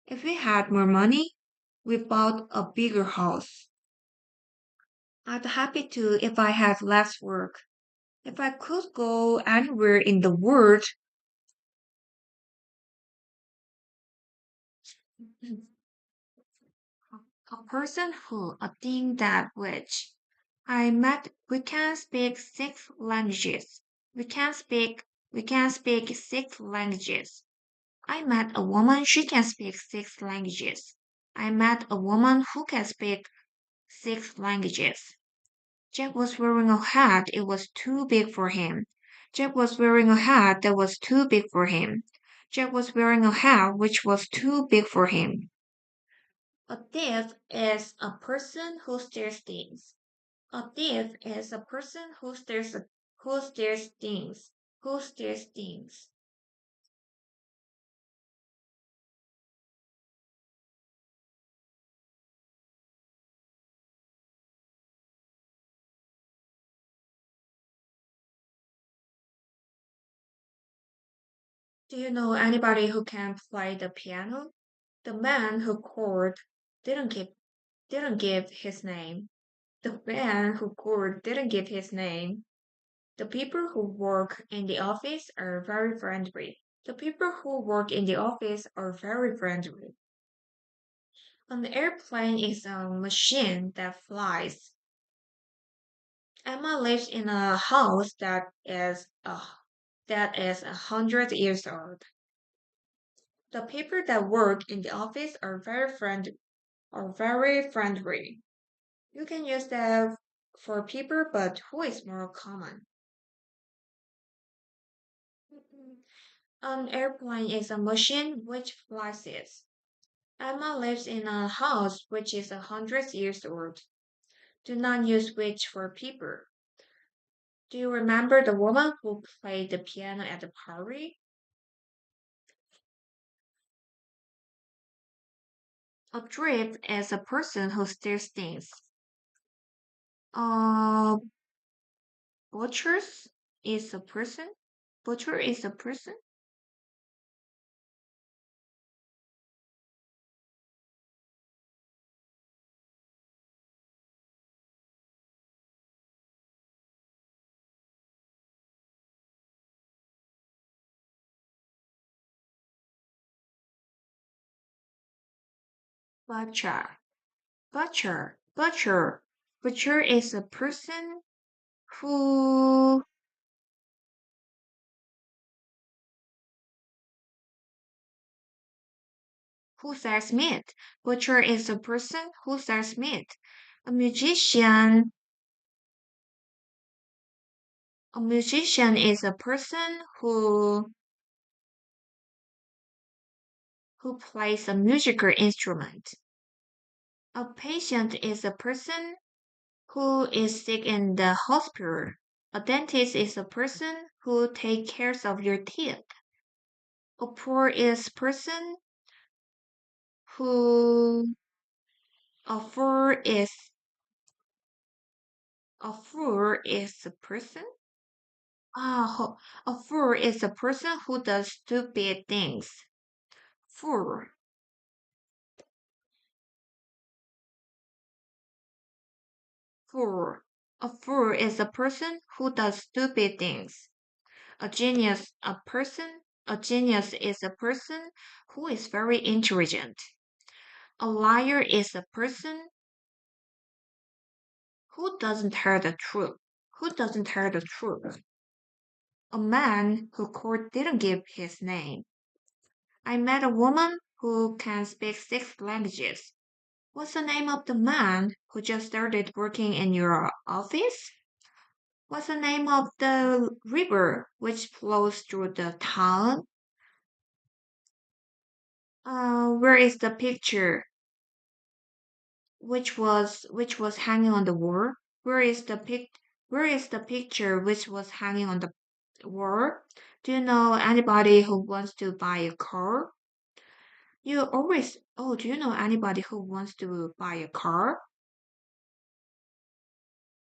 If we had more money, we bought a bigger house. I'd happy to if I had less work. If I could go anywhere in the world, a person who, a thing that which. I met, we can speak six languages. We can speak six languages. I met a woman, she can speak six languages. I met a woman who can speak six languages. Jack was wearing a hat, it was too big for him. Jack was wearing a hat that was too big for him. Jack was wearing a hat which was too big for him. A thief is a person who steals things. A thief is a person who steals things. Who steals things. Do you know anybody who can play the piano? The man who called didn't give didn't give his name. The man who called didn't give his name. The people who work in the office are very friendly. The people who work in the office are very friendly. An airplane is a machine that flies. Emma lives in a house that is 100 years old. The people that work in the office are very friendly. You can use that for people, but who is more common? An airplane is a machine which flies it. Emma lives in a house which is 100 years old. Do not use which for people. Do you remember the woman who played the piano at the party? A drip is a person who steals things. Uh, butchers is a person. Butcher is a person. Butcher. Butcher. Butcher. Butcher is a person who who sells meat. Butcher is a person who sells meat. A musician. A musician is a person who plays a musical instrument. A patient is a person who is sick in the hospital. A dentist is a person who takes care of your teeth. A poor is person who a fool is a fool is a person. A fool is a person who does stupid things. Fool, fool. A fool is a person who does stupid things. A genius, a person. A genius is a person who is very intelligent. A liar is a person who doesn't tell the truth. Who doesn't tell the truth? A man who court didn't give his name. I met a woman who can speak 6 languages. What's the name of the man who just started working in your office? What's the name of the river which flows through the town? Where is the picture which was hanging on the wall? Where is the picture which was hanging on the wall? Do you know anybody who wants to buy a car? Do you know anybody who wants to buy a car?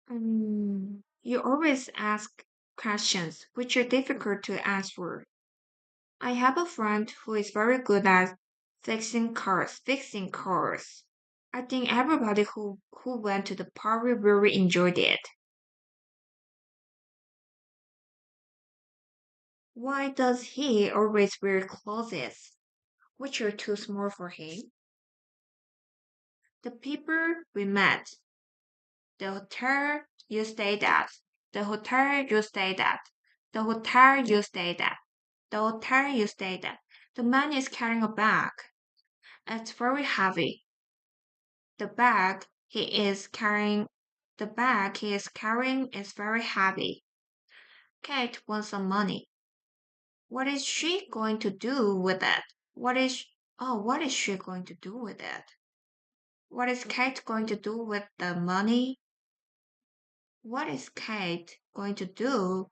You always ask questions which are difficult to answer. I have a friend who is very good at fixing cars. I think everybody who went to the party really enjoyed it. Why does he always wear clothes which are too small for him? The people we met, the hotel you stayed at, the hotel you stayed at, the hotel you stayed at, the hotel you stayed at. The man is carrying a bag. It's very heavy. The bag he is carrying, the bag he is carrying is very heavy. Kate wants some money. What is she going to do with it? What is she going to do with it? What is Kate going to do with the money? What is Kate going to do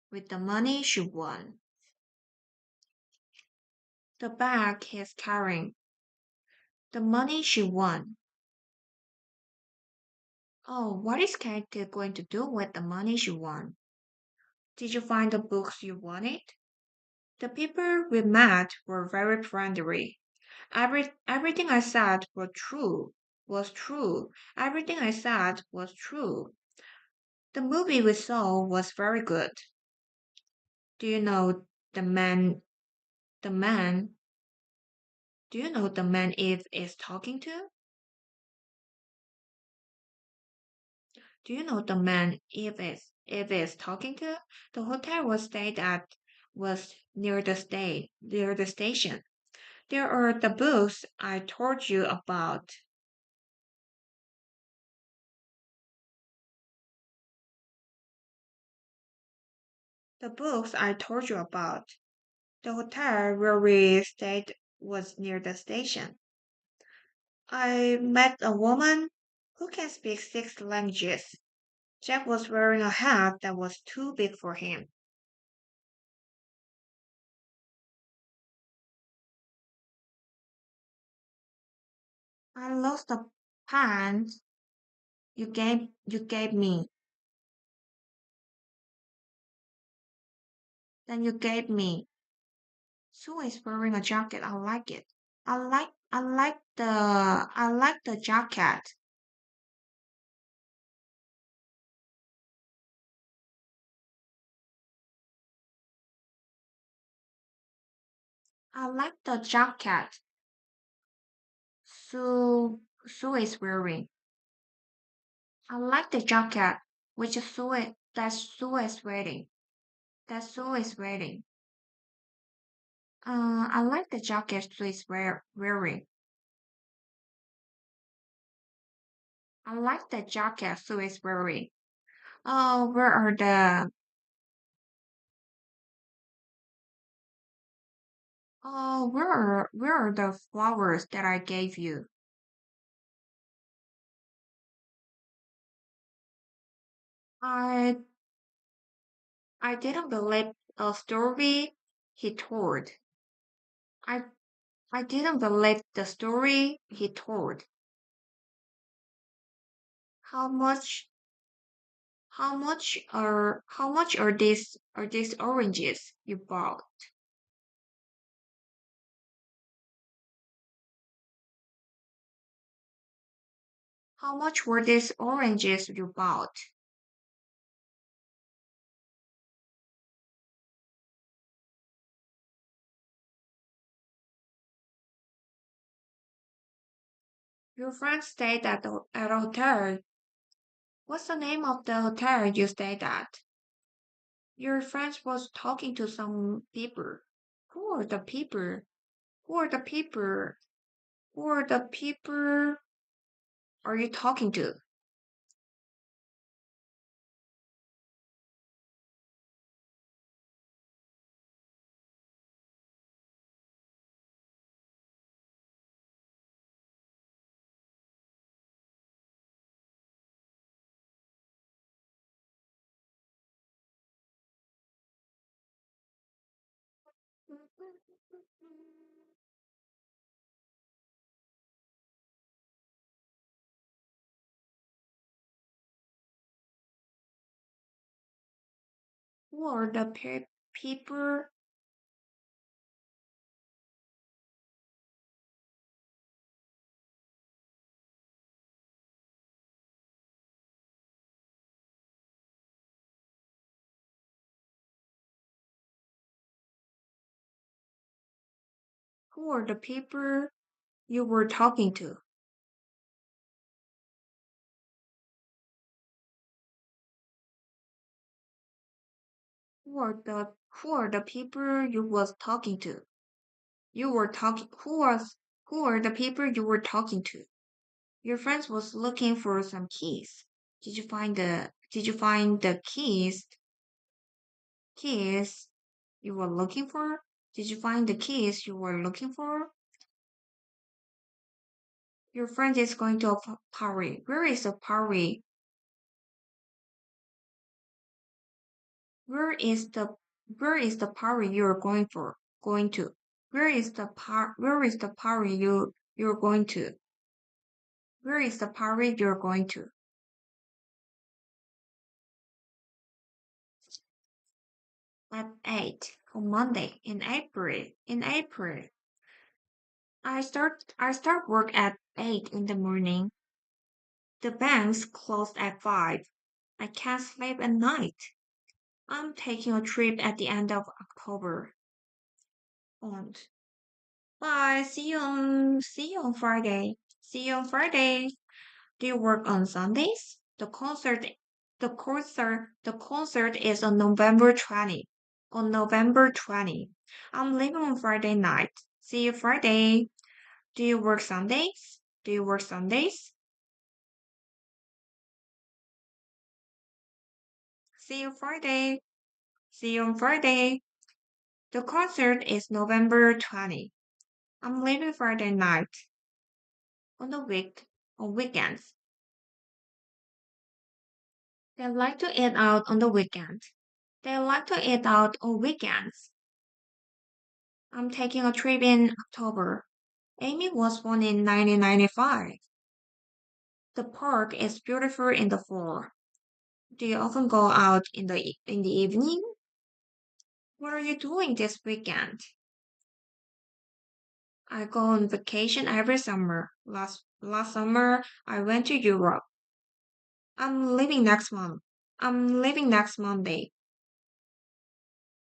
with the money she won? The bag he is carrying, the money she won. Oh, what is Kate going to do with the money she won? Did you find the books you wanted? The people we met were very friendly. Everything I said was true. Everything I said was true. The movie we saw was very good. Do you know the man, the man, do you know the man Eve is talking to? Do you know the man Eve is talking to? The hotel was stayed at was near the station. There are the books I told you about. The books I told you about. The hotel where we stayed was near the station. I met a woman who can speak 6 languages. Jack was wearing a hat that was too big for him. I lost the pants you gave me. Then you gave me. Sue is wearing a jacket. I like it. I like the jacket. I like the jacket Sue is wearing. I like the jacket which Sue is wearing. That Sue is wearing. I like the jacket Sue is wearing. I like the jacket Sue is wearing. Oh, where are the flowers that I gave you? I I didn't believe a story he told. I I didn't believe the story he told. How much how much are these oranges you bought? How much were these oranges you bought? Your friend stayed at a hotel. What's the name of the hotel you stayed at? Your friend was talking to some people. Who are the people? Who are the people? Who are the people are you talking to? Who are the people? Who are the people you were talking to? Who are the people you was talking to? You were talking who are the people you were talking to? Your friends was looking for some keys. Did you find the keys you were looking for? Did you find the keys you were looking for? Your friend is going to a party. Where is the party? Where is the where is the party you're going to? Where is the party you're going to? Where is the party you're going to? At 8 on Monday in April. In April. I start work at 8 in the morning. The banks closed at 5. I can't sleep at night. I'm taking a trip at the end of October. And bye. See you on Friday. See you on Friday. Do you work on Sundays? The concert is on November 20. On November 20. I'm leaving on Friday night. See you Friday. Do you work Sundays? Do you work Sundays? See you Friday. See you on Friday. The concert is November 20. I'm leaving Friday night. on weekends. They like to eat out on the weekend. They like to eat out on weekends. I'm taking a trip in October. Amy was born in 1995. The park is beautiful in the fall. Do you often go out in the evening? What are you doing this weekend? I go on vacation every summer. Last summer I went to Europe. I'm leaving next month. I'm leaving next Monday.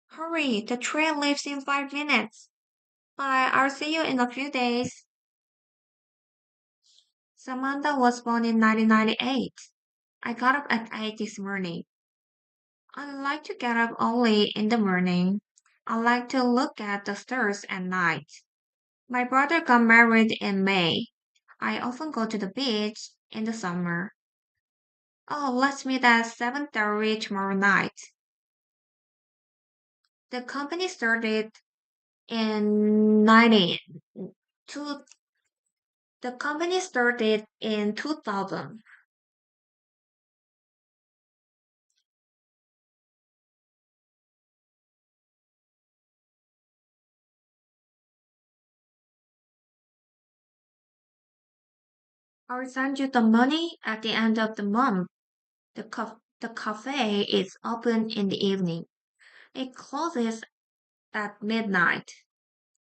Hurry, the train leaves in 5 minutes. Bye, I'll see you in a few days. Samantha was born in 1998. I got up at 8 this morning. I like to get up early in the morning. I like to look at the stars at night. My brother got married in May. I often go to the beach in the summer. Oh, let's meet at 7:30 tomorrow night. The company started in 19 two, the company started in 2000. I'll send you the money at the end of the month. The cafe is open in the evening. It closes at midnight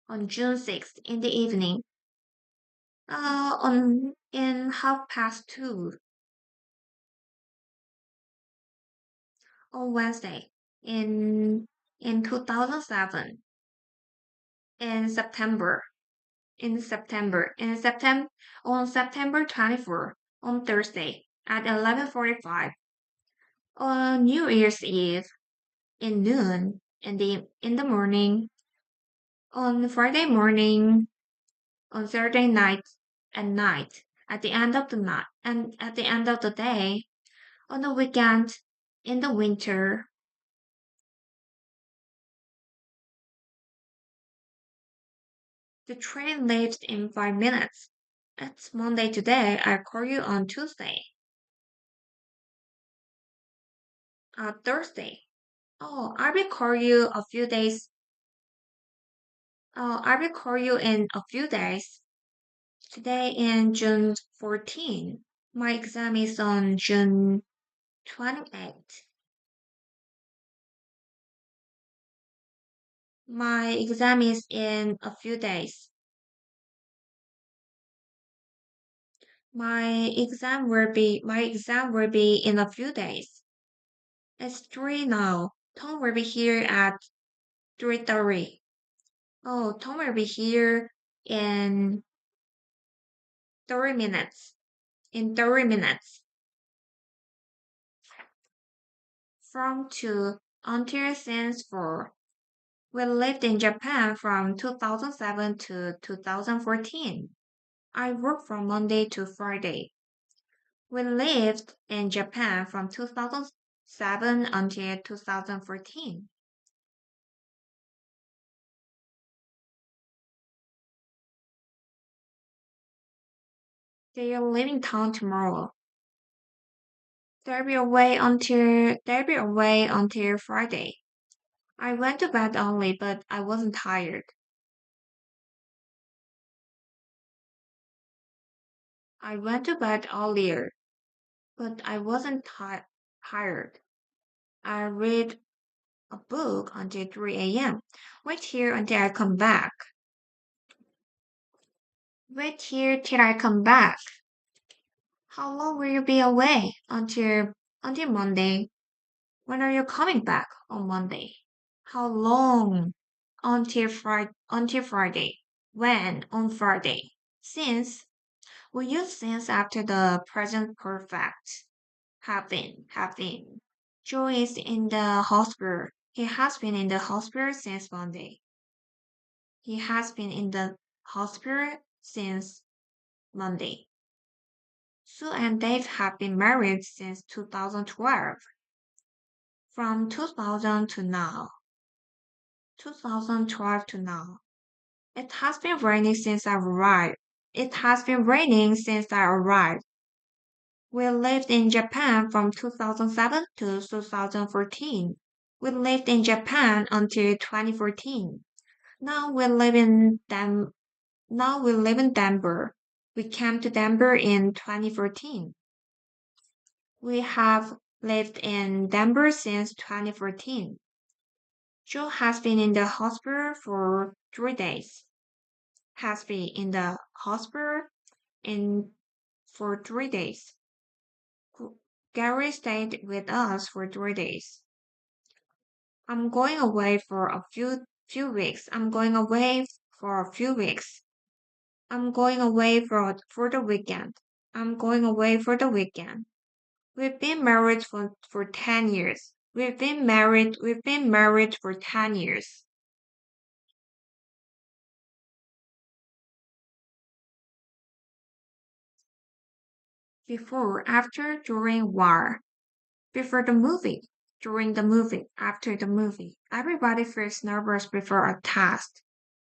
on June 6th in the evening. On in 2:30 on Wednesday in 2007 in September on September 24 on Thursday at 11:45 on New Year's Eve in noon in the morning on Friday morning on Saturday night at night at the end of the night and at the end of the day on the weekend in the winter. The train leaves in 5 minutes. It's Monday today. I'll call you on Tuesday. Thursday. Oh, I will call you a few days. I will call you in a few days. Today in June 14. My exam is on June 28th. My exam is in a few days. My exam will be in a few days. It's 3 now. Tom will be here at 3:30. Oh, Tom will be here in 30 minutes. In 30 minutes. From 2 until since 4. We lived in Japan from 2007 to 2014. I worked from Monday to Friday. We lived in Japan from 2007 until 2014. They are leaving town tomorrow. They'll be away until Friday. I went to bed early, but I wasn't tired. I went to bed earlier, but I wasn't tired. I read a book until 3 a.m. Wait here until I come back. Wait here till I come back. How long will you be away? Until Monday. When are you coming back on Monday? How long? Until Friday. When? On Friday. Since? We use since after the present perfect. Have been. Joe is in the hospital. He has been in the hospital since Monday. He has been in the hospital since Monday. Sue and Dave have been married since 2012. From 2000 to now. 2012 to now. It has been raining since I arrived. It has been raining since I arrived. We lived in Japan from 2007 to 2014. We lived in Japan until 2014. Now we live in Dem- Now we live in Denver. We came to Denver in 2014. We have lived in Denver since 2014. Joe has been in the hospital for 3 days. Has been in the hospital in for 3 days. Gary stayed with us for 3 days. I'm going away for a few weeks. I'm going away for a few weeks. I'm going away for the weekend. I'm going away for the weekend. We've been married for 10 years. We've been married for 10 years. Before, after, during, war. Before the movie, during the movie, after the movie. Everybody feels nervous before a test.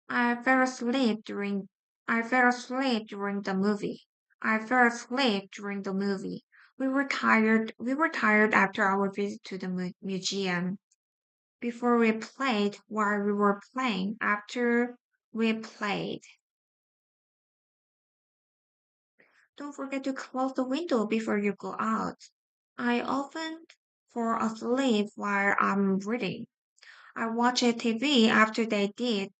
I fell asleep during I fell asleep during the movie. I fell asleep during the movie. We were tired after our visit to the museum. Before we played, while we were playing, after we played. Don't forget to close the window before you go out. I often fall asleep while I'm reading. I watch a TV after they did.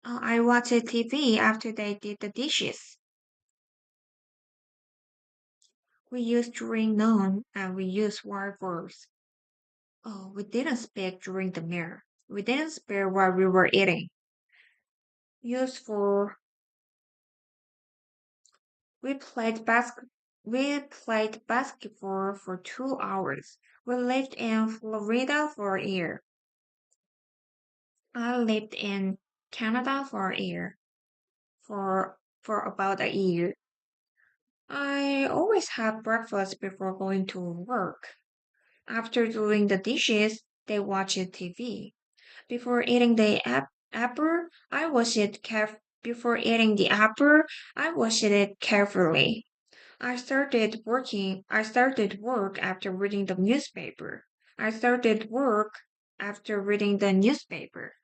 I watch a TV after they did the dishes. We use during noun and we use word verbs. Oh, we didn't speak during the meal. We didn't speak while we were eating. Use for we played basketball for 2 hours. We lived in Florida for a year. I lived in Canada for a year. For about a year. I always have breakfast before going to work. After doing the dishes, they watch TV. Before eating the apple, I wash it Before eating the apple, I washed it carefully. I started work after reading the newspaper. I started work after reading the newspaper.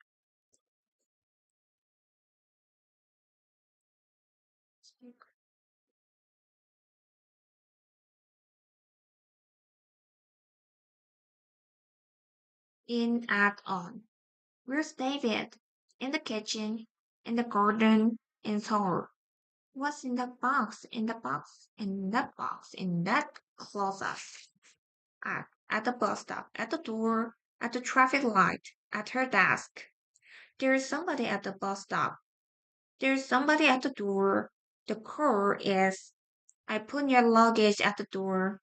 In add on. Where's David? In the kitchen, in the garden, in Seoul. What's in that box? In the box? In that box? In that closet? At the bus stop, at the door, at the traffic light, at her desk. There's somebody at the bus stop. There's somebody at the door. The car is. I put your luggage at the door.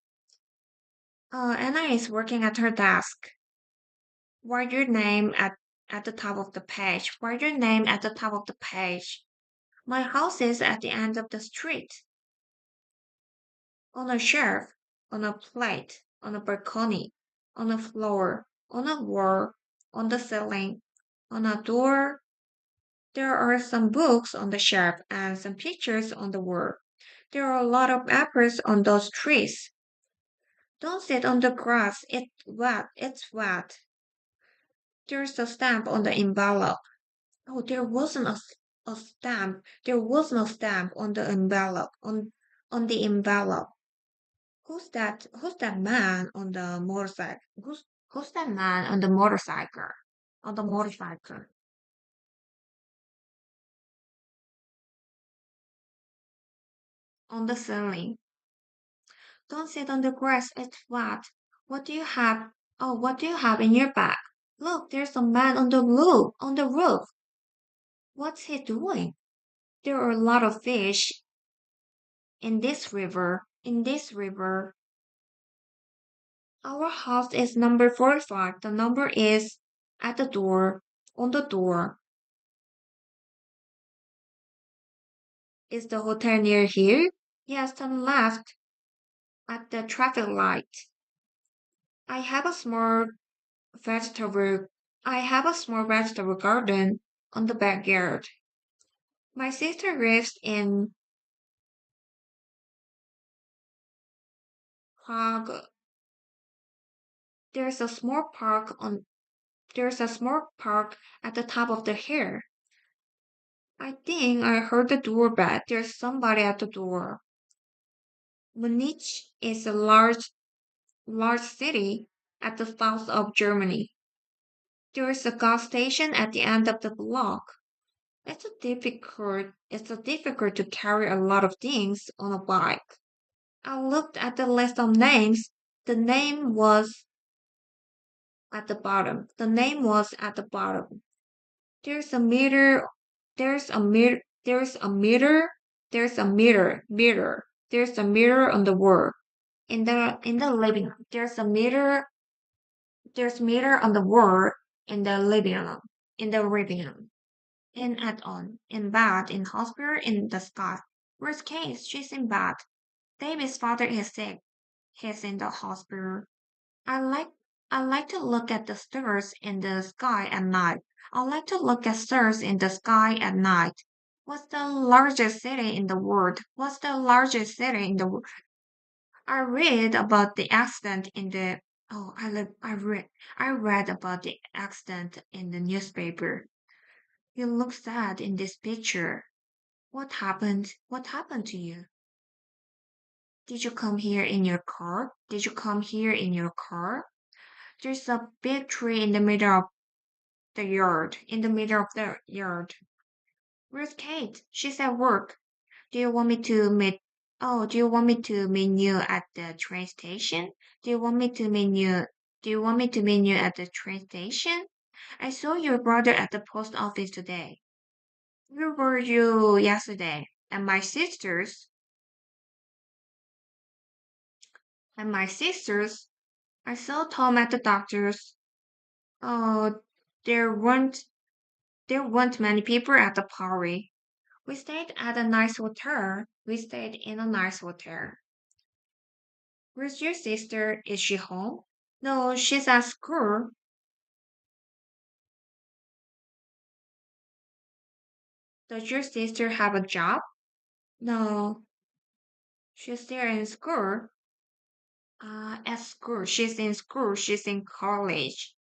Anna is working at her desk. Write your name at the top of the page. Write your name at the top of the page. My house is at the end of the street. On a shelf, on a plate, on a balcony, on the floor, on a wall, on the ceiling, on a door. There are some books on the shelf and some pictures on the wall. There are a lot of apples on those trees. Don't sit on the grass. It's wet. It's wet. There's a stamp on the envelope. Oh, a stamp. There was no stamp on the envelope. On the envelope. Who's that man on the motorcycle? Who's that man on the motorcycle? On the motorcycle. On the ceiling. Don't sit on the grass, it's wet. What do you have? Oh, what do you have in your bag? Look, there's a man on the roof. On the roof. What's he doing? There are a lot of fish in this river. In this river. Our house is number 45. The number is at the door. On the door. Is the hotel near here? Yes, turn left at the traffic light. I have a small vegetable I have a small vegetable garden on the backyard. My sister lives in Prague. There's a small park on there's a small park at the top of the hill. I think I heard the doorbell. There's somebody at the door. Munich is a large city at the south of Germany. There's a gas station at the end of the block. It's difficult to carry a lot of things on a bike. I looked at the list of names. The name was at the bottom. The name was at the bottom. There's a meter. There's a meter. There's a meter. There's a meter. Meter. There's a meter on the wall. In the living room. There's a meter. There's meter on the wall in the living room. In the living room. In at on. In bed. In hospital. In the sky. Worst case, she's in bed. David's father is sick. He's in the hospital. I like I like to look at the stars in the sky at night. I like to look at stars in the sky at night. What's the largest city in the world? What's the largest city in the world? I read about the accident in the oh I read about the accident in the newspaper. You look sad in this picture. What happened? What happened to you? Did you come here in your car? Did you come here in your car? There's a big tree in the middle of the yard. In the middle of the yard. Where's Kate? She's at work. Do you want me to meet? Oh, do you want me to meet you at the train station? Do you want me to meet you? Do you want me to meet you at the train station? I saw your brother at the post office today. Where were you yesterday? And my sisters. And my sisters. I saw Tom at the doctor's. Oh, there weren't there weren't many people at the party. We stayed at a nice hotel. We stayed in a nice hotel. Where's your sister? Is she home? No, she's at school. Does your sister have a job? No, she's still in school. At school. She's in school. She's in college.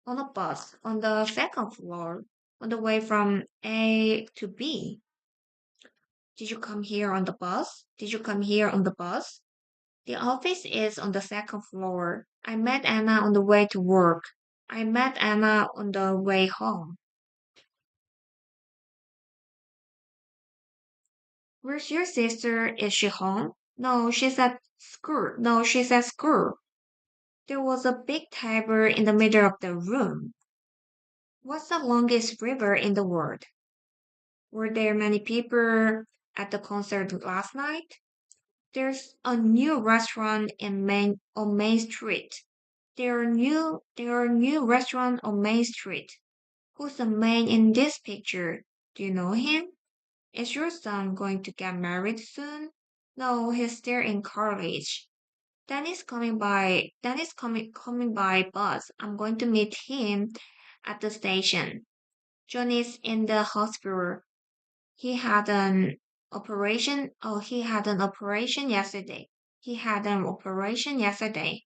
On a bus on the second floor on the way from A to B. Did you come here on the bus? Did you come here on the bus? The office is on the second floor. I met Anna on the way to work. I met Anna on the way home. Where's your sister? Is she home? No, she's at school. No, she's at school. There was a big table in the middle of the room. What's the longest river in the world? Were there many people at the concert last night? There's a new restaurant on Main Street. There are new restaurant on Main Street. Who's the man in this picture? Do you know him? Is your son going to get married soon? No, he's still in college. Danny's coming by bus. I'm going to meet him at the station. John is in the hospital. He had an operation. Oh, he had an operation yesterday. He had an operation yesterday.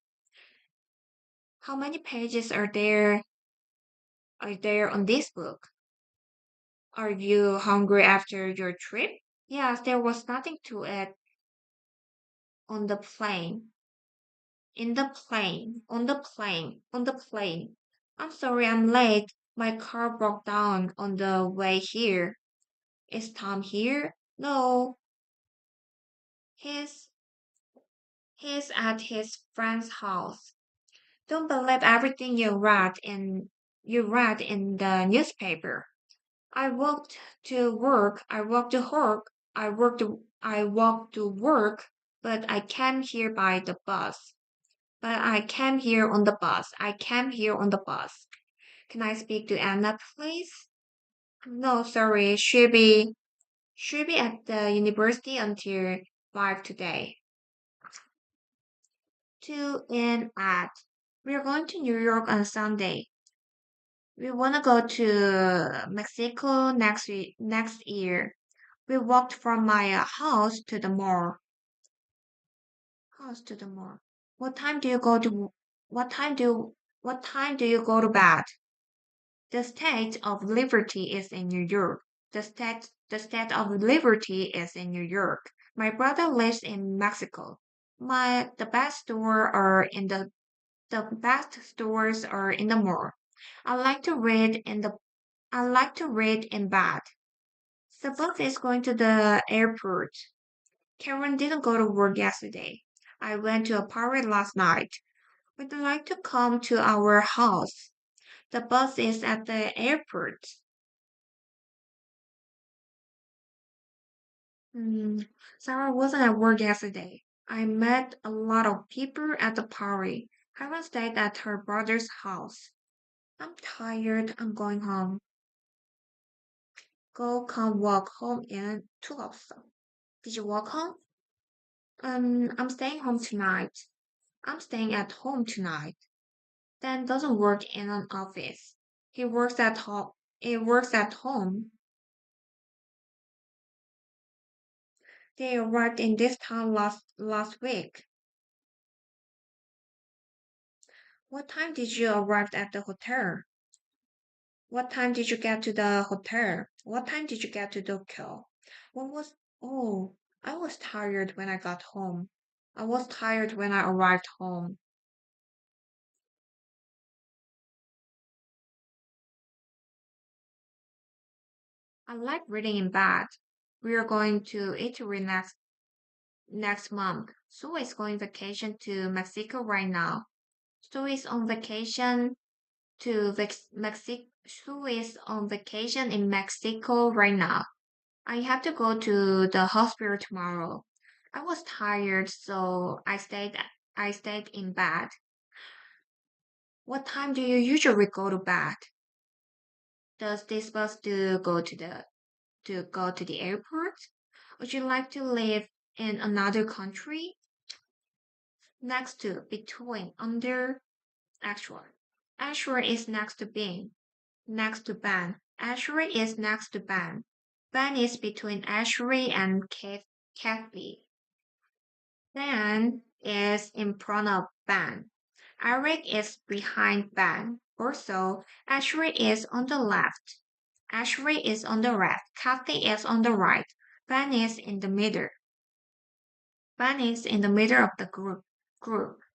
How many pages are there on this book? Are you hungry after your trip? Yes, there was nothing to eat on the plane. In the plane. On the plane. I'm sorry I'm late. My car broke down on the way here. Is Tom here? No, he's he's at his friend's house. Don't believe everything you read in the newspaper. I walked to work. I walked to work, but I came here by the bus. But I came here on the bus. I came here on the bus. Can I speak to Anna, please? No, sorry. She'll be at the university until 5 today. To and at. We're going to New York on Sunday. We want to go to Mexico next year. We walked from my house to the mall. House to the mall. What time do you go to what time do what time do you go to bed? The state of liberty is in New York. The state of liberty is in New York. My brother lives in Mexico. My the best store are in the best stores are in the mall. I like to read in the I like to read in bed. The bus is going to the airport. Karen didn't go to work yesterday. I went to a party last night. Would you like to come to our house? The bus is at the airport. Hmm, Sarah wasn't at work yesterday. I met a lot of people at the party. Karen stayed at her brother's house. I'm tired. I'm going home. Go come walk home in two 없어. Did you walk home? I'm staying home tonight. I'm staying at home tonight. Dan doesn't work in an office. He works at home. He works at home. They arrived in this town last week. What time did you arrive at the hotel? What time did you get to the hotel? What time did you get to Tokyo? What was oh, I was tired when I got home. I was tired when I arrived home. I like reading in bed. We are going to Italy next month. Sue is going vacation to Mexico right now. Sue is on vacation to Mexico. Sue is on vacation in Mexico right now. I have to go to the hospital tomorrow. I was tired, so I stayed in bed. What time do you usually go to bed? Does this bus go to the airport? Would you like to live in another country? Next to, between, under, actual. Actual is next to being. Next to Ben. Ashley is next to Ben. Ben is between Ashley and Kathy. Ben is in front of Ben. Eric is behind Ben. Also, Ashley is on the left. Ashley is on the left. Kathy is on the right. Ben is in the middle. Ben is in the middle of the group.